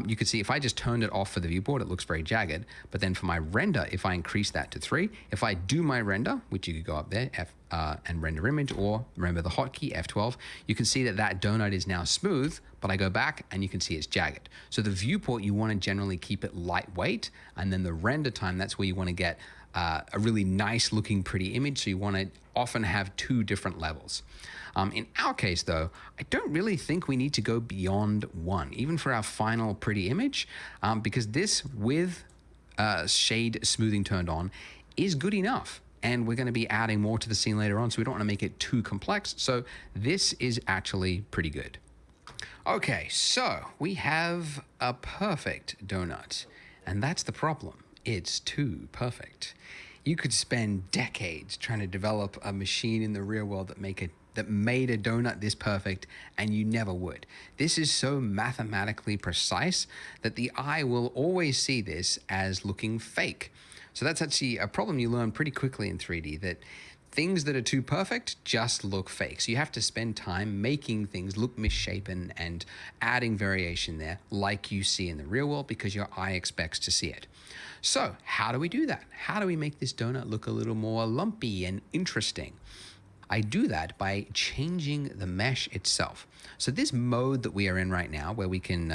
I: you can see if I just turned it off for the viewport, it looks very jagged. But then for my render, if I increase that to 3, if I do my render, which you could go up there, and render image, or remember the hotkey F12, you can see that that donut is now smooth, but I go back and you can see it's jagged. So the viewport, you want to generally keep it lightweight, and then the render time, that's where you want to get a really nice looking pretty image. So you want to often have 2 different levels. In our case though, I don't really think we need to go beyond 1, even for our final pretty image, because this with shade smoothing turned on is good enough. And we're going to be adding more to the scene later on, so we don't want to make it too complex. So this is actually pretty good. Okay, so we have a perfect donut, and that's the problem. It's too perfect. You could spend decades trying to develop a machine in the real world that made a donut this perfect, and you never would. This is so mathematically precise that the eye will always see this as looking fake. So that's actually a problem you learn pretty quickly in 3D, that things that are too perfect just look fake. So you have to spend time making things look misshapen and adding variation there like you see in the real world because your eye expects to see it. So how do we do that? How do we make this donut look a little more lumpy and interesting? I do that by changing the mesh itself. So this mode that we are in right now, where we can,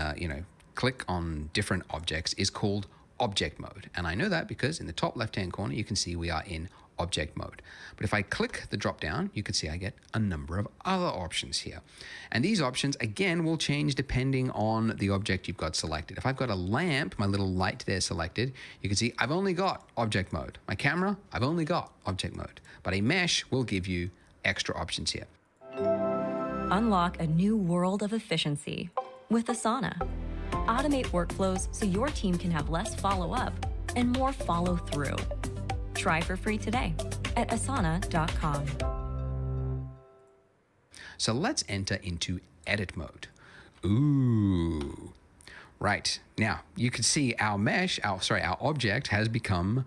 I: click on different objects, is called object mode. And I know that because in the top left-hand corner, you can see we are in object mode. But if I click the drop down, you can see I get a number of other options here. And these options, again, will change depending on the object you've got selected. If I've got a lamp, my little light there selected, you can see I've only got object mode. My camera, I've only got object mode. But a mesh will give you extra options here.
J: Unlock a new world of efficiency with Asana. Automate workflows so your team can have less follow-up and more follow-through. Try for free today at asana.com.
I: So let's enter into edit mode. Ooh. Right. Now, you can see our mesh, our object has become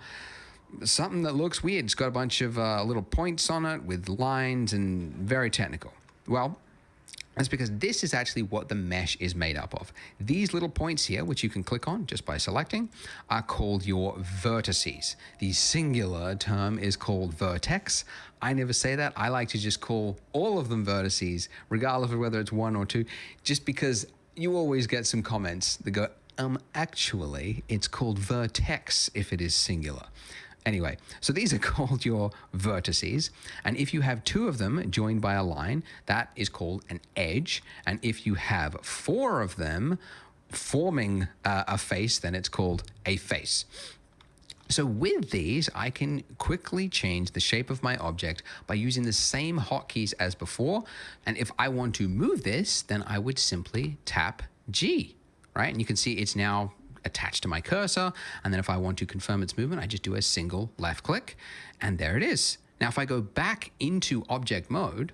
I: something that looks weird. It's got a bunch of little points on it with lines and very technical. Well, that's because this is actually what the mesh is made up of. These little points here, which you can click on just by selecting, are called your vertices. The singular term is called vertex. I never say that. I like to just call all of them vertices, regardless of whether it's 1 or 2, just because you always get some comments that go, actually, it's called vertex if it is singular. Anyway, so these are called your vertices, and if you have 2 of them joined by a line, that is called an edge, and if you have 4 of them forming a face, then it's called a face. So with these, I can quickly change the shape of my object by using the same hotkeys as before, and if I want to move this, then I would simply tap G, right? And you can see it's now attached to my cursor, and then if I want to confirm its movement, I just do a single left click, and there it is. Now if I go back into object mode,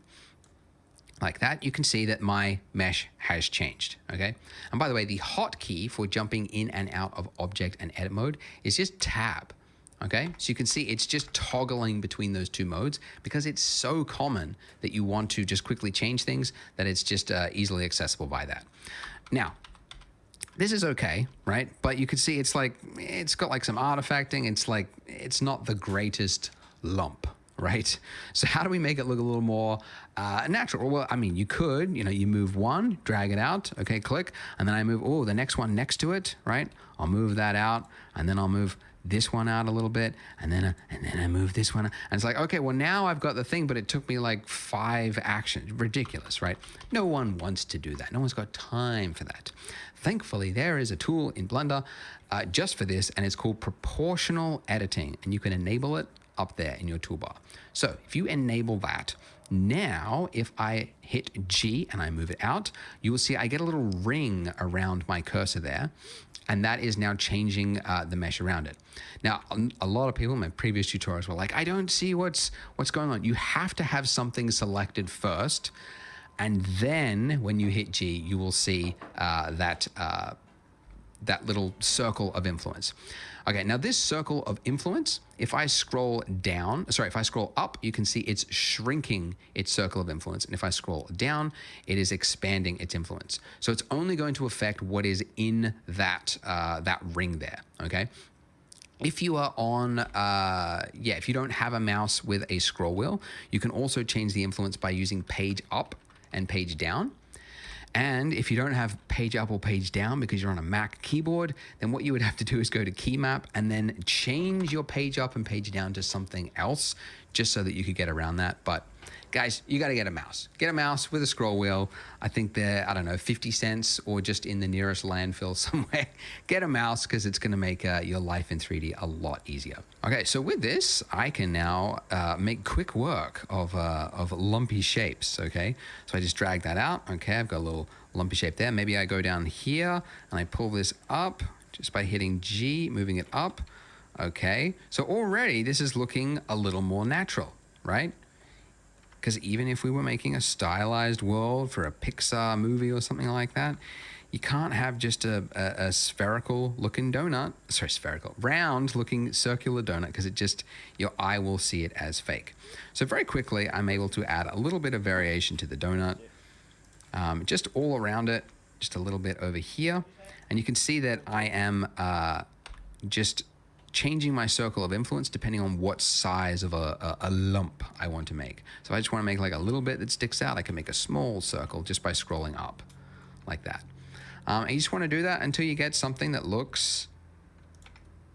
I: like that, you can see that my mesh has changed, okay? And by the way, the hotkey for jumping in and out of object and edit mode is just tab, Okay, so you can see it's just toggling between those two modes because it's so common that you want to just quickly change things that it's just easily accessible by that. Now, this is okay, right? But you can see it's like, it's got like some artifacting. It's like, it's not the greatest lump, right? So how do we make it look a little more natural? Well, I mean, you could, you move one, drag it out, okay, click, and then I move, the next one next to it, right? I'll move that out, and then I'll move this one out a little bit, and then I move this one out. And it's like, okay, well now I've got the thing, but it took me like 5 actions. Ridiculous, right? No one wants to do that. No one's got time for that. Thankfully, there is a tool in Blender just for this, and it's called proportional editing, and you can enable it up there in your toolbar. So if you enable that, now if I hit G and I move it out, you will see I get a little ring around my cursor there, and that is now changing the mesh around it. Now, a lot of people in my previous tutorials were like, I don't see what's going on. You have to have something selected first, and then when you hit G, you will see that little circle of influence. Okay, now this circle of influence, if I scroll up, you can see it's shrinking its circle of influence. And if I scroll down, it is expanding its influence. So it's only going to affect what is in that ring there, okay? If you are on, if you don't have a mouse with a scroll wheel, you can also change the influence by using page up and page down. And if you don't have page up or page down because you're on a Mac keyboard, then what you would have to do is go to key map and then change your page up and page down to something else just so that you could get around that. But guys, you got to get a mouse. Get a mouse with a scroll wheel. I think they're, 50 cents or just in the nearest landfill somewhere. Get a mouse because it's going to make your life in 3D a lot easier. Okay, so with this, I can now make quick work of lumpy shapes, okay? So I just drag that out. Okay, I've got a little lumpy shape there. Maybe I go down here and I pull this up just by hitting G, moving it up. Okay, so already this is looking a little more natural, right? Because even if we were making a stylized world for a Pixar movie or something like that, you can't have just a spherical looking donut, round looking circular donut, because your eye will see it as fake. So very quickly, I'm able to add a little bit of variation to the donut, just all around it, just a little bit over here. And you can see that I am just changing my circle of influence depending on what size of a lump I want to make. So I just want to make like a little bit that sticks out. I can make a small circle just by scrolling up like that. And you just want to do that until you get something that looks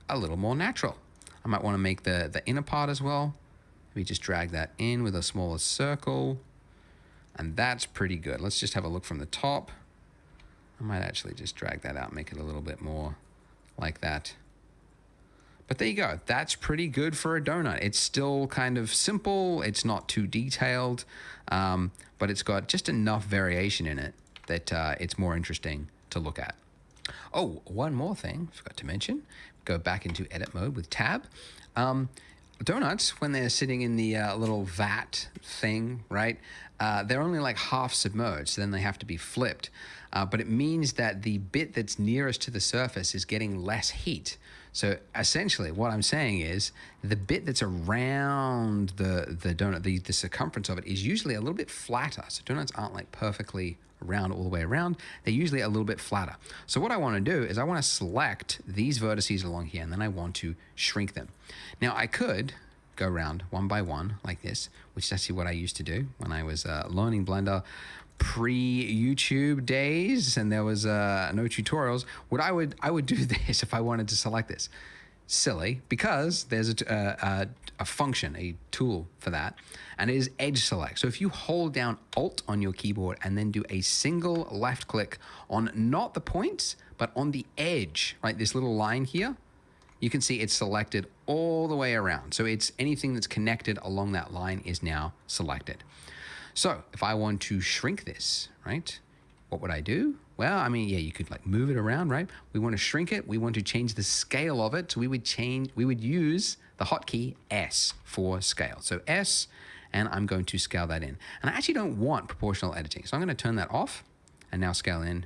I: a little more natural. I might want to make the inner part as well. Maybe just drag that in with a smaller circle. And that's pretty good. Let's just have a look from the top. I might actually just drag that out, make it a little bit more like that. But there you go. That's pretty good for a donut. It's still kind of simple. It's not too detailed, but it's got just enough variation in it that it's more interesting to look at. Oh, one more thing I forgot to mention. Go back into edit mode with tab. Donuts, when they're sitting in the little vat thing, right, they're only like half submerged, so then they have to be flipped. But it means that the bit that's nearest to the surface is getting less heat. So essentially what I'm saying is the bit that's around the donut, the circumference of it is usually a little bit flatter. So donuts aren't like perfectly round all the way around. They're usually a little bit flatter. So what I want to do is I want to select these vertices along here, and then I want to shrink them. Now I could go around one by one like this, which is actually what I used to do when I was learning Blender pre-YouTube days, and there was no tutorials. I would do this if I wanted to select this. Silly, because there's a function, a tool for that, and it is edge select. So if you hold down Alt on your keyboard and then do a single left click on not the points, but on the edge, right, this little line here, you can see it's selected all the way around. So it's anything that's connected along that line is now selected. So if I want to shrink this, right, what would I do? Well, I mean, yeah, you could like move it around, right? We want to shrink it. We want to change the scale of it. So we would use the hotkey S for scale. So S, and I'm going to scale that in. And I actually don't want proportional editing. So I'm going to turn that off and now scale in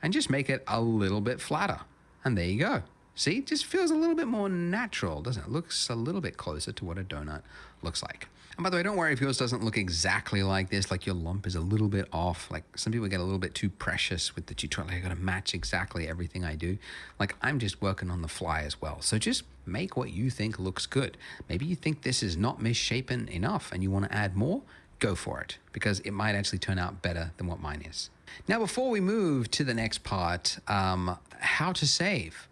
I: and just make it a little bit flatter. And there you go. See, it just feels a little bit more natural, doesn't it? Looks a little bit closer to what a donut looks like. And by the way, don't worry if yours doesn't look exactly like this, like your lump is a little bit off. Like some people get a little bit too precious with the tutorial. Like, I gotta match exactly everything I do. Like I'm just working on the fly as well. So just make what you think looks good. Maybe you think this is not misshapen enough and you wanna add more, go for it, because it might actually turn out better than what mine is. Now, before we move to the next part, how to save.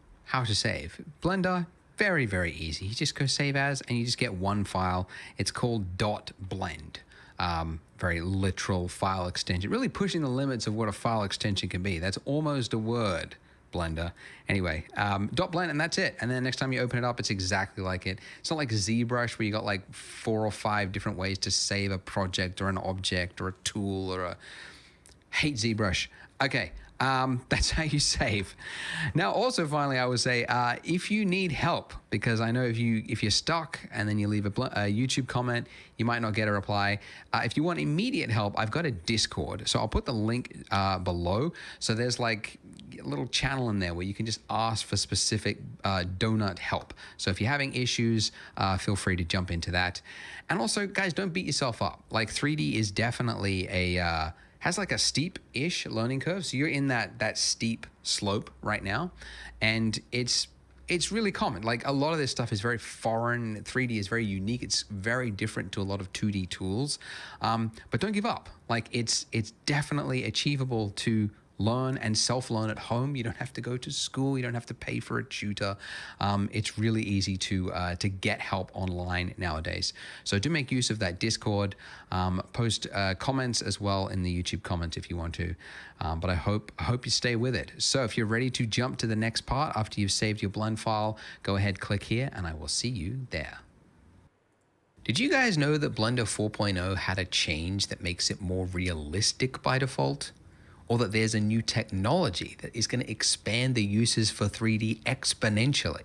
I: Blender, very, very easy. You just go save as, and you just get one file. It's called .blend. Very literal file extension, really pushing the limits of what a file extension can be. That's almost a word, Blender. Anyway, .blend, and that's it. And then next time you open it up, it's exactly like it. It's not like ZBrush where you got like 4 or 5 different ways to save a project or an object or a tool or a... Hate ZBrush. Okay. That's how you save. Now, also, finally, I would say, if you need help, because I know if you're stuck and then you leave a YouTube comment, you might not get a reply. If you want immediate help, I've got a Discord. So I'll put the link below. So there's like a little channel in there where you can just ask for specific donut help. So if you're having issues, feel free to jump into that. And also, guys, don't beat yourself up. Like 3D is definitely has like a steep-ish learning curve. So you're in that steep slope right now. And it's really common. Like a lot of this stuff is very foreign. 3D is very unique. It's very different to a lot of 2D tools. But don't give up. Like it's definitely achievable to learn and self-learn at home. You don't have to go to school. You don't have to pay for a tutor. It's really easy to get help online nowadays. So do make use of that Discord. Post comments as well in the YouTube comments if you want to. But I hope you stay with it. So if you're ready to jump to the next part after you've saved your blend file, go ahead, click here, and I will see you there. Did you guys know that Blender 4.0 had a change that makes it more realistic by default? Or that there's a new technology that is going to expand the uses for 3D exponentially?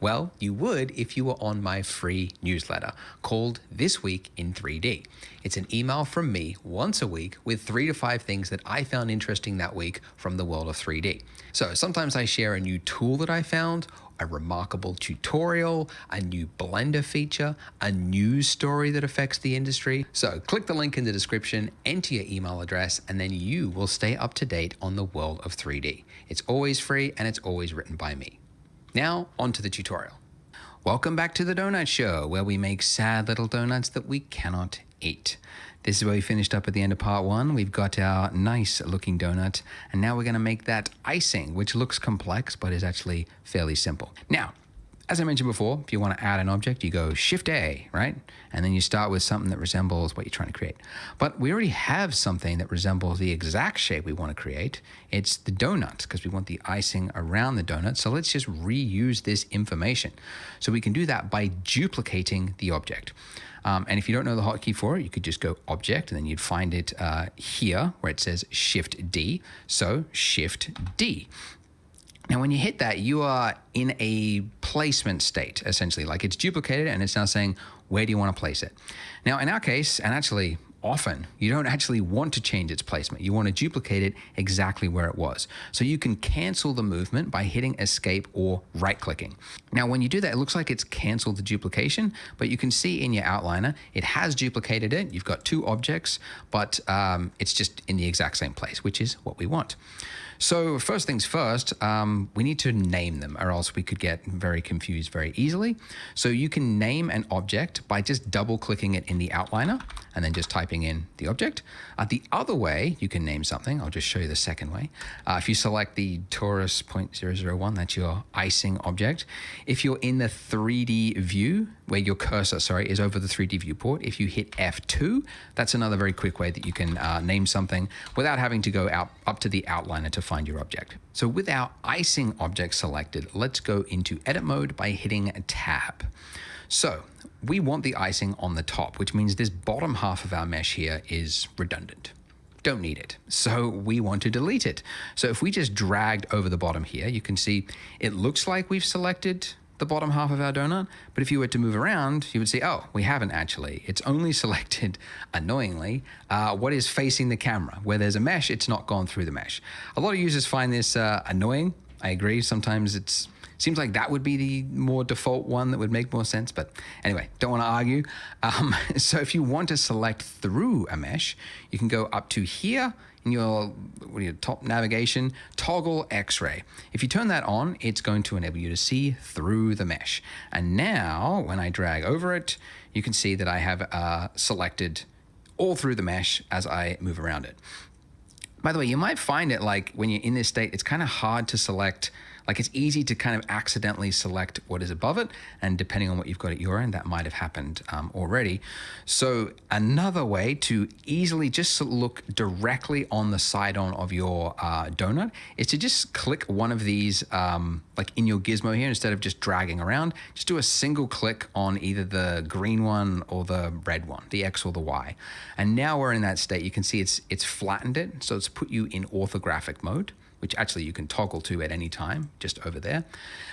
I: Well, you would if you were on my free newsletter called This Week in 3D. It's an email from me once a week with 3 to 5 things that I found interesting that week from the world of 3D. So sometimes I share a new tool that I found, a remarkable tutorial, a new Blender feature, a news story that affects the industry. So click the link in the description, enter your email address, and then you will stay up to date on the world of 3D. It's always free and it's always written by me. Now, on to the tutorial. Welcome back to the Donut Show, where we make sad little donuts that we cannot eat. This is where we finished up at the end of part 1. We've got our nice looking donut, and now we're going to make that icing, which looks complex, but is actually fairly simple. Now, as I mentioned before, if you want to add an object, you go Shift A, right? And then you start with something that resembles what you're trying to create. But we already have something that resembles the exact shape we want to create. It's the donut, because we want the icing around the donut. So let's just reuse this information. So we can do that by duplicating the object. And if you don't know the hotkey for it, you could just go Object, and then you'd find it here where it says Shift D. So Shift D. Now, when you hit that, you are in a placement state, essentially. Like it's duplicated, and it's now saying, where do you want to place it? Now, in our case, and actually often, you don't actually want to change its placement. You want to duplicate it exactly where it was. So you can cancel the movement by hitting Escape or right-clicking. Now, when you do that, it looks like it's canceled the duplication, but you can see in your outliner, it has duplicated it. You've got 2 objects, but it's just in the exact same place, which is what we want. So first things first, we need to name them, or else we could get very confused very easily. So you can name an object by just double-clicking it in the outliner and then just typing in the object. The other way you can name something, I'll just show you the second way. If you select the Taurus 0.001, that's your icing object. If you're in the 3D view, where your cursor, is over the 3D viewport, if you hit F2, that's another very quick way that you can name something without having to go up to the outliner to find your object. So with our icing object selected, let's go into edit mode by hitting Tab. So we want the icing on the top, which means this bottom half of our mesh here is redundant. Don't need it. So we want to delete it. So if we just dragged over the bottom here, you can see it looks like we've selected the bottom half of our donut, but if you were to move around, you would see, oh, we haven't actually. It's only selected, annoyingly, what is facing the camera. Where there's a mesh, it's not gone through the mesh. A lot of users find this annoying. I agree. Sometimes it's Seems like that would be the more default one that would make more sense, but anyway, don't want to argue. So if you want to select through a mesh, you can go up to here in your top navigation, toggle X-ray. If you turn that on, it's going to enable you to see through the mesh. And now when I drag over it, you can see that I have selected all through the mesh as I move around it. By the way, you might find it like when you're in this state, it's kind of hard to select. Like it's easy to kind of accidentally select what is above it, and depending on what you've got at your end, that might have happened already. So another way to easily just look directly on the side-on of your donut is to just click one of these, like in your gizmo here, instead of just dragging around, just do a single click on either the green one or the red one, the X or the Y. And now we're in that state. You can see it's flattened it, so it's put you in orthographic mode, which actually you can toggle to at any time, just over there,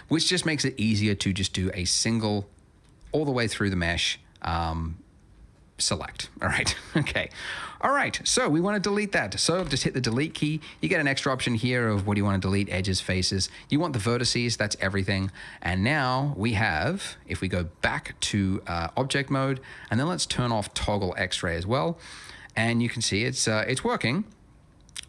I: which just makes it easier to just do a single, all the way through the mesh, select. All right, okay. All right, so we want to delete that. So just hit the delete key. You get an extra option here of what do you want to delete, edges, faces. You want the vertices, that's everything. And now we have, if we go back to object mode, and then let's turn off toggle X-ray as well. And you can see it's working.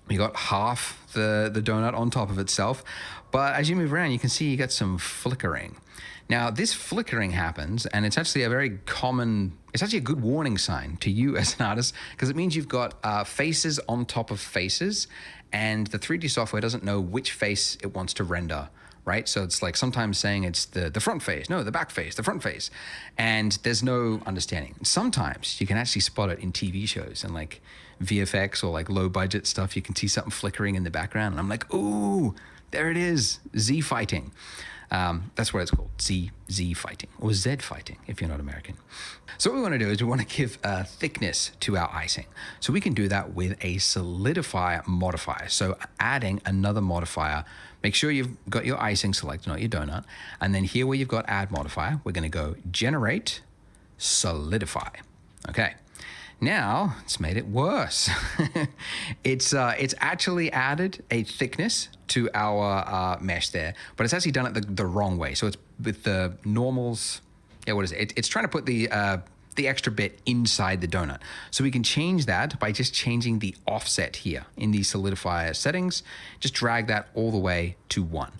I: You got half the donut on top of itself, but as you move around, you can see you got some flickering. Now, this flickering happens, and it's actually a very common, it's actually a good warning sign to you as an artist, because it means you've got faces on top of faces, and the 3D software doesn't know which face it wants to render, right? So it's like sometimes saying it's the front face, no, the back face, the front face, and there's no understanding. Sometimes you can actually spot it in TV shows and like VFX or like low budget stuff. You can see something flickering in the background, and I'm like, ooh, there it is, Z fighting. That's what it's called, Z fighting, or Z fighting if you're not American. So what we want to do is we want to give thickness to our icing. So we can do that with a solidify modifier. So adding another modifier, make sure you've got your icing selected, not your donut. And then here where you've got add modifier, we're going to go generate solidify. Okay. Now it's made it worse. It's actually added a thickness to our mesh there, but it's actually done it the wrong way. So it's with the normals. Yeah, what is it? It's trying to put the extra bit inside the donut. So we can change that by just changing the offset here in the solidifier settings. Just drag that all the way to 1.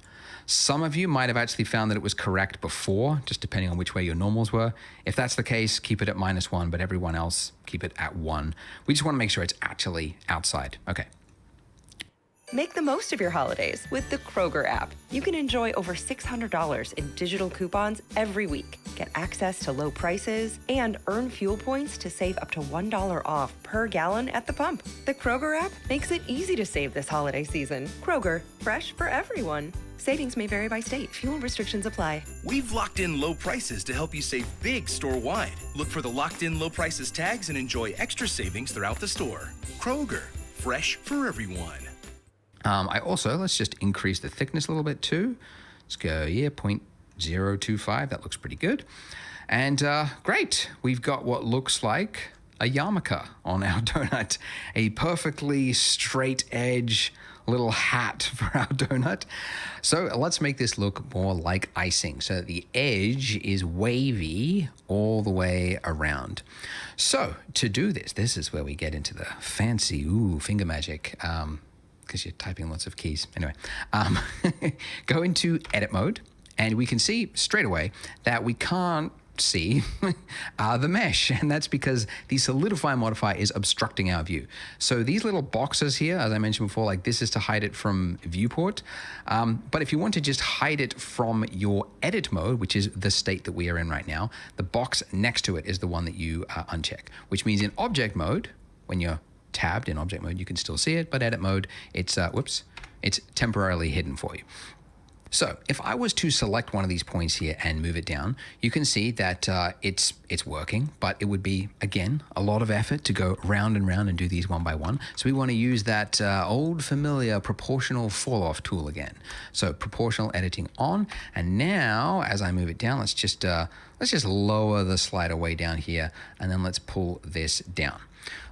I: Some of you might have actually found that it was correct before, just depending on which way your normals were. If that's the case, keep it at -1, but everyone else, keep it at 1. We just want to make sure it's actually outside. Okay.
K: Make the most of your holidays with the Kroger app. You can enjoy over $600 in digital coupons every week. Get access to low prices and earn fuel points to save up to $1 off per gallon at the pump. The Kroger app makes it easy to save this holiday season. Kroger, fresh for everyone. Savings may vary by state. Fuel restrictions apply.
L: We've locked in low prices to help you save big store-wide. Look for the locked in low prices tags and enjoy extra savings throughout the store. Kroger, fresh for everyone.
I: Let's just increase the thickness a little bit too. Let's go, 0.025. That looks pretty good. And great, we've got what looks like a yarmulke on our donut. A perfectly straight edge little hat for our donut. So let's make this look more like icing. So the edge is wavy all the way around. So to do this is where we get into the fancy, finger magic, because you're typing lots of keys. Anyway, go into edit mode, and we can see straight away that we can't see the mesh, and that's because the solidify modifier is obstructing our view. So these little boxes here, as I mentioned before, like this is to hide it from viewport. But if you want to just hide it from your edit mode, which is the state that we are in right now, the box next to it is the one that you uncheck, which means in object mode, when you're tabbed in object mode, you can still see it, but edit mode, it's temporarily hidden for you. So if I was to select one of these points here and move it down, you can see that it's working, but it would be, again, a lot of effort to go round and round and do these one by one. So we want to use that old familiar proportional fall off tool again. So proportional editing on, and now as I move it down, let's just lower the slider way down here, and then let's pull this down.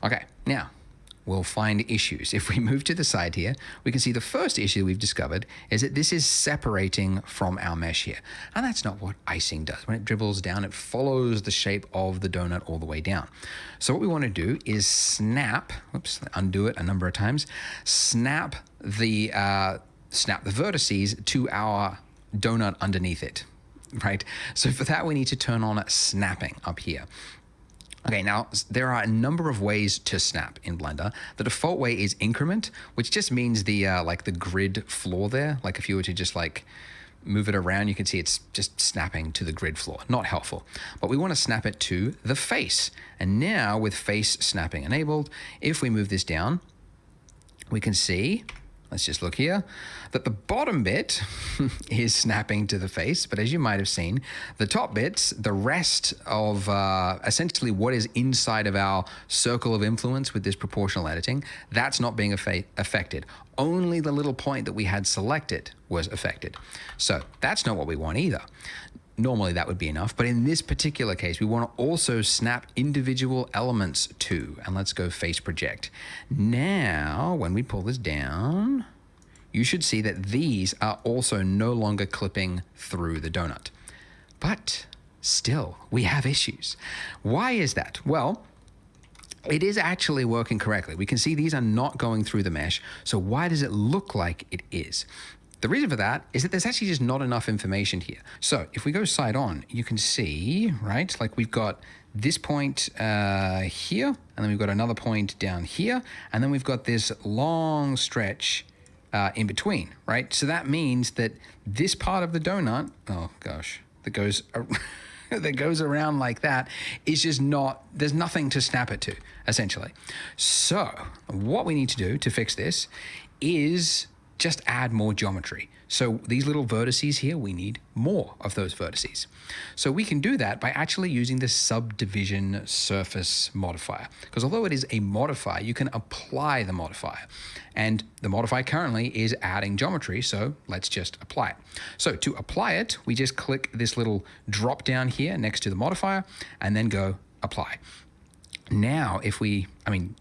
I: Okay, now we'll find issues. If we move to the side here, we can see the first issue we've discovered is that this is separating from our mesh here. And that's not what icing does. When it dribbles down, it follows the shape of the donut all the way down. So what we want to do is snap, undo it a number of times, snap the vertices to our donut underneath it, right? So for that, we need to turn on snapping up here. Okay, now there are a number of ways to snap in Blender. The default way is increment, which just means the like the grid floor there. Like if you were to just like move it around, you can see it's just snapping to the grid floor. Not helpful. But we want to snap it to the face. And now with face snapping enabled, if we move this down, we can see, let's just look here, that the bottom bit is snapping to the face, but as you might have seen, the top bits, the rest of essentially what is inside of our circle of influence with this proportional editing, that's not being affected. Only the little point that we had selected was affected. So that's not what we want either. Normally that would be enough, but in this particular case, we want to also snap individual elements too. And let's go face project. Now, when we pull this down, you should see that these are also no longer clipping through the donut. But still, we have issues. Why is that? Well, it is actually working correctly. We can see these are not going through the mesh. So why does it look like it is? The reason for that is that there's actually just not enough information here. So if we go side on, you can see, right, like we've got this point here, and then we've got another point down here, and then we've got this long stretch in between, right? So that means that this part of the donut, oh gosh, that goes that goes around like that is just not, there's nothing to snap it to, essentially. So what we need to do to fix this is just add more geometry. So these little vertices here, we need more of those vertices. So we can do that by actually using the subdivision surface modifier. Because although it is a modifier, you can apply the modifier. And the modifier currently is adding geometry, so let's just apply it. So to apply it, we just click this little drop down here next to the modifier and then go apply. Now, if we,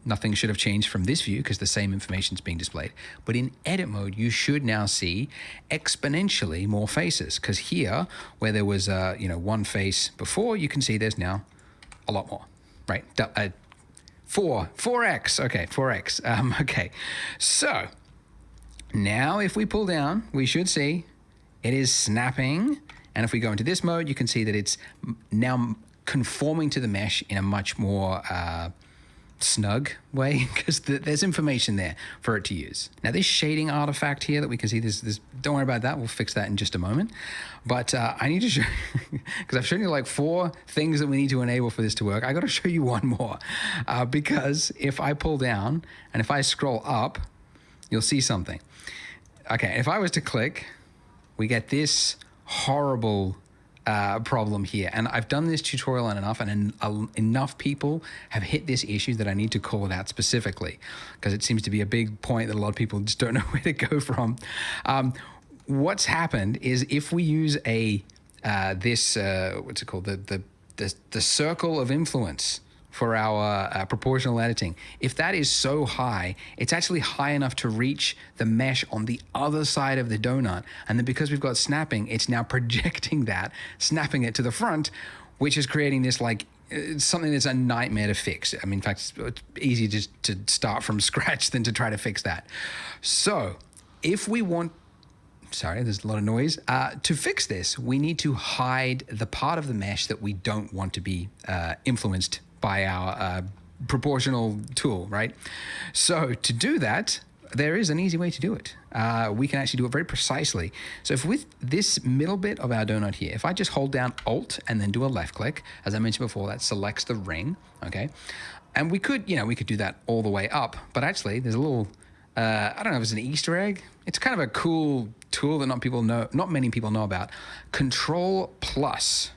I: nothing should have changed from this view because the same information is being displayed. But in edit mode, you should now see exponentially more faces, because here, where there was, one face before, you can see there's now a lot more, right? 4x, okay, 4x. Okay, so now if we pull down, we should see it is snapping. And if we go into this mode, you can see that it's now conforming to the mesh in a much more snug way, because there's information there for it to use. Now this shading artifact here that we can see, this, don't worry about that, we'll fix that in just a moment. But I need to show, because I've shown you like 4 things that we need to enable for this to work. I got to show you one more, because if I pull down and if I scroll up, you'll see something. Okay, if I was to click, we get this horrible problem here. And I've done this tutorial on enough, and enough people have hit this issue that I need to call it out specifically, because it seems to be a big point that a lot of people just don't know where to go from. What's happened is if we use what's it called? The circle of influence for our proportional editing. If that is so high, it's actually high enough to reach the mesh on the other side of the donut. And then because we've got snapping, it's now projecting that, snapping it to the front, which is creating this like something that's a nightmare to fix. In fact, it's easier just to start from scratch than to try to fix that. So if we want, sorry, there's a lot of noise. To fix this, we need to hide the part of the mesh that we don't want to be influenced by our proportional tool, right? So to do that, there is an easy way to do it. We can actually do it very precisely. So if with this middle bit of our donut here, if I just hold down Alt and then do a left click, as I mentioned before, that selects the ring, okay? And we could do that all the way up, but actually there's a little, I don't know if it's an Easter egg. It's kind of a cool tool that not many people know about. Control plus.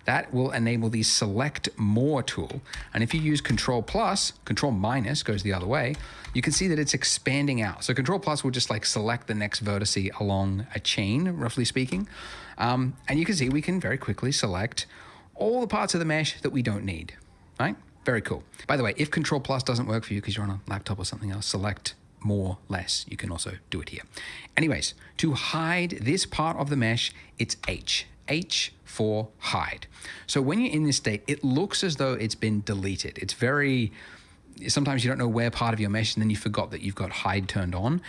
I: That will enable the select more tool. And if you use Control plus, Control minus goes the other way, you can see that it's expanding out. So Control plus will just like select the next vertice along a chain, roughly speaking. And you can see we can very quickly select all the parts of the mesh that we don't need, right? Very cool. By the way, if Control Plus doesn't work for you because you're on a laptop or something else, select more, less. You can also do it here. Anyways, to hide this part of the mesh, it's H. H for hide. So when you're in this state, it looks as though it's been deleted. It's very, sometimes you don't know where part of your mesh, and then you forgot that you've got hide turned on.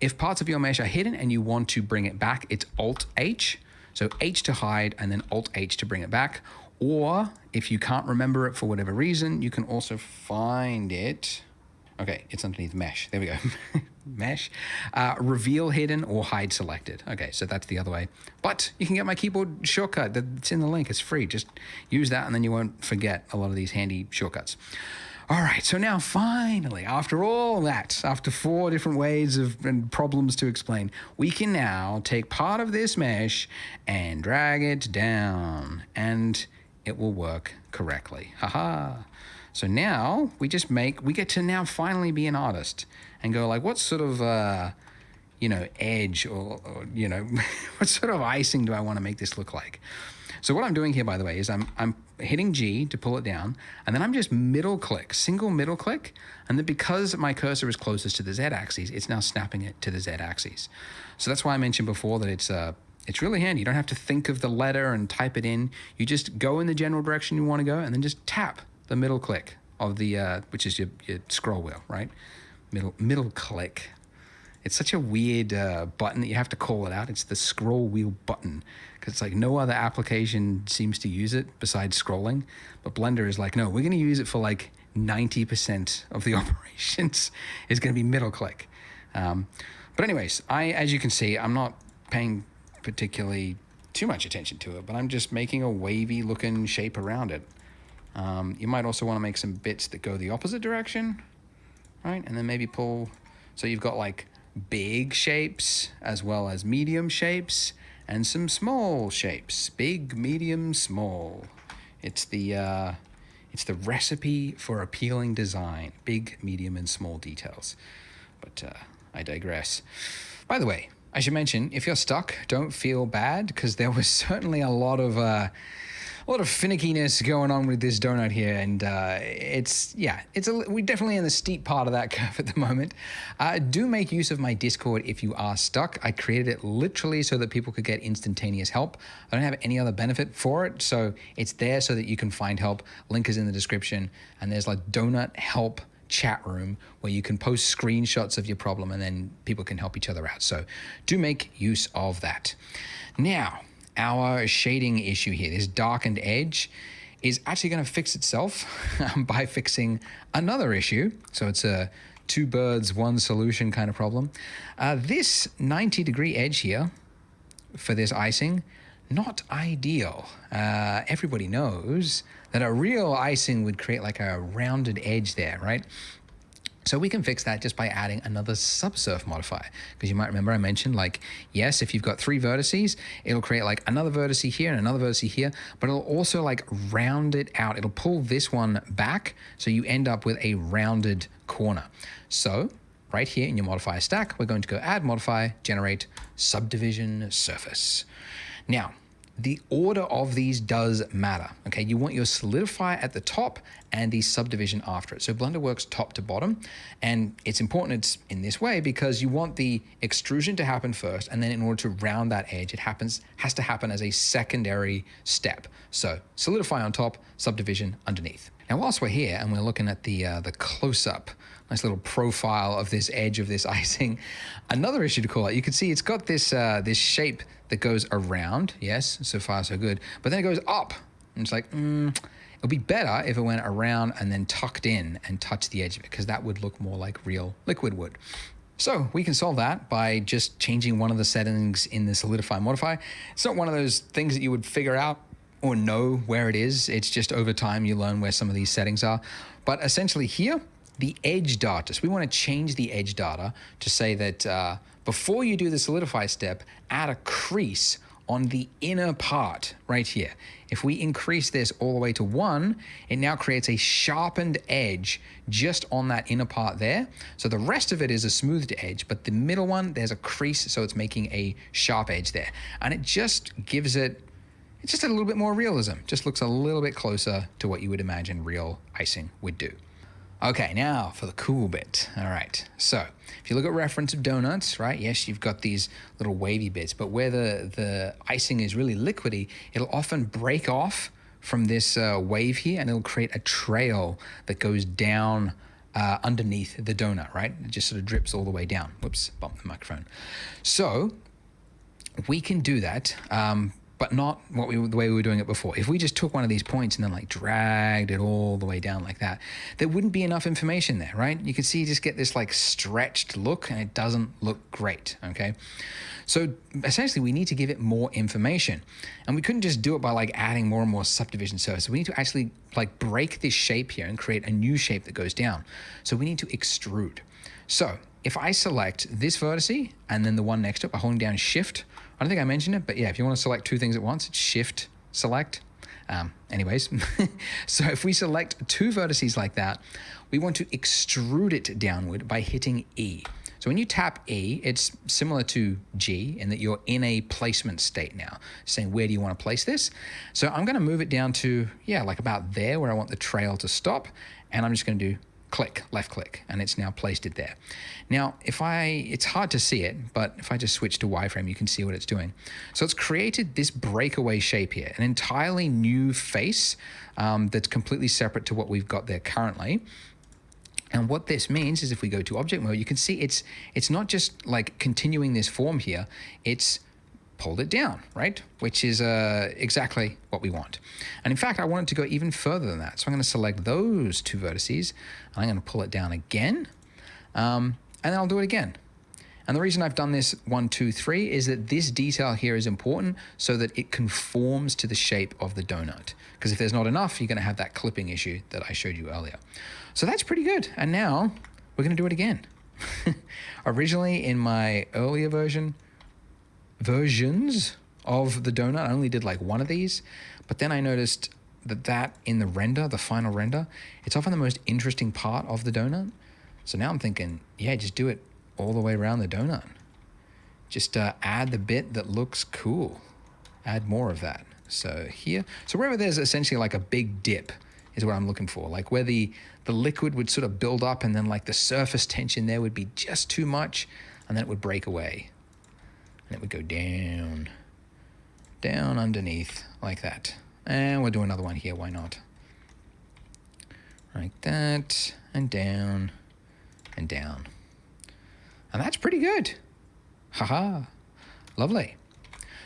I: If parts of your mesh are hidden and you want to bring it back, it's Alt H. So H to hide and then Alt H to bring it back. Or if you can't remember it for whatever reason, you can also find it. Okay, it's underneath mesh. There we go. Mesh. Reveal hidden or hide selected. Okay, so that's the other way. But you can get my keyboard shortcut. That's in the link. It's free. Just use that and then you won't forget a lot of these handy shortcuts. All right, so now finally, after all that, after 4 different ways and problems to explain, we can now take part of this mesh and drag it down, and it will work correctly. Haha. So now we get to now finally be an artist and go like, what sort of, edge or what sort of icing do I want to make this look like? So what I'm doing here, by the way, is I'm hitting G to pull it down, and then I'm just single middle click, and then because my cursor is closest to the Z-axis, it's now snapping it to the Z-axis. So that's why I mentioned before that it's really handy. You don't have to think of the letter and type it in. You just go in the general direction you want to go, and then just tap the middle click of the, which is your scroll wheel, right? Middle click. It's such a weird button that you have to call it out. It's the scroll wheel button, because it's like no other application seems to use it besides scrolling. But Blender is like, no, we're going to use it for like 90% of the operations is going to be middle click. But anyways, as you can see, I'm not paying particularly too much attention to it, but I'm just making a wavy looking shape around it. You might also want to make some bits that go the opposite direction, right? And then maybe pull, so you've got like big shapes as well as medium shapes and some small shapes. Big, medium, small. It's the recipe for appealing design. Big, medium, and small details. But I digress. By the way, I should mention, if you're stuck, don't feel bad, because there was certainly a lot of finickiness going on with this donut here, and we're definitely in the steep part of that curve at the moment. Do make use of my Discord if you are stuck. I created it literally so that people could get instantaneous help. I don't have any other benefit for it, so it's there so that you can find help. Link is in the description, and there's like donut help chat room where you can post screenshots of your problem and then people can help each other out. So do make use of that. Now, our shading issue here, this darkened edge, is actually going to fix itself by fixing another issue. So it's a 2 birds, 1 solution kind of problem. This 90-degree edge here for this icing, not ideal. Everybody knows that a real icing would create like a rounded edge there, right? So we can fix that just by adding another subsurf modifier, because you might remember I mentioned, like, yes, if you've got 3 vertices, it'll create like another vertice here and another vertice here, but it'll also like round it out. It'll pull this one back, so you end up with a rounded corner. So right here in your modifier stack, we're going to go add modifier, generate subdivision surface. Now, the order of these does matter, okay? You want your solidifier at the top and the subdivision after it. So Blender works top to bottom, and it's important it's in this way because you want the extrusion to happen first, and then in order to round that edge, it has to happen as a secondary step. So solidify on top, subdivision underneath. Now, whilst we're here and we're looking at the close-up, nice little profile of this edge of this icing, another issue to call out, you can see it's got this this shape that goes around. Yes, so far so good. But then it goes up. And it's like, it would be better if it went around and then tucked in and touched the edge of it, because that would look more like real liquid would. So we can solve that by just changing one of the settings in the solidify modifier. It's not one of those things that you would figure out or know where it is. It's just over time you learn where some of these settings are. But essentially here, the edge data. So we want to change the edge data to say that before you do the solidify step, add a crease on the inner part right here. If we increase this all the way to 1, it now creates a sharpened edge just on that inner part there. So the rest of it is a smoothed edge, but the middle one, there's a crease, so it's making a sharp edge there. And it just gives it it's just a little bit more realism. Just looks a little bit closer to what you would imagine real icing would do. Okay, now for the cool bit. All right, so if you look at reference of donuts, right, yes, you've got these little wavy bits, but where the icing is really liquidy, it'll often break off from this wave here, and it'll create a trail that goes down underneath the donut, right? It just sort of drips all the way down. Whoops, bumped the microphone. So we can do that, but not the way we were doing it before. If we just took one of these points and then like dragged it all the way down like that, there wouldn't be enough information there, right? You can see you just get this like stretched look, and it doesn't look great, okay? So essentially we need to give it more information, and we couldn't just do it by like adding more and more subdivision surfaces. We need to actually like break this shape here and create a new shape that goes down. So we need to extrude. So if I select this vertice and then the one next to it by holding down Shift, I don't think I mentioned it, but yeah, if you want to select two things at once, it's Shift select. Anyways, so if we select two vertices like that, we want to extrude it downward by hitting E. So when you tap E, it's similar to G in that you're in a placement state now, saying where do you want to place this? So I'm going to move it down to, yeah, like about there where I want the trail to stop, and I'm just going to do click, left click, and it's now placed it there. Now, it's hard to see it, but if I just switch to wireframe, you can see what it's doing. So it's created this breakaway shape here, an entirely new face that's completely separate to what we've got there currently. And what this means is if we go to object mode, you can see it's not just like continuing this form here, it's pulled it down, right? Which is exactly what we want. And in fact, I want it to go even further than that. So I'm going to select those two vertices, and I'm going to pull it down again, and then I'll do it again. And the reason I've done this 1, 2, 3 is that this detail here is important so that it conforms to the shape of the donut. Because if there's not enough, you're going to have that clipping issue that I showed you earlier. So that's pretty good. And now we're going to do it again. Originally in my earlier versions of the donut, I only did like one of these, but then I noticed that in the render, the final render, it's often the most interesting part of the donut. So now I'm thinking, yeah, just do it all the way around the donut. Just add the bit that looks cool. Add more of that. So here, so wherever there's essentially like a big dip is what I'm looking for. Like where the liquid would sort of build up and then like the surface tension there would be just too much, and then it would break away. And it would go down underneath like that. And we'll do another one here, why not? Like that, and down, and down. And that's pretty good. Haha, lovely.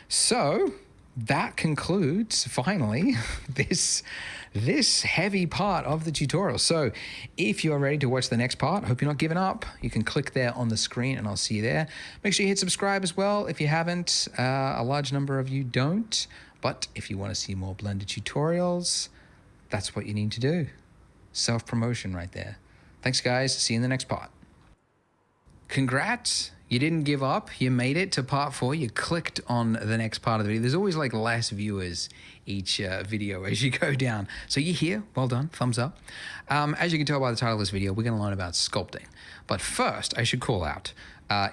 I: So that concludes, finally, this heavy part of the tutorial. So if you are ready to watch the next part, I hope you're not giving up. You can click there on the screen and I'll see you there. Make sure you hit subscribe as well if you haven't. A large number of you don't. But if you want to see more Blender tutorials, that's what you need to do. Self-promotion right there. Thanks, guys. See you in the next part. Congrats. You didn't give up. You made it to part 4. You clicked on the next part of the video. There's always like less viewers each video as you go down. So you're here. Well done. Thumbs up. As you can tell by the title of this video, we're going to learn about sculpting. But first, I should call out,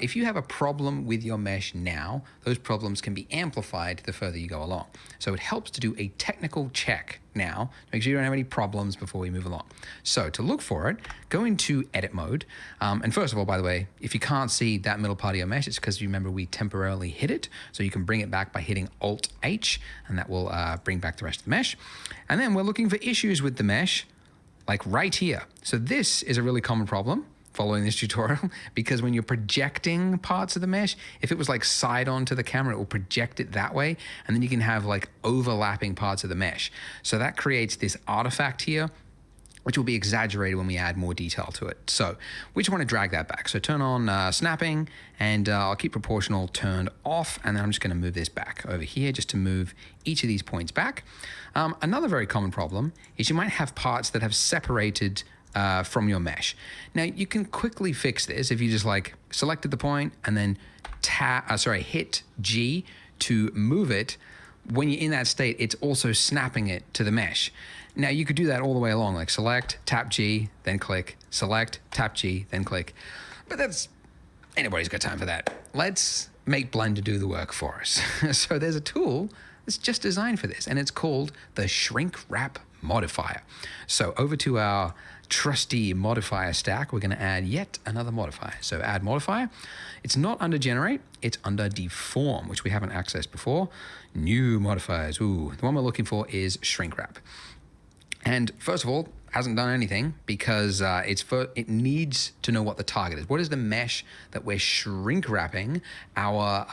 I: if you have a problem with your mesh now, those problems can be amplified the further you go along. So it helps to do a technical check now, to make sure you don't have any problems before we move along. So to look for it, go into edit mode. And first of all, by the way, if you can't see that middle part of your mesh, it's because you remember we temporarily hid it. So you can bring it back by hitting Alt-H, and that will bring back the rest of the mesh. And then we're looking for issues with the mesh, like right here. So this is a really common problem following this tutorial, because when you're projecting parts of the mesh, if it was like side on to the camera, it will project it that way, and then you can have like overlapping parts of the mesh. So that creates this artifact here, which will be exaggerated when we add more detail to it. So we just want to drag that back. So turn on snapping, and I'll keep proportional turned off, and then I'm just going to move this back over here just to move each of these points back. Another very common problem is you might have parts that have separated from your mesh. Now you can quickly fix this if you just like selected the point and then hit G to move it. When you're in that state, it's also snapping it to the mesh. Now you could do that all the way along, like select, tap G, then click, select, tap G, then click. But anybody's got time for that. Let's make Blender do the work for us. So there's a tool that's just designed for this, and it's called the shrink wrap modifier. So over to our trusty modifier stack, we're going to add yet another modifier. So add modifier. It's not under generate, it's under deform, which we haven't accessed before. New modifiers. Ooh, the one we're looking for is shrink wrap. And first of all, hasn't done anything because it needs to know what the target is. What is the mesh that we're shrink wrapping our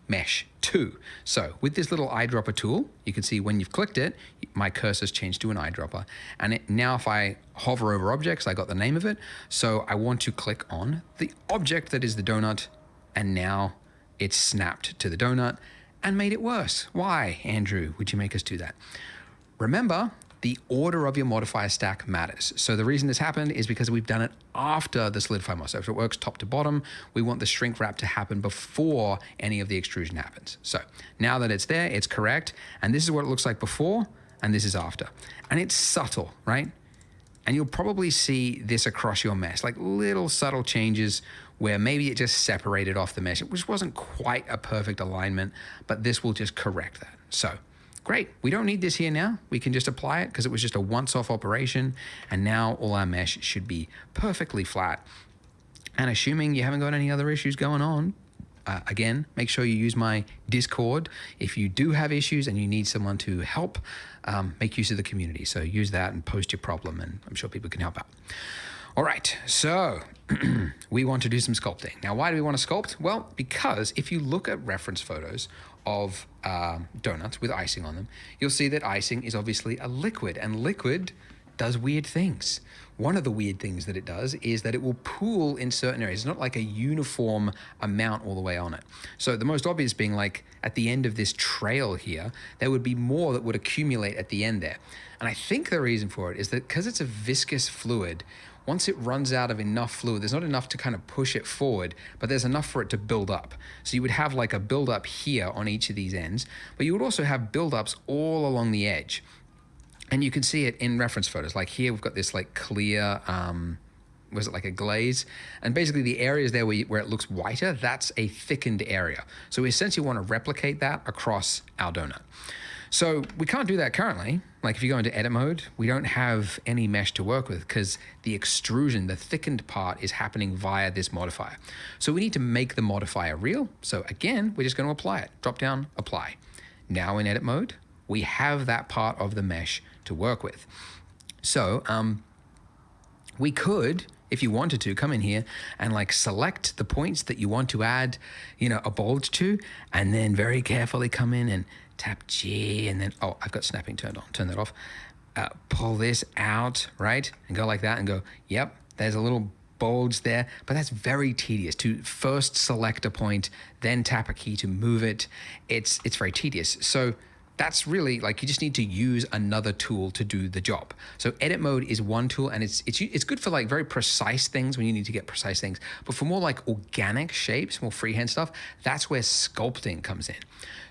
I: mesh to? So with this little eyedropper tool, you can see when you've clicked it, my cursor's changed to an eyedropper. And now if I hover over objects, I got the name of it. So I want to click on the object that is the donut, and now it's snapped to the donut and made it worse. Why, Andrew, would you make us do that? Remember, the order of your modifier stack matters. So the reason this happened is because we've done it after the solidify mod. So if it works top to bottom, we want the shrink wrap to happen before any of the extrusion happens. So now that it's there, it's correct. And this is what it looks like before, and this is after. And it's subtle, right? And you'll probably see this across your mesh, like little subtle changes where maybe it just separated off the mesh, which wasn't quite a perfect alignment, but this will just correct that. So great, we don't need this here now. We can just apply it because it was just a once-off operation, and now all our mesh should be perfectly flat. And assuming you haven't got any other issues going on, again, make sure you use my Discord. If you do have issues and you need someone to help, make use of the community. So use that and post your problem, and I'm sure people can help out. All right, so we want to do some sculpting. Now, why do we want to sculpt? Well, because if you look at reference photos of donuts with icing on them, you'll see that icing is obviously a liquid, and liquid does weird things. One of the weird things that it does is that it will pool in certain areas. It's not like a uniform amount all the way on it. So the most obvious being like at the end of this trail here, there would be more that would accumulate at the end there. And I think the reason for it is that because it's a viscous fluid, once it runs out of enough fluid, there's not enough to kind of push it forward, but there's enough for it to build up. So you would have like a buildup here on each of these ends, but you would also have buildups all along the edge. And you can see it in reference photos. Like here, we've got this like clear, was it like a glaze? And basically the areas there where it looks whiter, that's a thickened area. So we essentially want to replicate that across our donut. So we can't do that currently. Like if you go into edit mode, we don't have any mesh to work with because the extrusion, the thickened part is happening via this modifier. So we need to make the modifier real. So again, we're just going to apply it. Drop down, apply. Now in edit mode, we have that part of the mesh to work with. So we could, if you wanted to, come in here and like select the points that you want to add, you know, a bulge to, and then very carefully come in and tap G, and then, oh, I've got snapping turned on, turn that off. Pull this out, right? And go like that and go, yep, there's a little bulge there, but that's very tedious to first select a point, then tap a key to move it. It's very tedious. So that's really like you just need to use another tool to do the job. So edit mode is one tool, and it's good for like very precise things when you need to get precise things. But for more like organic shapes, more freehand stuff, that's where sculpting comes in.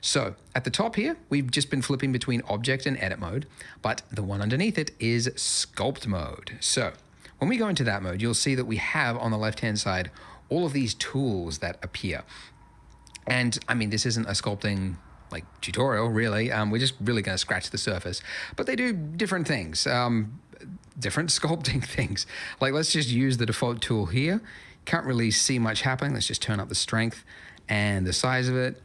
I: So at the top here, we've just been flipping between object and edit mode, but the one underneath it is sculpt mode. So when we go into that mode, you'll see that we have on the left-hand side all of these tools that appear. And I mean, this isn't a sculpting like tutorial really, we're just really going to scratch the surface, but they do different things, different sculpting things. Like let's just use the default tool here. Can't really see much happening. Let's just turn up the strength and the size of it.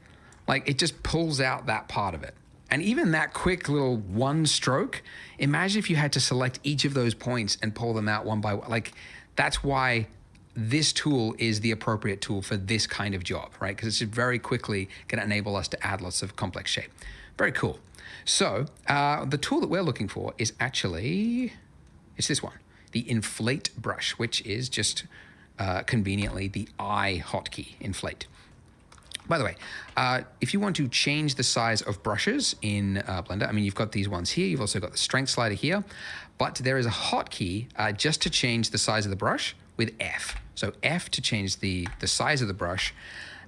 I: Like it just pulls out that part of it. And even that quick little one stroke, imagine if you had to select each of those points and pull them out one by one. Like that's why this tool is the appropriate tool for this kind of job, right? Because it's very quickly going to enable us to add lots of complex shape. Very cool. So the tool that we're looking for is actually, it's this one, the inflate brush, which is just conveniently the I hotkey, inflate. By the way, if you want to change the size of brushes in Blender, I mean, you've got these ones here, you've also got the strength slider here, but there is a hotkey just to change the size of the brush with F. So F to change the size of the brush,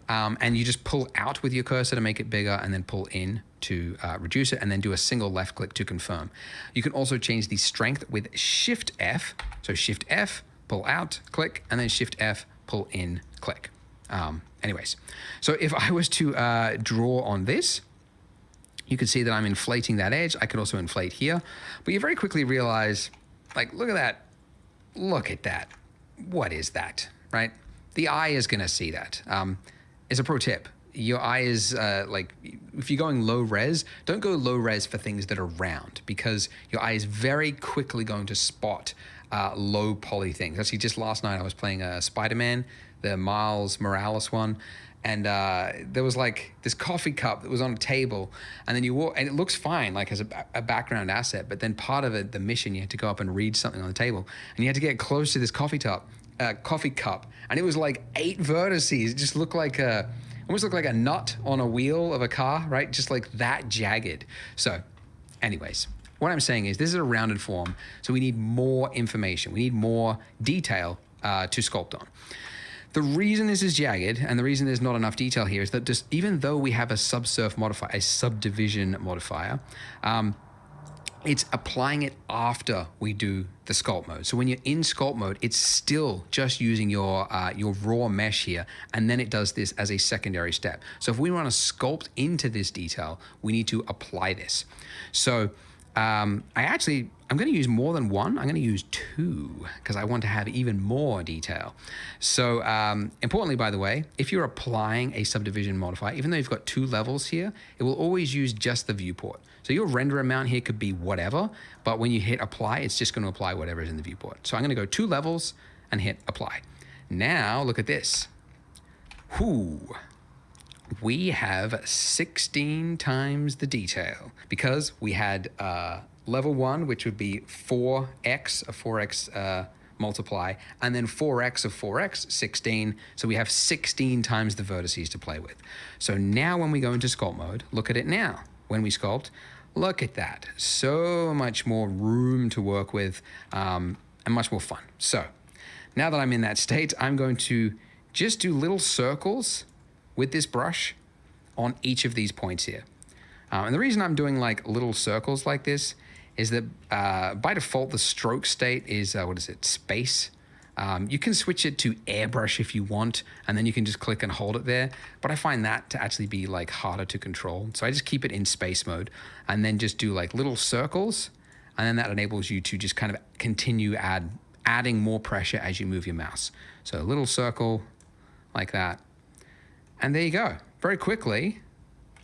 I: and you just pull out with your cursor to make it bigger, and then pull in to reduce it, and then do a single left click to confirm. You can also change the strength with Shift F. So Shift F, pull out, click, and then Shift F, pull in, click. Anyways, so if I was to draw on this, You can see that I'm inflating that edge. I could also inflate here, but you very quickly realize, like, look at that. Look at that. What is that, right? The eye is going to see that. It's a pro tip. Your eye is like, if you're going low res, don't go low res for things that are round, because your eye is very quickly going to spot low poly things. Actually, just last night I was playing Spider-Man, the Miles Morales one, and there was like this coffee cup that was on a table, and then you walk, and it looks fine, like as a background asset, but then part of it, the mission, you had to go up and read something on the table, and you had to get close to this coffee cup, and it was like 8 vertices. It just looked like almost looked like a nut on a wheel of a car, right? Just like that jagged. So anyways, what I'm saying is this is a rounded form, so we need more information. We need more detail to sculpt on. The reason this is jagged and the reason there's not enough detail here is that just even though we have a subsurf modifier, a subdivision modifier, it's applying it after we do the sculpt mode. So when you're in sculpt mode, it's still just using your raw mesh here, and then it does this as a secondary step. So if we want to sculpt into this detail, we need to apply this. So I'm going to use more than one. I'm going to use 2 because I want to have even more detail. So importantly, by the way, if you're applying a subdivision modifier, even though you've got 2 levels here, it will always use just the viewport. So your render amount here could be whatever, but when you hit apply, it's just going to apply whatever is in the viewport. So I'm going to go 2 levels and hit apply. Now look at this. We have 16 times the detail because we had level 1, which would be 4x, a 4x multiply, and then 4x of 4x, 16. So we have 16 times the vertices to play with. So now when we go into sculpt mode, look at it now. When we sculpt, look at that. So much more room to work with and much more fun. So now that I'm in that state, I'm going to just do little circles with this brush on each of these points here. And the reason I'm doing like little circles like this is that by default, the stroke state is, space. You can switch it to airbrush if you want, and then you can just click and hold it there. But I find that to actually be like harder to control. So I just keep it in space mode and then just do like little circles. And then that enables you to just kind of continue adding more pressure as you move your mouse. So a little circle like that. And there you go. Very quickly,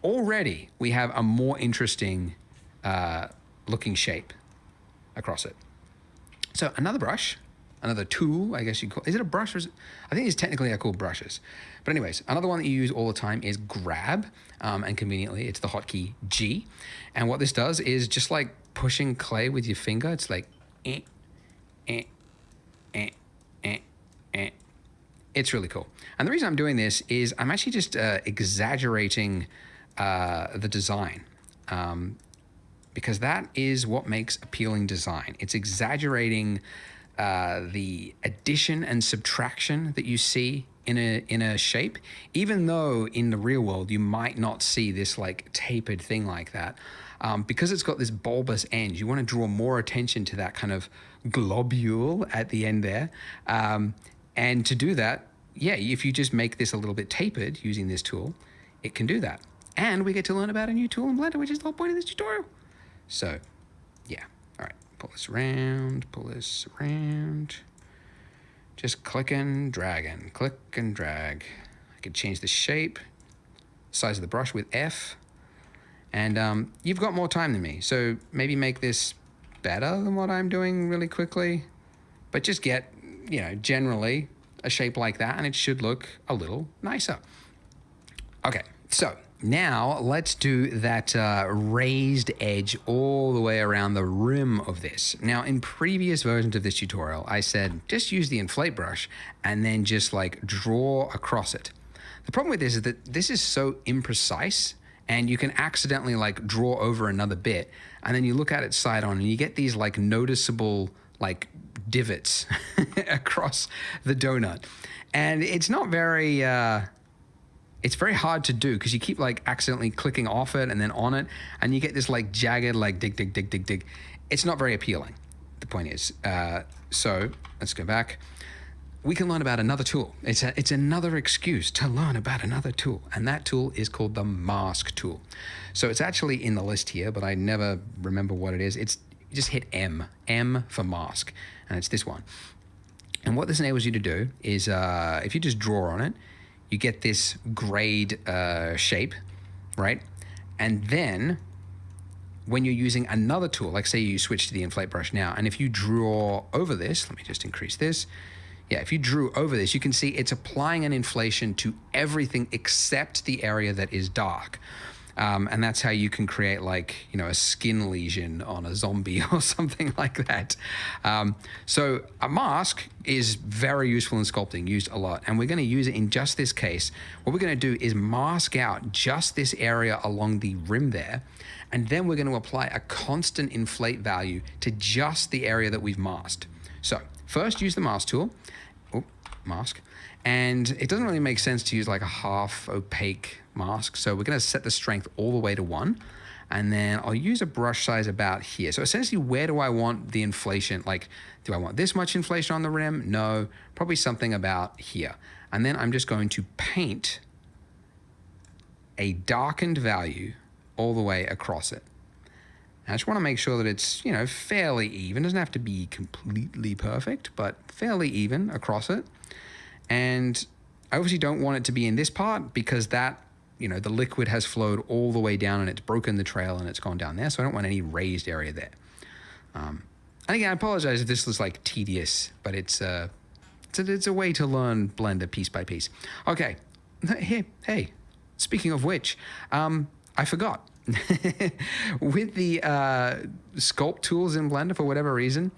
I: already we have a more interesting looking shape across it. So another brush, another tool, I guess you call it. Is it a brush? Or is it, I think it's technically they're called brushes. But anyways, another one that you use all the time is grab, and conveniently it's the hotkey G. And what this does is just like pushing clay with your finger. It's like, It's really cool. And the reason I'm doing this is I'm actually just exaggerating the design, because that is what makes appealing design. It's exaggerating the addition and subtraction that you see in a shape, even though in the real world you might not see this like tapered thing like that. Because it's got this bulbous end, you want to draw more attention to that kind of globule at the end there. And to do that, yeah, if you just make this a little bit tapered using this tool, it can do that. And we get to learn about a new tool in Blender, which is the whole point of this tutorial. So, yeah. All right, pull this around, Just click and drag. I could change the shape, size of the brush with F. And you've got more time than me, so maybe make this better than what I'm doing really quickly. But just get, generally a shape like that, and it should look a little nicer. Okay, so now let's do that raised edge all the way around the rim of this. Now, in previous versions of this tutorial, I said just use the inflate brush and then just like draw across it. The problem with this is that this is so imprecise, and you can accidentally like draw over another bit, and then you look at it side on and you get these like noticeable like divots across the donut. And it's not very, it's very hard to do because you keep like accidentally clicking off it and then on it, and you get this like jagged, like dig. It's not very appealing, the point is. So let's go back. we can learn about another tool. It's another excuse to learn about another tool, and that tool is called the mask tool. So it's actually in the list here, but I never remember what it is. You just hit M for mask, and it's this one. And what this enables you to do is, if you just draw on it, you get this grayed shape, right? And then when you're using another tool, like say you switch to the inflate brush now, and if you draw over this, let me just increase this. Yeah, if you drew over this, you can see it's applying an inflation to everything except the area that is dark. And that's how you can create like, a skin lesion on a zombie or something like that. So a mask is very useful in sculpting, used a lot. And we're going to use it in just this case. What we're going to do is mask out just this area along the rim there. And then we're going to apply a constant inflate value to just the area that we've masked. So first use the mask tool, mask, and it doesn't really make sense to use like a half opaque mask. So we're going to set the strength all the way to 1, and then I'll use a brush size about here. So essentially, where do I want the inflation? Like, do I want this much inflation on the rim? No, probably something about here. And then I'm just going to paint a darkened value all the way across it. I just want to make sure that it's, fairly even. It doesn't have to be completely perfect, but fairly even across it. And I obviously don't want it to be in this part because that, the liquid has flowed all the way down and it's broken the trail and it's gone down there. So I don't want any raised area there. And again, I apologize if this was like tedious, but it's a way to learn Blender piece by piece. Okay, hey, speaking of which, I forgot. With the sculpt tools in Blender, for whatever reason,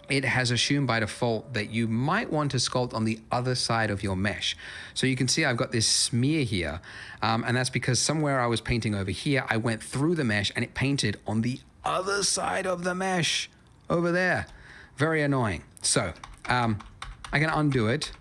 I: it has assumed by default that you might want to sculpt on the other side of your mesh. So you can see I've got this smear here, and that's because somewhere I was painting over here, I went through the mesh and it painted on the other side of the mesh over there. Very annoying. So I can undo it.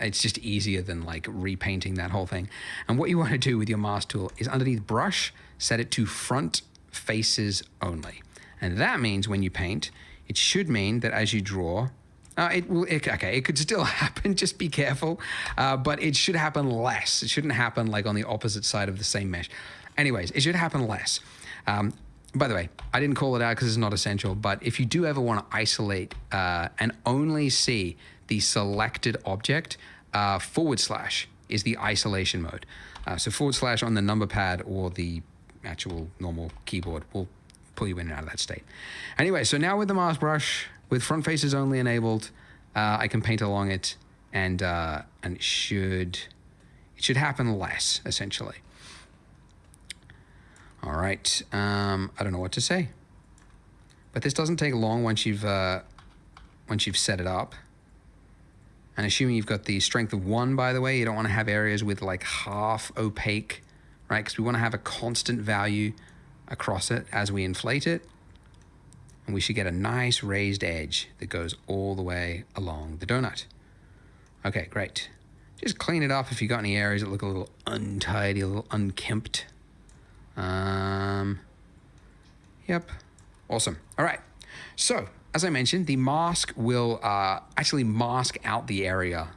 I: It's just easier than like repainting that whole thing. And what you want to do with your mask tool is underneath brush, set it to front faces only. And that means when you paint, it should mean that as you draw, it could still happen, just be careful, but it should happen less. It shouldn't happen like on the opposite side of the same mesh. Anyways, it should happen less. By the way, I didn't call it out because it's not essential, but if you do ever want to isolate and only see the selected object, / is the isolation mode. So / on the number pad or the actual normal keyboard will pull you in and out of that state. Anyway, so now with the mask brush, with front faces only enabled, I can paint along it, and it should happen less, essentially. All right, I don't know what to say, but this doesn't take long once you've set it up. And assuming you've got the strength of 1, by the way, you don't want to have areas with like half opaque, right? Because we want to have a constant value across it as we inflate it. And we should get a nice raised edge that goes all the way along the donut. Okay, great. Just clean it up if you've got any areas that look a little untidy, a little unkempt. Yep, awesome. All right, so as I mentioned, the mask will actually mask out the area,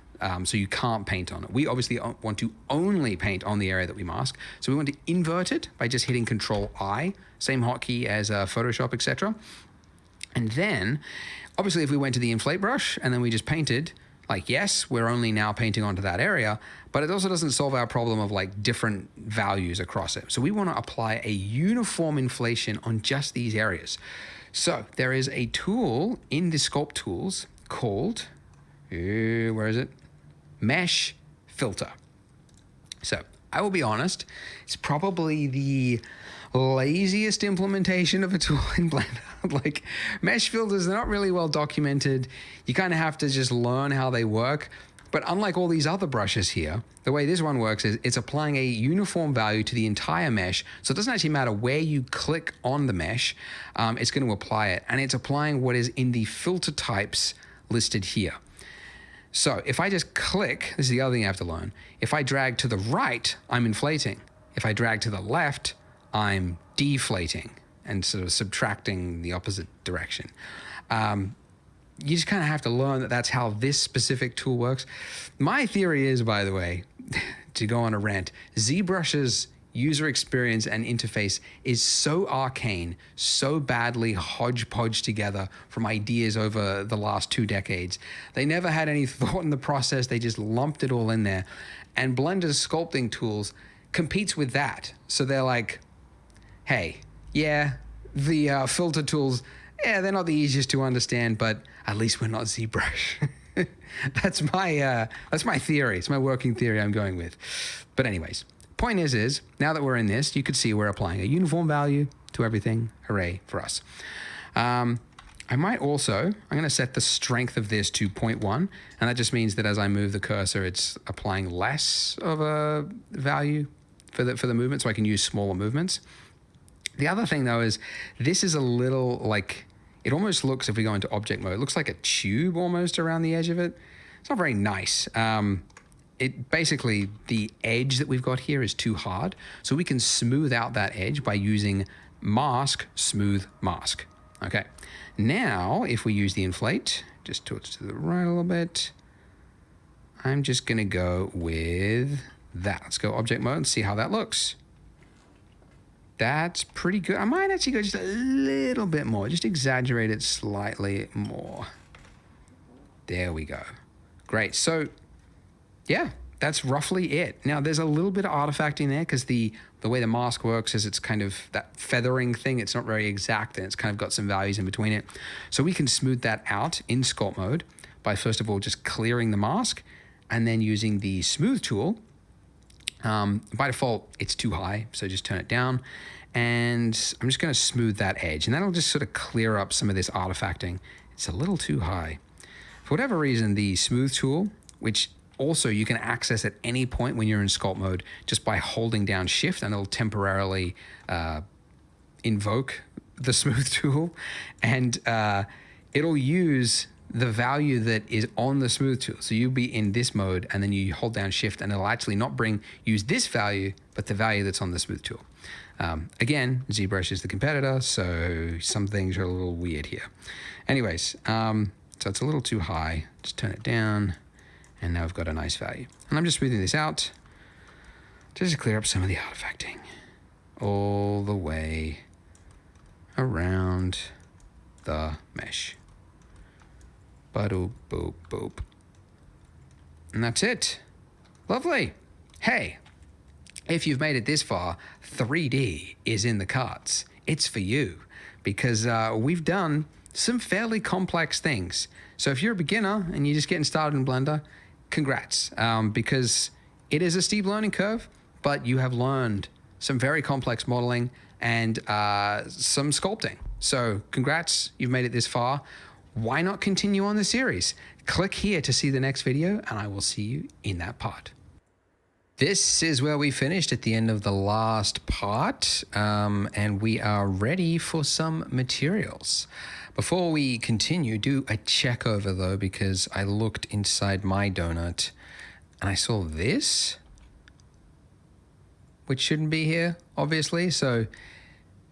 I: so you can't paint on it. We obviously want to only paint on the area that we mask, so we want to invert it by just hitting Control-I, same hotkey as Photoshop, etc. And then, obviously, if we went to the inflate brush and then we just painted, like, yes, we're only now painting onto that area, but it also doesn't solve our problem of like different values across it. So we want to apply a uniform inflation on just these areas. So there is a tool in the sculpt tools called, where is it? Mesh Filter. So I will be honest, it's probably the laziest implementation of a tool in Blender. Like, mesh filters, they're not really well documented. You kind of have to just learn how they work. But unlike all these other brushes here, the way this one works is it's applying a uniform value to the entire mesh. So it doesn't actually matter where you click on the mesh, it's going to apply it. And it's applying what is in the filter types listed here. So if I just click, this is the other thing I have to learn. If I drag to the right, I'm inflating. If I drag to the left, I'm deflating and sort of subtracting the opposite direction. you just kind of have to learn that that's how this specific tool works. My theory is, by the way, to go on a rant, ZBrush's user experience and interface is so arcane, so badly hodgepodge together from ideas over the last 2 decades. They never had any thought in the process. They just lumped it all in there. And Blender's sculpting tools competes with that. So they're like, hey, yeah, the filter tools, yeah, they're not the easiest to understand, but at least we're not ZBrush. That's my theory. It's my working theory I'm going with. But anyways, point is now that we're in this, you could see we're applying a uniform value to everything. Hooray for us. I might also, I'm going to set the strength of this to 0.1, and that just means that as I move the cursor, it's applying less of a value for the movement, so I can use smaller movements. The other thing though is this is a little like, it almost looks, if we go into object mode, it looks like a tube almost around the edge of it. It's not very nice. It basically, the edge that we've got here is too hard. So we can smooth out that edge by using mask, smooth mask. Okay. Now, if we use the inflate, just to the right a little bit, I'm just gonna go with that. Let's go object mode and see how that looks. That's pretty good. I might actually go just a little bit more, just exaggerate it slightly more. There we go. Great. So yeah, that's roughly it. Now there's a little bit of artifacting there because the way the mask works is it's kind of that feathering thing. It's not very exact and it's kind of got some values in between it. So we can smooth that out in sculpt mode by first of all just clearing the mask and then using the smooth tool. By default, it's too high, so just turn it down. And I'm just gonna smooth that edge and that'll just sort of clear up some of this artifacting. It's a little too high. For whatever reason, the smooth tool, which also you can access at any point when you're in sculpt mode just by holding down shift, and it'll temporarily invoke the smooth tool, and it'll use the value that is on the smooth tool. So you'll be in this mode and then you hold down shift and it'll actually not use this value, but the value that's on the smooth tool. Again, ZBrush is the competitor, so some things are a little weird here. Anyways, so it's a little too high. Just turn it down. And now we've got a nice value. And I'm just smoothing this out just to clear up some of the artifacting all the way around the mesh. Ba-doop, boop, boop. And that's it. Lovely. Hey, if you've made it this far, 3D is in the cards. It's for you because we've done some fairly complex things. So if you're a beginner and you're just getting started in Blender, congrats, because it is a steep learning curve, but you have learned some very complex modeling and some sculpting. So congrats, you've made it this far. Why not continue on the series? Click here to see the next video and I will see you in that part. This is where we finished at the end of the last part, and we are ready for some materials. Before we continue, do a check over though, because I looked inside my donut and I saw this, which shouldn't be here, obviously. So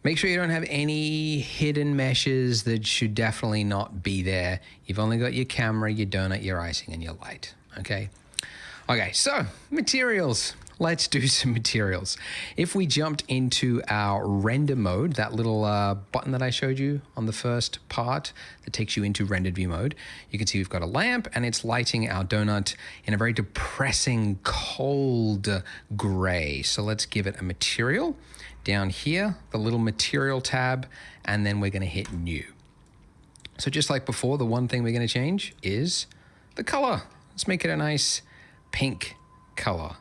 I: make sure you don't have any hidden meshes that should definitely not be there. You've only got your camera, your donut, your icing, and your light, okay? Okay, so materials. Let's do some materials. If we jumped into our render mode, that little button that I showed you on the first part that takes you into rendered view mode, you can see we've got a lamp and it's lighting our donut in a very depressing, cold gray. So let's give it a material. Down here, the little material tab, and then we're gonna hit new. So just like before, the one thing we're gonna change is the color. Let's make it a nice pink color.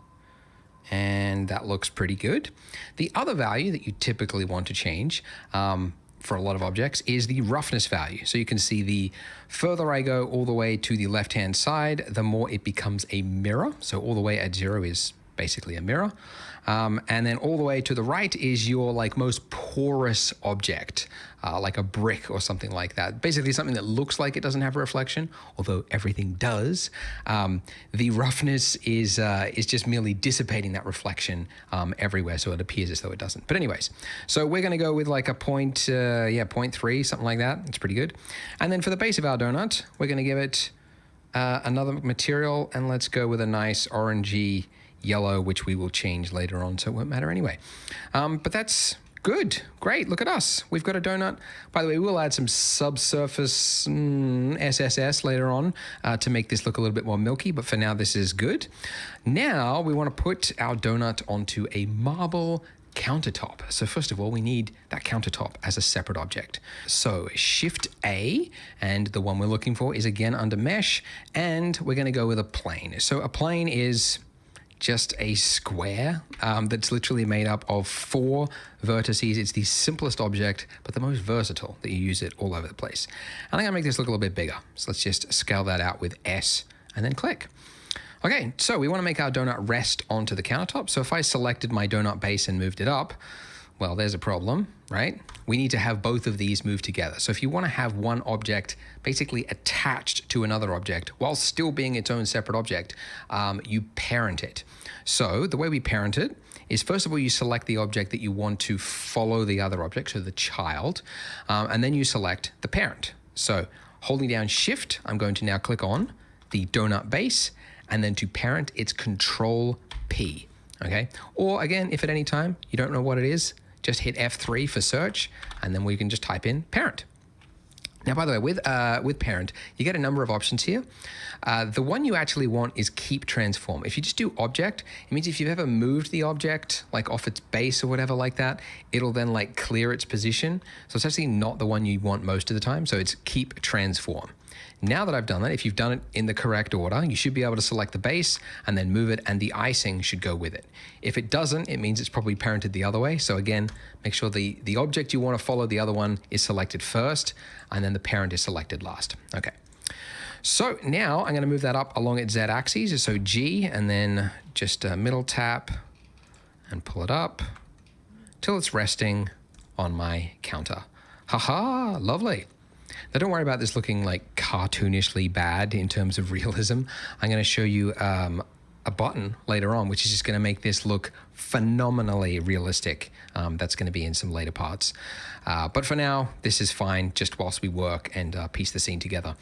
I: And that looks pretty good. The other value that you typically want to change for a lot of objects is the roughness value. So you can see the further I go all the way to the left-hand side, the more it becomes a mirror. So all the way at 0 is basically a mirror. And then all the way to the right is your like most porous object, like a brick or something like that. Basically something that looks like it doesn't have a reflection, although everything does. The roughness is just merely dissipating that reflection everywhere, so it appears as though it doesn't. But anyways, so we're going to go with like a 0.3, something like that. It's pretty good. And then for the base of our donut, we're going to give it another material, and let's go with a nice orangey yellow, which we will change later on, so it won't matter anyway. But that's good. Great. Look at us. We've got a donut. By the way, we'll add some subsurface SSS later on to make this look a little bit more milky, but for now this is good. Now we want to put our donut onto a marble countertop. So first of all, we need that countertop as a separate object. So Shift A, and the one we're looking for is again under mesh, and we're going to go with a plane. So a plane is just a square that's literally made up of 4 vertices. It's the simplest object, but the most versatile, that you use it all over the place. I think I'll make this look a little bit bigger. So let's just scale that out with S and then click. Okay, so we want to make our donut rest onto the countertop. So if I selected my donut base and moved it up, well, there's a problem, right? We need to have both of these move together. So if you want to have one object basically attached to another object while still being its own separate object, you parent it. So the way we parent it is, first of all, you select the object that you want to follow the other object, so the child, and then you select the parent. So holding down Shift, I'm going to now click on the donut base, and then to parent, it's Control P, okay? Or again, if at any time you don't know what it is, just hit F3 for search, and then we can just type in parent. Now, by the way, with parent, you get a number of options here. The one you actually want is keep transform. If you just do object, it means if you've ever moved the object like off its base or whatever like that, it'll then like clear its position. So it's actually not the one you want most of the time. So it's keep transform. Now that I've done that, if you've done it in the correct order, you should be able to select the base and then move it, and the icing should go with it. If it doesn't, it means it's probably parented the other way. So again, make sure the object you want to follow the other one is selected first, and then the parent is selected last. Okay. So now I'm going to move that up along its Z-axis. So G, and then just a middle tap and pull it up till it's resting on my counter. Haha, lovely. Now don't worry about this looking like cartoonishly bad in terms of realism. I'm going to show you a button later on, which is just going to make this look phenomenally realistic. That's going to be in some later parts. But for now, this is fine just whilst we work and piece the scene together.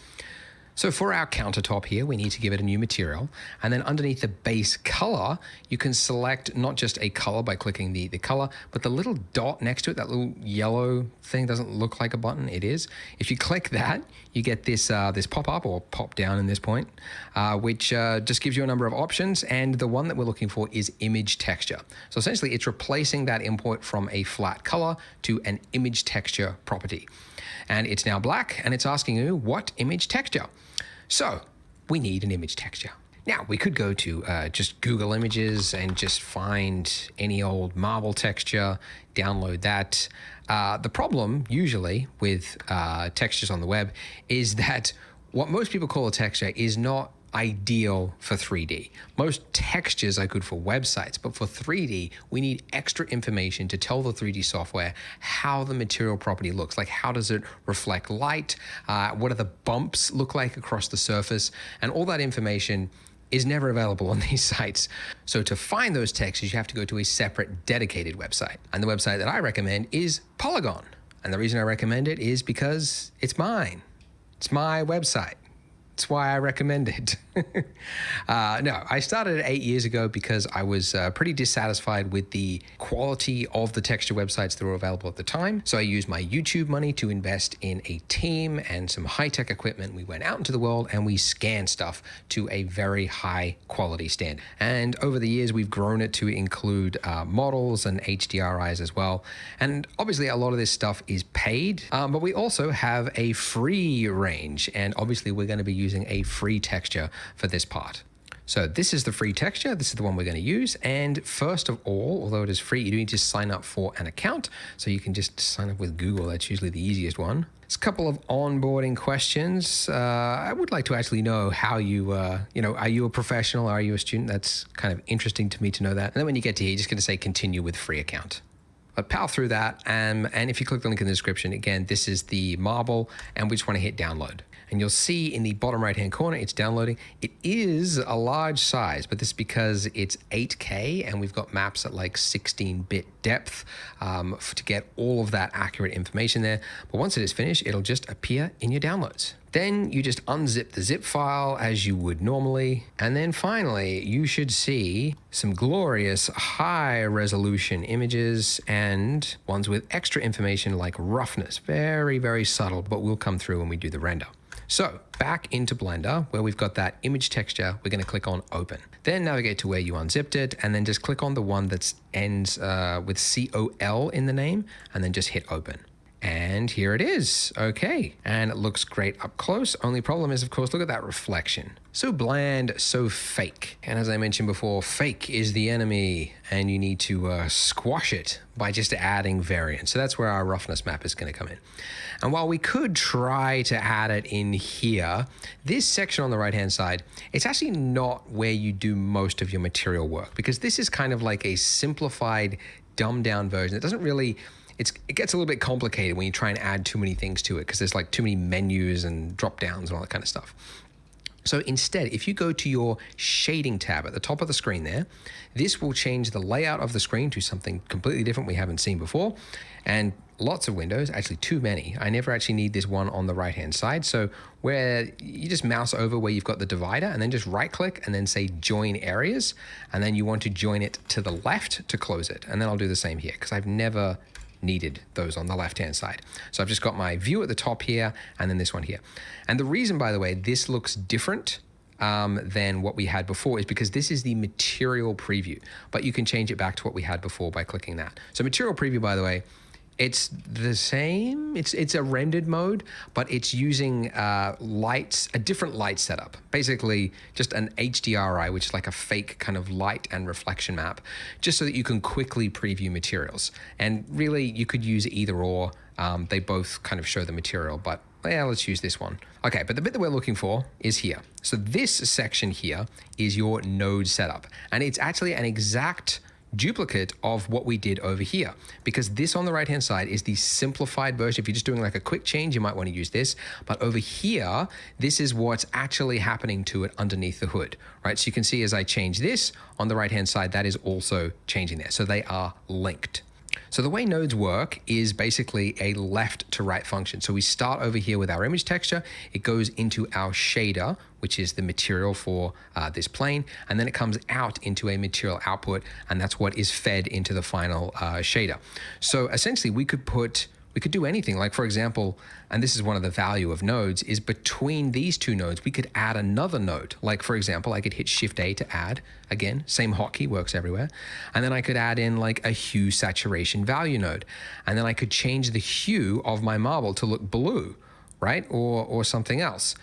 I: So for our countertop here, we need to give it a new material. And then underneath the base color, you can select not just a color by clicking the color, but the little dot next to it, that little yellow thing doesn't look like a button, it is. If you click that, you get this this pop-up, or pop-down in this point, which just gives you a number of options. And the one that we're looking for is image texture. So essentially, it's replacing that import from a flat color to an image texture property. And it's now black, and it's asking you what image texture. So we need an image texture. Now we could go to just Google Images and just find any old marble texture, download that. The problem usually with textures on the web is that what most people call a texture is not ideal for 3D. Most textures are good for websites, but for 3D, we need extra information to tell the 3D software how the material property looks. Like, how does it reflect light? What do the bumps look like across the surface? And all that information is never available on these sites. So to find those textures, you have to go to a separate dedicated website. And the website that I recommend is Polygon. And the reason I recommend it is because it's mine. It's my website. That's why I recommend it. No, I started it 8 years ago because I was pretty dissatisfied with the quality of the texture websites that were available at the time. So I used my YouTube money to invest in a team and some high-tech equipment. We went out into the world and we scanned stuff to a very high quality standard. And over the years, we've grown it to include models and HDRIs as well. And obviously, a lot of this stuff is paid, but we also have a free range. And obviously, we're going to be using a free texture for this part. So this is the free texture. This is the one we're going to use. And first of all, although it is free, you do need to sign up for an account. So you can just sign up with Google. That's usually the easiest one. It's a couple of onboarding questions. I would like to actually know how you, are you a professional? Are you a student? That's kind of interesting to me to know that. And then when you get to here, you're just going to say continue with free account. But power through that. And if you click the link in the description, again, this is the marble and we just want to hit download. And you'll see in the bottom right-hand corner, it's downloading. It is a large size, but this is because it's 8K and we've got maps at like 16-bit depth to get all of that accurate information there. But once it is finished, it'll just appear in your downloads. Then you just unzip the zip file as you would normally. And then finally, you should see some glorious high resolution images and ones with extra information like roughness. Very, very subtle, but will come through when we do the render. So back into Blender where we've got that image texture, we're going to click on open. Then navigate to where you unzipped it and then just click on the one that ends with COL in the name and then just hit open. And here it is. Okay. And it looks great up close. Only problem is, of course, look at that reflection. So bland, so fake. And as I mentioned before, fake is the enemy and you need to squash it by just adding variance. So that's where our roughness map is going to come in. And while we could try to add it in here, this section on the right-hand side, it's actually not where you do most of your material work because this is kind of like a simplified, dumbed down version. It doesn't really... It gets a little bit complicated when you try and add too many things to it because there's like too many menus and drop downs and all that kind of stuff. So instead, if you go to your shading tab at the top of the screen there, this will change the layout of the screen to something completely different we haven't seen before. And lots of windows, actually too many. I never actually need this one on the right-hand side. So where you just mouse over where you've got the divider and then just right click and then say join areas. And then you want to join it to the left to close it. And then I'll do the same here because I've never needed those on the left-hand side. So I've just got my view at the top here and then this one here. And the reason, by the way, this looks different than what we had before is because this is the material preview, but you can change it back to what we had before by clicking that. So material preview, by the way, it's the same. It's a rendered mode, but it's using lights, a different light setup. Basically, just an HDRI, which is like a fake kind of light and reflection map, just so that you can quickly preview materials. And really, you could use either or. They both kind of show the material, but yeah, let's use this one. Okay, but the bit that we're looking for is here. So this section here is your node setup, and it's actually an exact duplicate of what we did over here, because this on the right hand side is the simplified version. If you're just doing like a quick change, you might want to use this, but over here, this is what's actually happening to it underneath the hood, right? So you can see as I change this on the right hand side, that is also changing there. So they are linked. So the way nodes work is basically a left to right function. So we start over here with our image texture. It goes into our shader, which is the material for this plane. And then it comes out into a material output. And that's what is fed into the final shader. So essentially we could do anything. Like for example, and this is one of the value of nodes, is between these two nodes, we could add another node. Like for example, I could hit Shift A to add, again, same hotkey, works everywhere. And then I could add in like a hue saturation value node. And then I could change the hue of my marble to look blue, right? Or something else.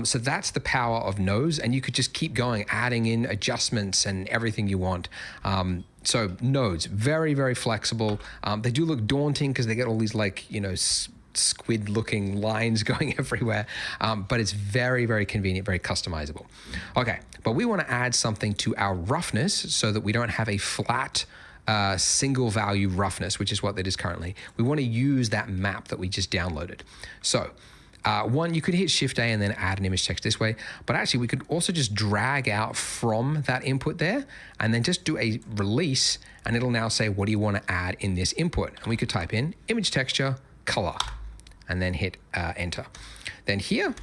I: So that's the power of nodes, and you could just keep going, adding in adjustments and everything you want. So nodes, very, very flexible. They do look daunting because they get all these like, squid looking lines going everywhere. But it's very, very convenient, very customizable. Okay, but we want to add something to our roughness so that we don't have a flat single value roughness, which is what that is currently. We want to use that map that we just downloaded. So one, you could hit Shift A and then add an image text this way, but actually we could also just drag out from that input there and then just do a release, and it'll now say, what do you want to add in this input? And we could type in image texture color and then hit enter. Then here,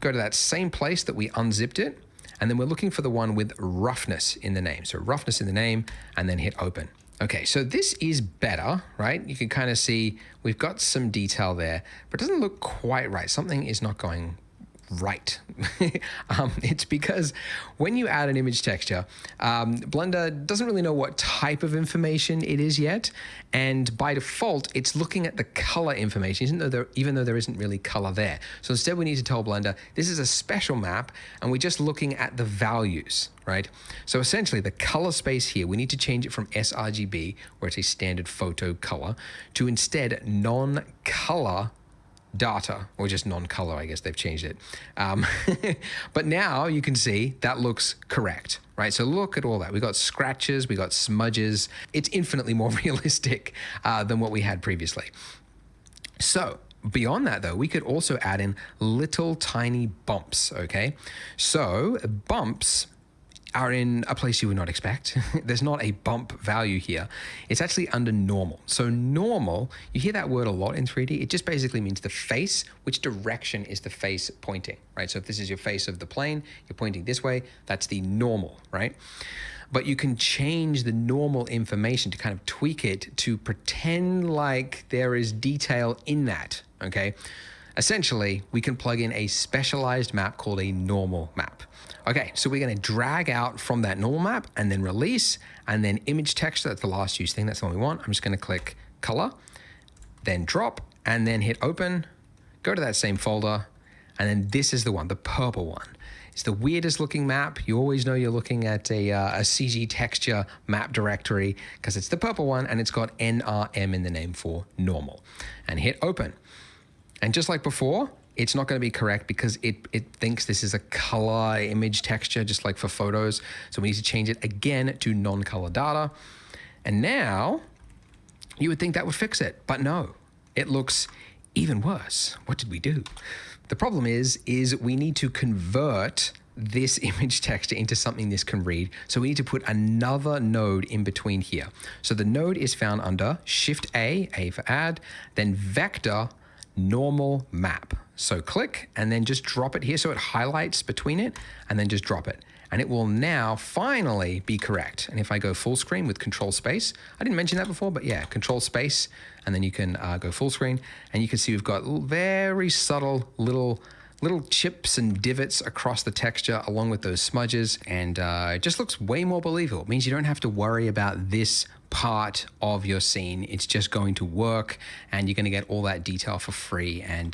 I: go to that same place that we unzipped it, and then we're looking for the one with roughness in the name. So roughness in the name, and then hit open. Okay, so this is better, right? You can kind of see we've got some detail there, but it doesn't look quite right. Something is not going right. It's because when you add an image texture, Blender doesn't really know what type of information it is yet. And by default, it's looking at the color information, even though there isn't really color there. So instead, we need to tell Blender, this is a special map, and we're just looking at the values, right? So essentially, the color space here, we need to change it from sRGB, where it's a standard photo color, to instead non-color data, or just non-color, I guess they've changed it. But now you can see that looks correct, right? So look at all that. We got scratches, we got smudges. It's infinitely more realistic than what we had previously. So beyond that though, we could also add in little tiny bumps, okay? So bumps are in a place you would not expect. There's not a bump value here. It's actually under normal. So normal, you hear that word a lot in 3D. It just basically means the face, which direction is the face pointing, right? So if this is your face of the plane, you're pointing this way, that's the normal, right? But you can change the normal information to kind of tweak it to pretend like there is detail in that, okay? Essentially, we can plug in a specialized map called a normal map. Okay, so we're going to drag out from that normal map and then release and then image texture. That's the last use thing. That's the one we want. I'm just going to click color, then drop, and then hit open. Go to that same folder, and then this is the one, the purple one. It's the weirdest looking map. You always know you're looking at a CG texture map directory because it's the purple one and it's got NRM in the name for normal. And hit open. And just like before, it's not going to be correct because it thinks this is a color image texture, just like for photos. So we need to change it again to non-color data. And now you would think that would fix it, but no, it looks even worse. What did we do? The problem is we need to convert this image texture into something this can read. So we need to put another node in between here. So the node is found under Shift A for add, then vector, normal map. So click and then just drop it here so it highlights between it and then just drop it. And it will now finally be correct. And if I go full screen with control space, I didn't mention that before, but yeah, control space, and then you can go full screen and you can see we've got very subtle little chips and divots across the texture along with those smudges, and it just looks way more believable. It means you don't have to worry about this part of your scene. It's just going to work and you're going to get all that detail for free, and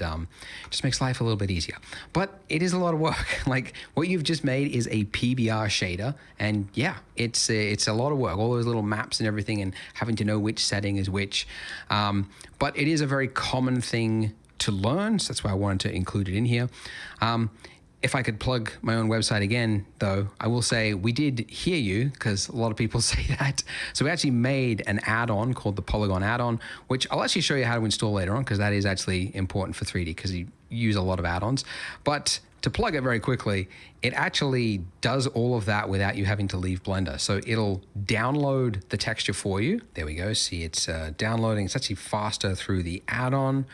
I: just makes life a little bit easier. But it is a lot of work. Like what you've just made is a PBR shader, and yeah, it's a lot of work, all those little maps and everything and having to know which setting is which. But it is a very common thing to learn, so that's why I wanted to include it in here. If I could plug my own website again, though, I will say we did hear you, because a lot of people say that. So we actually made an add-on called the Polygon add-on, which I'll actually show you how to install later on, because that is actually important for 3D, because you use a lot of add-ons. But to plug it very quickly, it actually does all of that without you having to leave Blender. So it'll download the texture for you. There we go. See, it's downloading. It's actually faster through the add-on.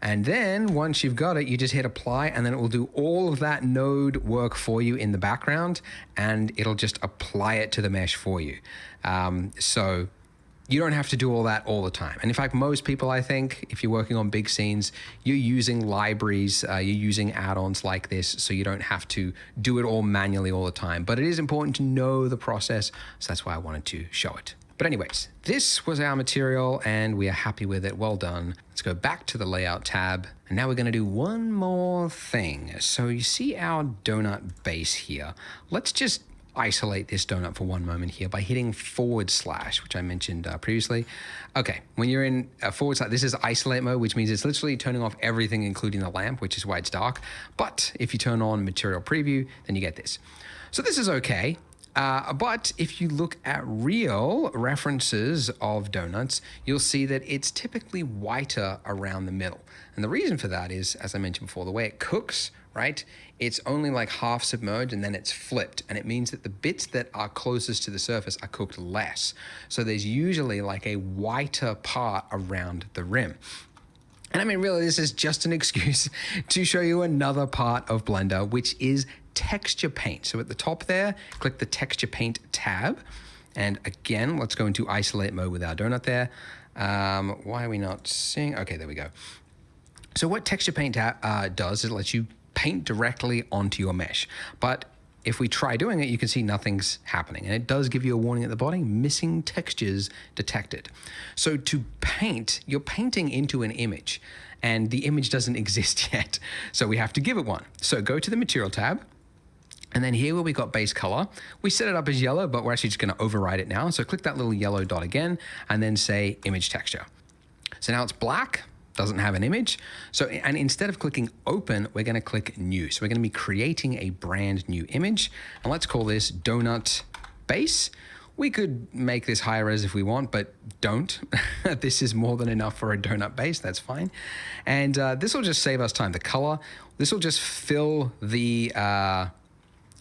I: And then once you've got it, you just hit apply, and then it will do all of that node work for you in the background, and it'll just apply it to the mesh for you. So you don't have to do all that all the time. And in fact, most people, I think, if you're working on big scenes, you're using libraries, you're using add-ons like this, so you don't have to do it all manually all the time. But it is important to know the process, so that's why I wanted to show it. But anyways, this was our material and we are happy with it. Well done. Let's go back to the layout tab. And now we're going to do one more thing. So you see our donut base here. Let's just isolate this donut for one moment here by hitting /, which I mentioned previously. Okay, when you're in /, this is isolate mode, which means it's literally turning off everything, including the lamp, which is why it's dark. But if you turn on material preview, then you get this. So this is okay. But if you look at real references of donuts, you'll see that it's typically whiter around the middle. And the reason for that is, as I mentioned before, the way it cooks, right? It's only like half submerged and then it's flipped. And it means that the bits that are closest to the surface are cooked less. So there's usually like a whiter part around the rim. And I mean, really, this is just an excuse to show you another part of Blender, which is texture paint. So at the top there, click the texture paint tab. And again, let's go into isolate mode with our donut there. Why are we not seeing? Okay, there we go. So what texture paint does is it lets you paint directly onto your mesh. But if we try doing it, you can see nothing's happening. And it does give you a warning at the bottom, missing textures detected. So to paint, you're painting into an image, and the image doesn't exist yet. So we have to give it one. So go to the Material tab, and then here where we got base color, we set it up as yellow, but we're actually just gonna override it now. So click that little yellow dot again, and then say image texture. So now it's black, doesn't have an image. So, and instead of clicking open, we're gonna click new. So we're gonna be creating a brand new image, and let's call this donut base. We could make this higher res if we want, but don't. This is more than enough for a donut base, that's fine. And this will just save us time. The color, this will just fill the,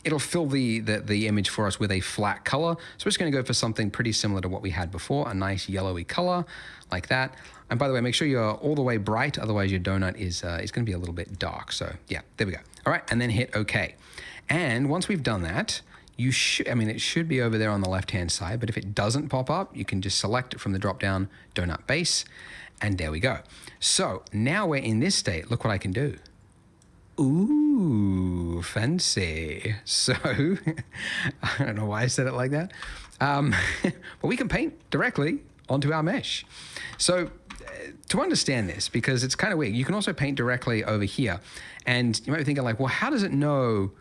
I: it'll fill the image for us with a flat color. So we're just gonna go for something pretty similar to what we had before, a nice yellowy color like that. And by the way, make sure you're all the way bright, otherwise your donut is gonna be a little bit dark. So yeah, there we go. All right, and then hit okay. And once we've done that, you should, I mean, it should be over there on the left-hand side, but if it doesn't pop up, you can just select it from the drop-down donut base, and there we go. So now we're in this state, look what I can do. Ooh, fancy. So, I don't know why I said it like that. But we can paint directly onto our mesh. So to understand this, because it's kind of weird, you can also paint directly over here. And you might be thinking like, well, how does it know,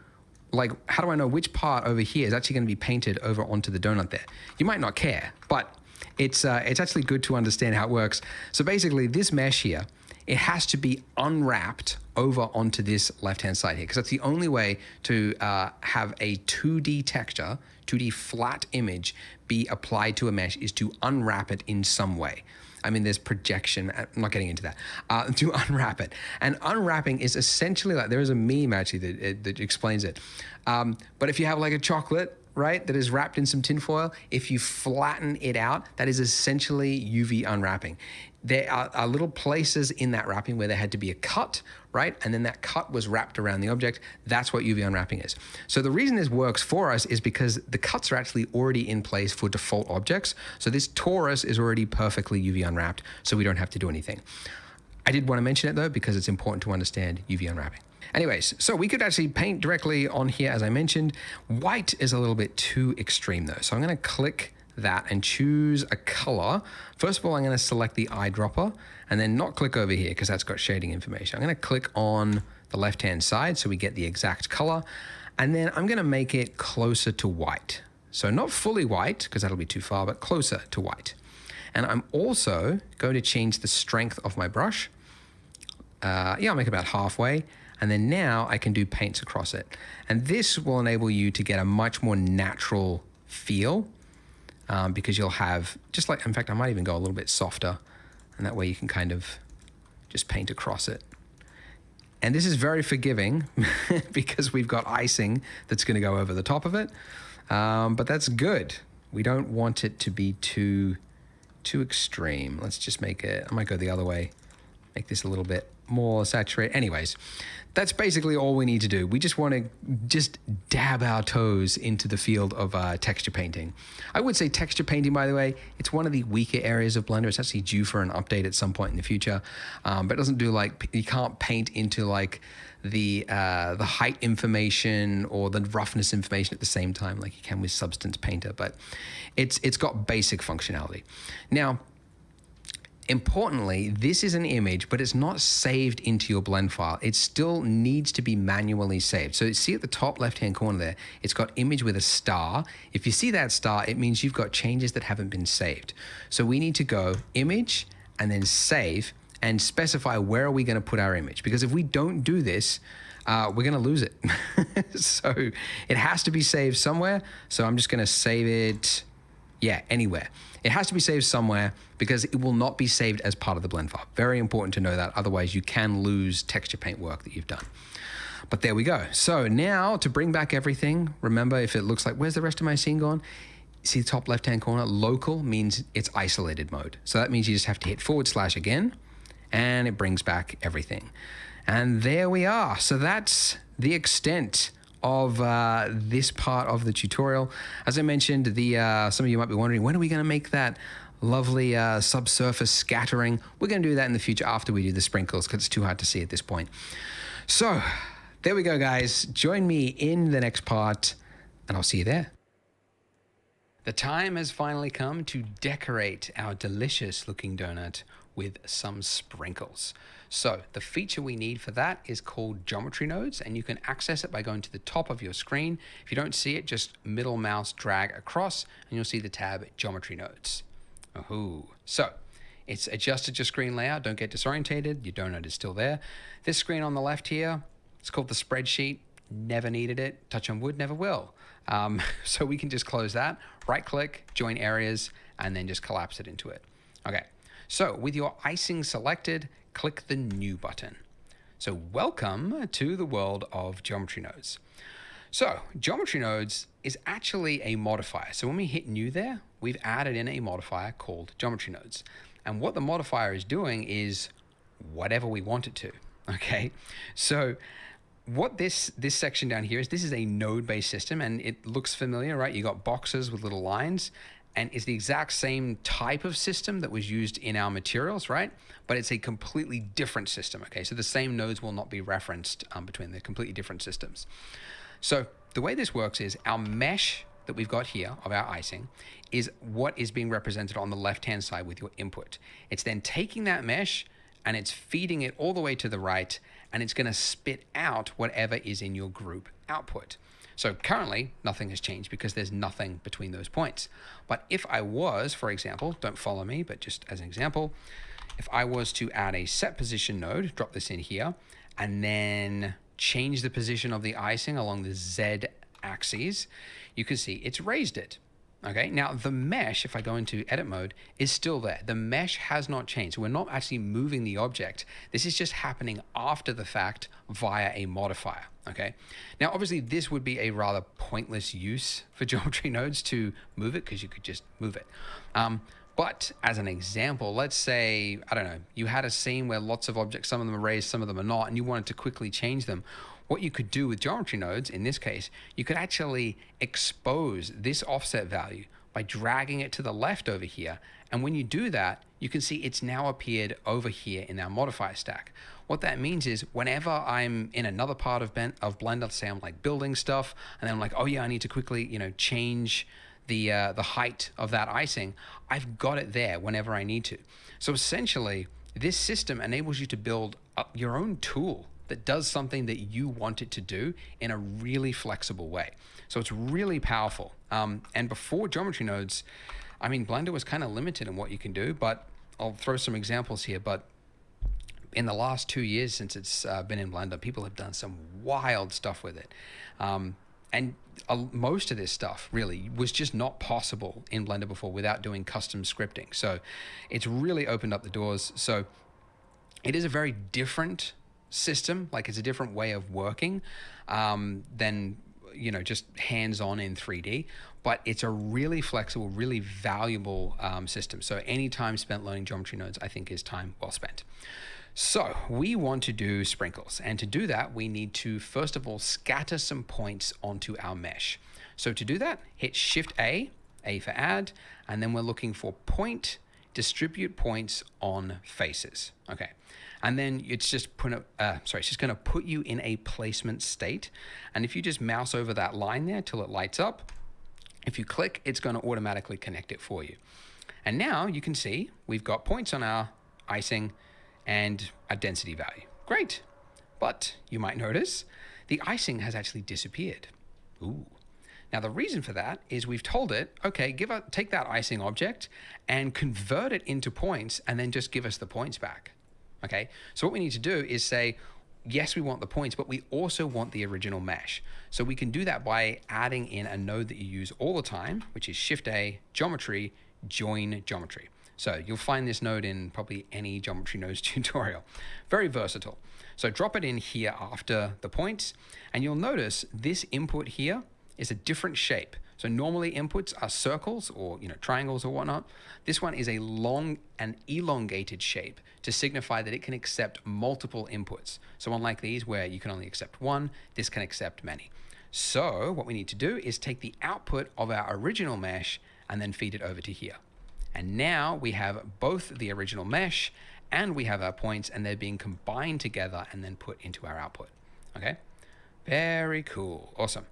I: like, how do I know which part over here is actually going to be painted over onto the donut there? You might not care, but it's actually good to understand how it works. So basically this mesh here, it has to be unwrapped over onto this left-hand side here, because that's the only way to have a 2D texture, 2D flat image be applied to a mesh is to unwrap it in some way. I mean, there's projection, I'm not getting into that, to unwrap it. And unwrapping is essentially like, there is a meme actually that explains it. But if you have like a chocolate, right, that is wrapped in some tinfoil, if you flatten it out, that is essentially UV unwrapping. There are little places in that wrapping where there had to be a cut, right? And then that cut was wrapped around the object. That's what UV unwrapping is. So the reason this works for us is because the cuts are actually already in place for default objects. So this torus is already perfectly UV unwrapped, so we don't have to do anything. I did want to mention it though, because it's important to understand UV unwrapping. Anyways, so we could actually paint directly on here, as I mentioned. White is a little bit too extreme though. So I'm gonna click that and choose a color. First of all, I'm going to select the eyedropper and then not click over here because that's got shading information. I'm going to click on the left-hand side so we get the exact color. And then I'm going to make it closer to white. So not fully white because that'll be too far, but closer to white. And I'm also going to change the strength of my brush. I'll make it about halfway. And then now I can do paints across it. And this will enable you to get a much more natural feel. Because you'll have, just like, in fact, I might even go a little bit softer, and that way you can kind of just paint across it. And this is very forgiving because we've got icing that's going to go over the top of it, but that's good. We don't want it to be too extreme. Let's just make it, I might go the other way, make this a little bit more saturated. Anyways, that's basically all we need to do. We just want to just dab our toes into the field of texture painting. I would say texture painting, by the way, it's one of the weaker areas of Blender. It's actually due for an update at some point in the future, but it doesn't do like, you can't paint into like the height information or the roughness information at the same time like you can with Substance Painter, but it's got basic functionality. Now, importantly, this is an image, but it's not saved into your blend file. It still needs to be manually saved. So see at the top left-hand corner there, it's got image with a star. If you see that star, it means you've got changes that haven't been saved. So we need to go image and then save and specify where are we going to put our image. Because if we don't do this, we're going to lose it. So it has to be saved somewhere. So I'm just going to save it, anywhere. It has to be saved somewhere because it will not be saved as part of the blend file. Very important to know that, otherwise you can lose texture paint work that you've done. But there we go. So now to bring back everything, remember if it looks like, where's the rest of my scene gone? See the top left-hand corner, local means it's isolated mode. So that means you just have to hit / again, and it brings back everything. And there we are. So that's the extent of this part of the tutorial. As I mentioned, some of you might be wondering, when are we going to make that lovely subsurface scattering? We're going to do that in the future after we do the sprinkles because it's too hard to see at this point. So There we go, guys. Join me in the next part, and I'll see you there. The time has finally come to decorate our delicious looking donut with some sprinkles. So the feature we need for that is called Geometry Nodes, and you can access it by going to the top of your screen. If you don't see it, just middle mouse drag across and you'll see the tab Geometry Nodes. So it's adjusted your screen layout. Don't get disorientated. Your donut is still there. This screen on the left here, it's called the spreadsheet. Never needed it. Touch on wood, never will. So we can just close that, right click, join areas, and then just collapse it into it. Okay, so with your icing selected, click the new button. So welcome to the world of Geometry Nodes. So Geometry Nodes is actually a modifier. So when we hit new there, we've added in a modifier called Geometry Nodes. And what the modifier is doing is whatever we want it to, okay? So what this section down here is, this is a node-based system, and it looks familiar, right? You got boxes with little lines, and it's the exact same type of system that was used in our materials, right? But it's a completely different system, okay? So the same nodes will not be referenced between the completely different systems. So the way this works is our mesh that we've got here of our icing is what is being represented on the left-hand side with your input. It's then taking that mesh and it's feeding it all the way to the right, and it's gonna spit out whatever is in your group output. So currently, nothing has changed because there's nothing between those points. But if I was, for example, don't follow me, but just as an example, if I was to add a set position node, drop this in here, and then change the position of the icing along the Z axis, you can see it's raised it. Okay, now the mesh, if I go into edit mode, is still there. The mesh has not changed. So we're not actually moving the object. This is just happening after the fact via a modifier, okay? Now, obviously this would be a rather pointless use for Geometry Nodes to move it, because you could just move it. But as an example, let's say, I don't know, you had a scene where lots of objects, some of them are raised, some of them are not, and you wanted to quickly change them. What you could do with Geometry Nodes, in this case, you could actually expose this offset value by dragging it to the left over here. And when you do that, you can see it's now appeared over here in our modifier stack. What that means is whenever I'm in another part of Blender, say I'm like building stuff, and then I'm like, oh yeah, I need to quickly, change the height of that icing, I've got it there whenever I need to. So essentially, this system enables you to build up your own tool that does something that you want it to do in a really flexible way. So it's really powerful. And before Geometry Nodes, I mean, Blender was kind of limited in what you can do, but I'll throw some examples here. But in the last 2 years since it's been in Blender, people have done some wild stuff with it. And most of this stuff really was just not possible in Blender before without doing custom scripting. So it's really opened up the doors. So it is a very different system, like it's a different way of working than just hands-on in 3D, but it's a really flexible, really valuable system. So any time spent learning Geometry Nodes, I think, is time well spent. So we want to do sprinkles, and to do that we need to first of all scatter some points onto our mesh. So to do that, hit Shift A for add, and then we're looking for point, distribute points on faces. Okay. And then it's just it's just going to put you in a placement state. And if you just mouse over that line there till it lights up, if you click, it's going to automatically connect it for you. And now you can see we've got points on our icing and a density value. Great. But you might notice the icing has actually disappeared. Ooh. Now the reason for that is we've told it, okay, take that icing object and convert it into points, and then just give us the points back. Okay, so what we need to do is say, yes, we want the points, but we also want the original mesh. So we can do that by adding in a node that you use all the time, which is Shift A, Geometry, Join Geometry. So you'll find this node in probably any Geometry Nodes tutorial. Very versatile. So drop it in here after the points, and you'll notice this input here is a different shape. So normally inputs are circles or triangles or whatnot. This one is a long and elongated shape to signify that it can accept multiple inputs. So unlike these where you can only accept one, this can accept many. So what we need to do is take the output of our original mesh and then feed it over to here. And now we have both the original mesh and we have our points, and they're being combined together and then put into our output. Okay, Very cool. Awesome.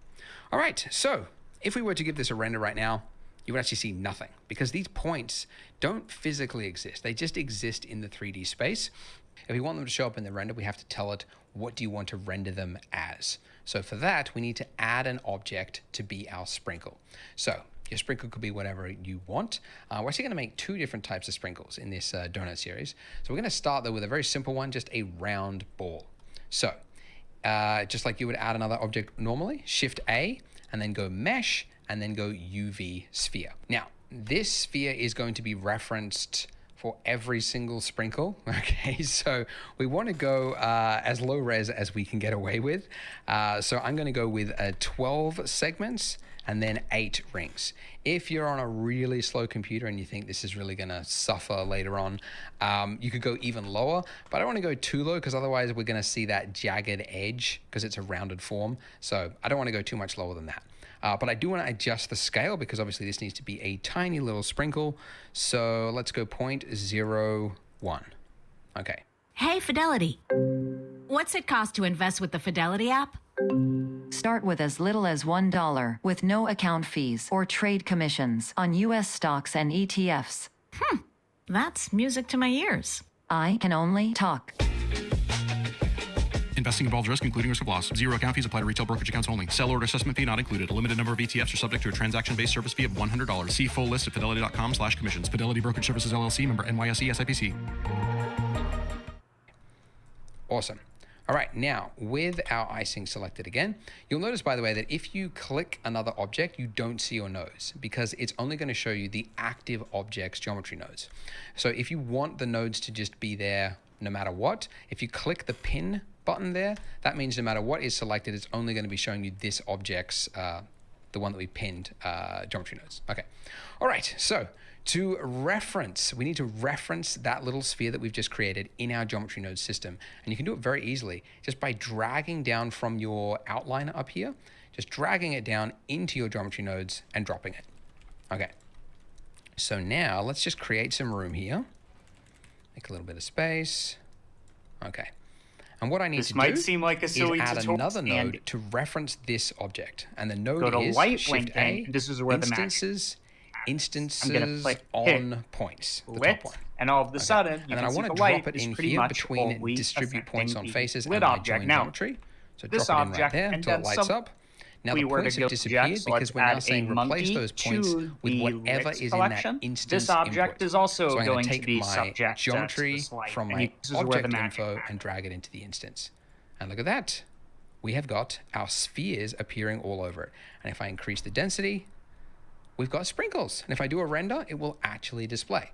I: All right, so if we were to give this a render right now, you would actually see nothing because these points don't physically exist. They just exist in the 3D space. If we want them to show up in the render, we have to tell it, what do you want to render them as? So for that, we need to add an object to be our sprinkle. So your sprinkle could be whatever you want. We're actually going to make 2 different types of sprinkles in this donut series. So we're going to start though with a very simple one, just a round ball. So just like you would add another object normally, Shift A, and then go Mesh, and then go UV Sphere. Now, this sphere is going to be referenced for every single sprinkle, okay? So we want to go as low res as we can get away with. So I'm gonna go with 12 segments and then 8 rings. If you're on a really slow computer and you think this is really gonna suffer later on, you could go even lower, but I don't wanna go too low because otherwise we're gonna see that jagged edge because it's a rounded form. So I don't wanna go too much lower than that. But I do want to adjust the scale because obviously this needs to be a tiny little sprinkle. So let's go 0.01. Okay.
M: Hey, Fidelity. What's it cost to invest with the Fidelity app?
N: Start with as little as $1 with no account fees or trade commissions on U.S. stocks and ETFs.
M: That's music to my ears.
N: I can only talk.
O: Investing involves risk, including risk of loss. Zero account fees apply to retail brokerage accounts only. Sell order assessment fee not included. A limited number of ETFs are subject to a transaction-based service fee of $100. See full list at fidelity.com/commissions. Fidelity Brokerage Services LLC, member NYSE SIPC.
I: Awesome. All right, now with our icing selected again, you'll notice, by the way, that if you click another object, you don't see your nodes because it's only going to show you the active object's geometry nodes. So if you want the nodes to just be there no matter what, if you click the pin button there, that means no matter what is selected, it's only going to be showing you this object's, the one that we pinned, geometry nodes. Okay. All right, so to reference, we need to reference that little sphere that we've just created in our geometry node system. And you can do it very easily just by dragging down from your outline up here, just dragging it down into your geometry nodes and dropping it. Okay. So now let's just create some room here. Make a little bit of space. Okay. And what I need to do
P: seem like a silly
I: is add another node to reference this object. And the node
P: is
I: Shift A,
P: this is where
I: instances on points, the top one.
P: And all of a sudden,
I: and then I want to drop it in here between distribute points on faces and my join geometry. So drop it in right there until it lights up. Now the points have disappeared because we're now saying replace those points with whatever is in that instance
P: This object
I: input.
P: is also
I: so I'm
P: going
I: take
P: to be
I: my
P: subject
I: geometry
P: to the
I: from my object info and drag it into the instance. And look at that. We have got our spheres appearing all over it. And if I increase the density, we've got sprinkles. And if I do a render, it will actually display.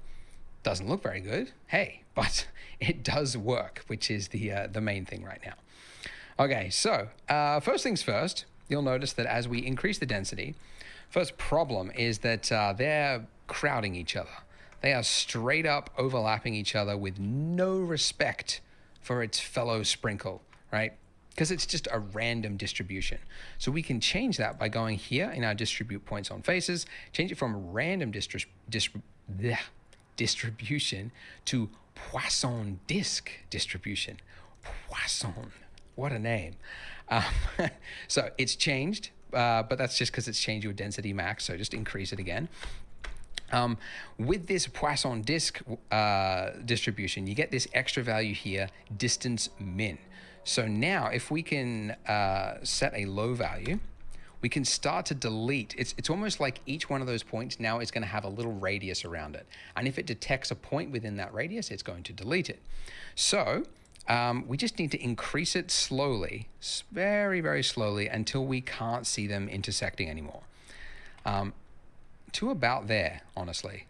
I: Doesn't look very good, hey, but it does work, which is the main thing right now. Okay, so first things first, you'll notice that as we increase the density, first problem is that they're crowding each other. They are straight up overlapping each other with no respect for its fellow sprinkle, right? Because it's just a random distribution. So we can change that by going here in our distribute points on faces, change it from random distribution to Poisson disk distribution. Poisson, what a name. So it's changed, but that's just because it's changed your density max, so just increase it again. With this Poisson disk distribution, you get this extra value here, distance min. So now if we can set a low value, we can start to delete. It's almost like each one of those points now is going to have a little radius around it. And if it detects a point within that radius, it's going to delete it. So we just need to increase it slowly, very, very slowly, until we can't see them intersecting anymore. To about there, honestly.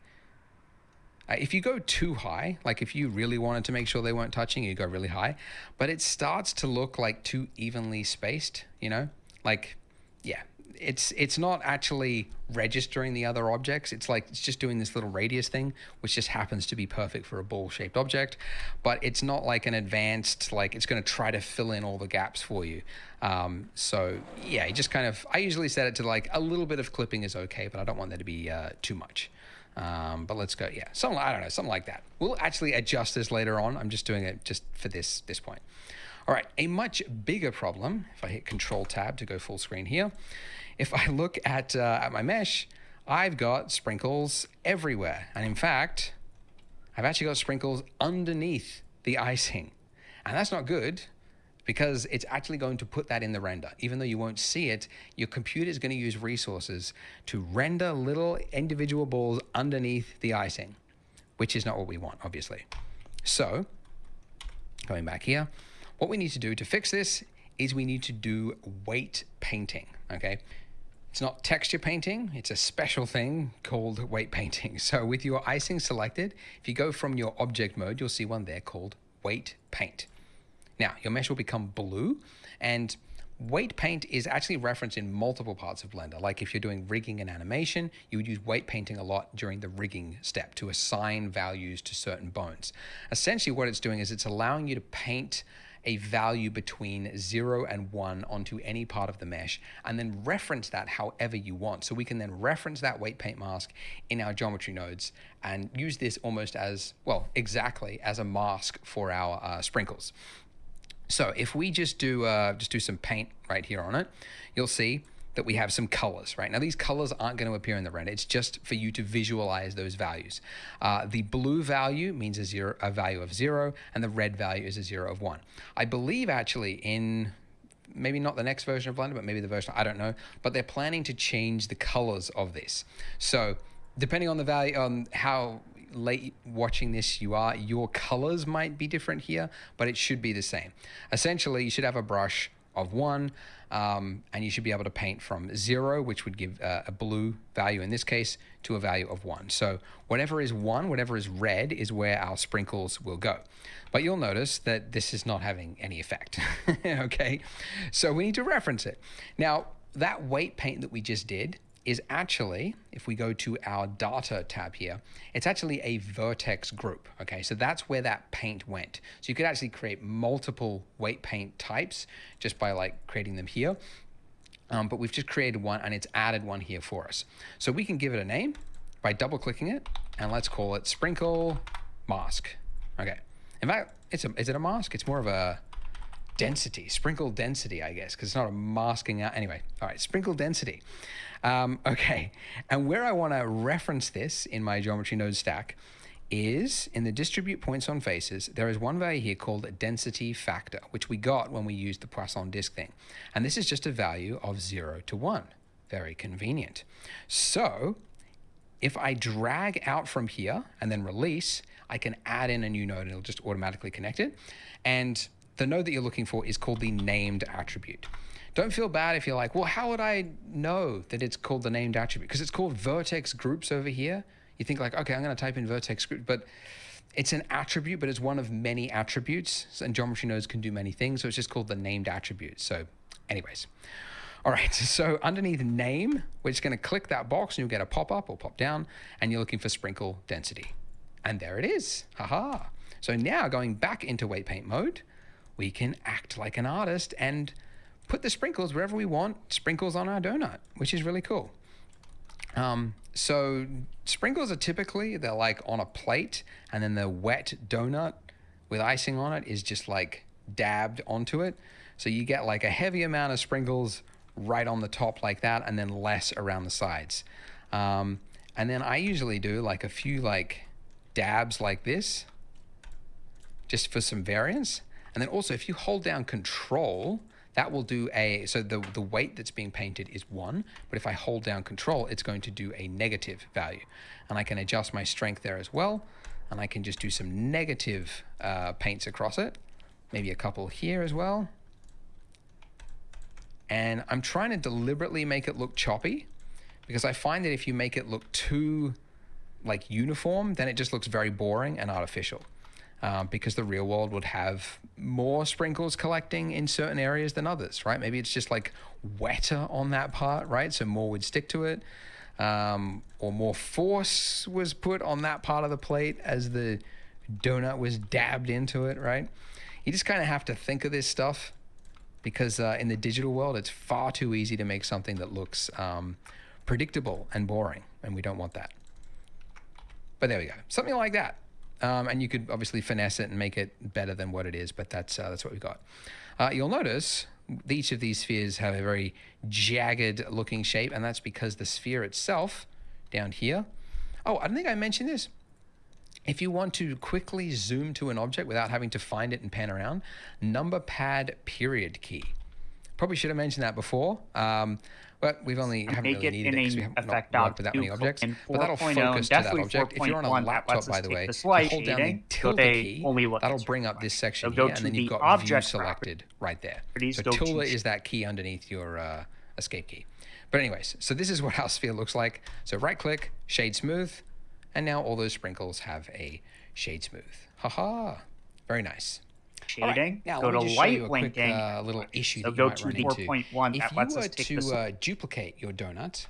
I: If you go too high, like if you really wanted to make sure they weren't touching, you go really high, but it starts to look like too evenly spaced, you know? Like, yeah, it's not actually registering the other objects. It's like, it's just doing this little radius thing, which just happens to be perfect for a ball-shaped object, but it's not like an advanced, like it's gonna try to fill in all the gaps for you. So yeah, you just kind of, I usually set it to like a little bit of clipping is okay, but I don't want there to be too much. But let's go, yeah, something, I don't know, something like that. We'll actually adjust this later on. I'm just doing it just for this point. All right, a much bigger problem, if I hit Control Tab to go full screen here, if I look at my mesh, I've got sprinkles everywhere. And in fact, I've actually got sprinkles underneath the icing. And that's not good because it's actually going to put that in the render. Even though you won't see it, your computer is going to use resources to render little individual balls underneath the icing, which is not what we want, obviously. So, going back here, what we need to do to fix this is we need to do weight painting, okay? It's not texture painting, it's a special thing called weight painting. So with your icing selected, if you go from your object mode, you'll see one there called weight paint. Now, your mesh will become blue, and weight paint is actually referenced in multiple parts of Blender. Like if you're doing rigging and animation, you would use weight painting a lot during the rigging step to assign values to certain bones. Essentially what it's doing is it's allowing you to paint a value between 0 and 1 onto any part of the mesh and then reference that however you want. So we can then reference that weight paint mask in our geometry nodes and use this almost as, well, exactly as a mask for our sprinkles. So if we just do some paint right here on it, you'll see that we have some colors, right? Now these colors aren't going to appear in the render. It's just for you to visualize those values. The blue value means a value of 0, and the red value is a 0 of 1. I believe actually in maybe not the next version of Blender, but maybe the version, I don't know, but they're planning to change the colors of this. So depending on the value, on how late watching this you are, your colors might be different here, but it should be the same. Essentially, you should have a brush of 1, and you should be able to paint from 0, which would give a blue value in this case, to a value of 1. So whatever is 1, whatever is red, is where our sprinkles will go. But you'll notice that this is not having any effect, okay? So we need to reference it. Now, that weight paint that we just did is actually, if we go to our data tab here, it's actually a vertex group, okay? So that's where that paint went. So you could actually create multiple weight paint types just by like creating them here. But we've just created one and it's added one here for us. So we can give it a name by double clicking it, and let's call it sprinkle mask, okay? In fact, is it a mask? It's more of a density, sprinkle density, I guess, because it's not a masking out. Anyway, all right, sprinkle density. Okay, and where I want to reference this in my geometry node stack is in the distribute points on faces. There is one value here called density factor, which we got when we used the Poisson disk thing. And this is just a value of 0 to 1. Very convenient. So if I drag out from here and then release, I can add in a new node and it'll just automatically connect it. And the node that you're looking for is called the named attribute. Don't feel bad if you're like, well, how would I know that it's called the named attribute? Because it's called vertex groups over here. You think like, okay, I'm going to type in vertex group, but it's an attribute, but it's one of many attributes, and geometry nodes can do many things, so it's just called the named attribute. So anyways, all right, so underneath name, we're just going to click that box and you'll get a pop-up or pop-down, and you're looking for sprinkle density. And there it is, haha. So now going back into weight paint mode, we can act like an artist and put the sprinkles wherever we want, sprinkles on our donut, which is really cool. So sprinkles are typically, they're like on a plate, and then the wet donut with icing on it is just like dabbed onto it. So you get like a heavy amount of sprinkles right on the top like that, and then less around the sides. And then I usually do like a few like dabs like this, just for some variance. And then also if you hold down Control, that will do so the weight that's being painted is 1, but if I hold down Control, it's going to do a negative value. And I can adjust my strength there as well, and I can just do some negative paints across it, maybe a couple here as well. And I'm trying to deliberately make it look choppy, because I find that if you make it look too like uniform, then it just looks very boring and artificial. Because the real world would have more sprinkles collecting in certain areas than others, right? Maybe it's just like wetter on that part, right? So more would stick to it, or more force was put on that part of the plate as the donut was dabbed into it, right? You just kind of have to think of this stuff, because in the digital world, it's far too easy to make something that looks predictable and boring, and we don't want that. But there we go, something like that. And you could obviously finesse it and make it better than what it is, but that's what we got. You'll notice each of these spheres have a very jagged looking shape, and that's because the sphere itself down here. Oh, I don't think I mentioned this. If you want to quickly zoom to an object without having to find it and pan around, number pad period key. Probably should have mentioned that before, but we haven't really needed it because we haven't worked with that many objects. But that'll focus to that object. If you're on a laptop, by the way, you hold down the tilde key, that'll bring up this section here, and then you've got view selected right there. So tilde is that key underneath your escape key. But anyways, so this is what our sphere looks like. So right click, shade smooth, and now all those sprinkles have a shade smooth. Haha, very nice.
P: Shading.
I: Right, now
P: go
I: let
P: to
I: me just
P: light
I: show you a quick
P: linking.
I: little issue
P: So
I: that
P: go
I: you might
P: to
I: run
P: the
I: into.
P: 4.1.
I: If you were to duplicate your donut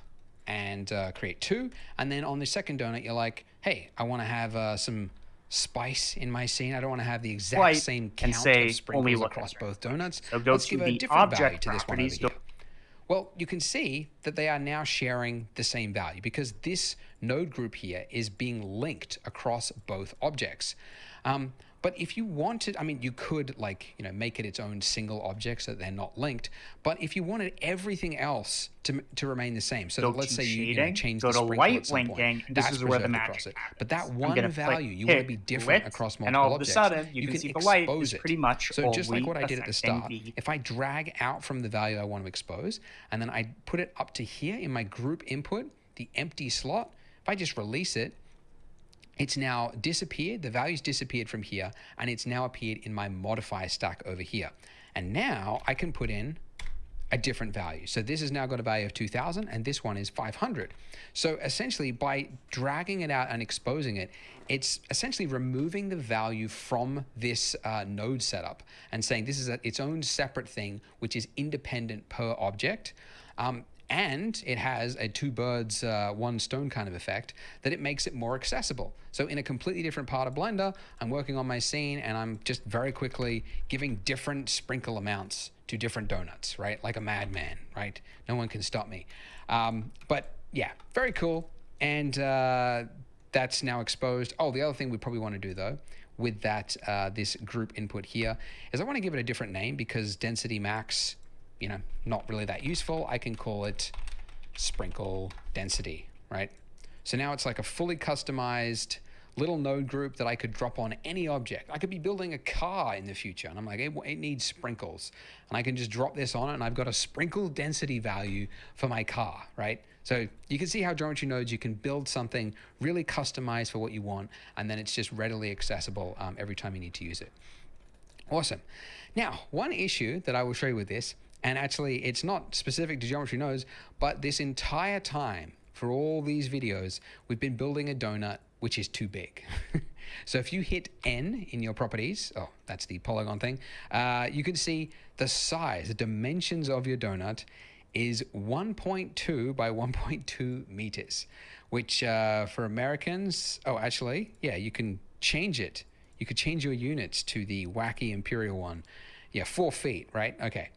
I: and create two, and then on the second donut you're like, hey, I want to have some spice in my scene. I don't want to have the exact same count of sprinkles across both donuts.
P: So go
I: Let's
P: to
I: give a
P: the
I: different value
P: object
I: to this one over
P: properties.
I: here. Well, you can see that they are now sharing the same value because this node group here is being linked across both objects. But if you wanted, I mean, you could make it its own single object so that they're not linked. But if you wanted everything else to remain the same, so that let's say you change the sprinkle at some point, that's preserved across it. But that one value, you want to be different across multiple objects.
P: And all of a sudden, you can see the light is pretty much
I: So just like what I did at the start, if I drag out from the value I want to expose, and then I put it up to here in my group input, the empty slot, if I just release it, it's now disappeared, the value's disappeared from here, and it's now appeared in my modifier stack over here. And now I can put in a different value. So this has now got a value of 2000, and this one is 500. So essentially, by dragging it out and exposing it, it's essentially removing the value from this node setup and saying this is its own separate thing, which is independent per object. And it has a two birds, one stone kind of effect that it makes it more accessible. So in a completely different part of Blender, I'm working on my scene and I'm just very quickly giving different sprinkle amounts to different donuts, right? Like a madman, right? No one can stop me. But yeah, very cool. And that's now exposed. Oh, the other thing we probably want to do though, with that, this group input here, is I want to give it a different name because density max, not really that useful. I can call it sprinkle density, right? So now it's like a fully customized little node group that I could drop on any object. I could be building a car in the future and I'm like, it needs sprinkles. And I can just drop this on it and I've got a sprinkle density value for my car, right? So you can see how geometry nodes, you can build something really customized for what you want, and then it's just readily accessible every time you need to use it. Awesome. Now, one issue that I will show you with this, and actually it's not specific to geometry nodes, but this entire time for all these videos, we've been building a donut which is too big. So if you hit N in your properties, oh, that's the polygon thing, you can see the size, the dimensions of your donut is 1.2 by 1.2 meters, which for Americans, oh, actually, yeah, you can change it. You could change your units to the wacky imperial one. Yeah, 4 feet, right? Okay.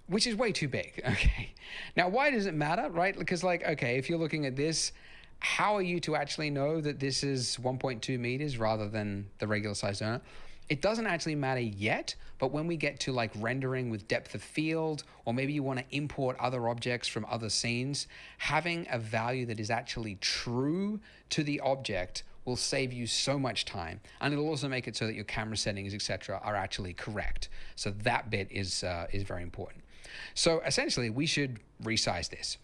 I: Which is way too big, okay? Now, why does it matter, right? Because okay, if you're looking at this, how are you to actually know that this is 1.2 meters rather than the regular size donut? It doesn't actually matter yet, but when we get to rendering with depth of field, or maybe you want to import other objects from other scenes, having a value that is actually true to the object will save you so much time, and it'll also make it so that your camera settings, etc., are actually correct. So that bit is very important. So essentially, we should resize this.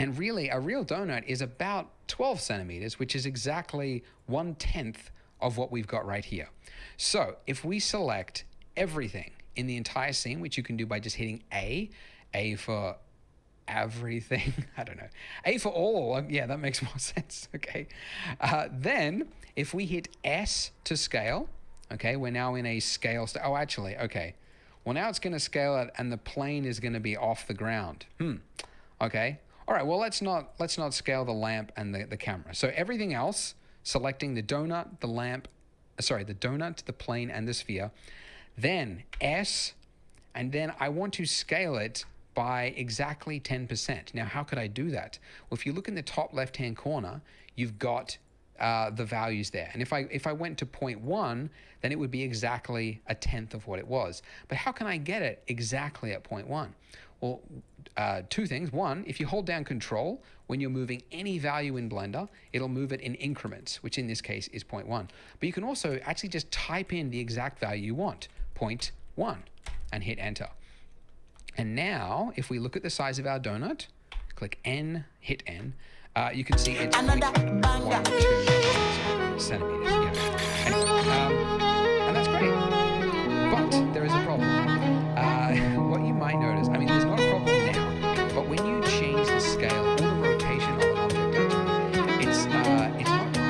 I: And really, a real donut is about 12 centimeters, which is exactly 1/10 of what we've got right here. So if we select everything in the entire scene, which you can do by just hitting A for everything, I don't know, A for all, yeah, that makes more sense, okay. Then if we hit S to scale, okay, we're now in a scale, oh, actually, okay. Well, now it's gonna scale it and the plane is gonna be off the ground. Okay, all right, well, let's not scale the lamp and the camera. So everything else, selecting the donut, the lamp, the donut, the plane, and the sphere, then S, and then I want to scale it by exactly 10%. Now, how could I do that? Well, if you look in the top left-hand corner, you've got the values there. And if I went to 0.1, then it would be exactly 1/10 of what it was. But how can I get it exactly at 0.1? Well, two things. One, if you hold down Control, when you're moving any value in Blender, it'll move it in increments, which in this case is 0.1. But you can also actually just type in the exact value you want, 0.1, and hit Enter. And now, if we look at the size of our donut, click N, hit N, you can see it's 0.12 centimeters. Yeah. And that's great. But there is a problem. What you might notice, I mean, there's not a problem now, but when you change the scale or the rotation of an object,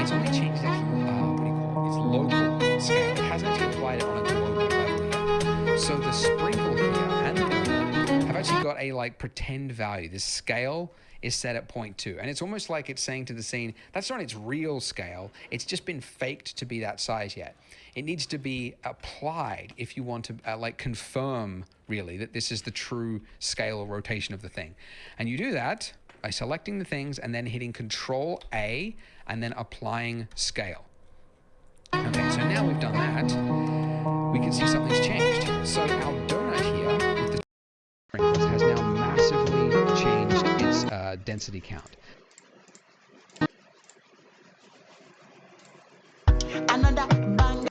I: it's only changed its its local scale. It hasn't actually applied it on a global level yet. So the sprinkle here and the donut have actually got a pretend value. The scale is set at 0.2, and it's almost like it's saying to the scene, that's not its real scale, it's just been faked to be that size yet. It needs to be applied if you want to confirm really that this is the true scale or rotation of the thing. And you do that by selecting the things and then hitting Control A and then applying scale. Okay, so now we've done that, we can see something's changed. So our donut here with the sprinkles has now massively changed its density count.
Q: Another bang.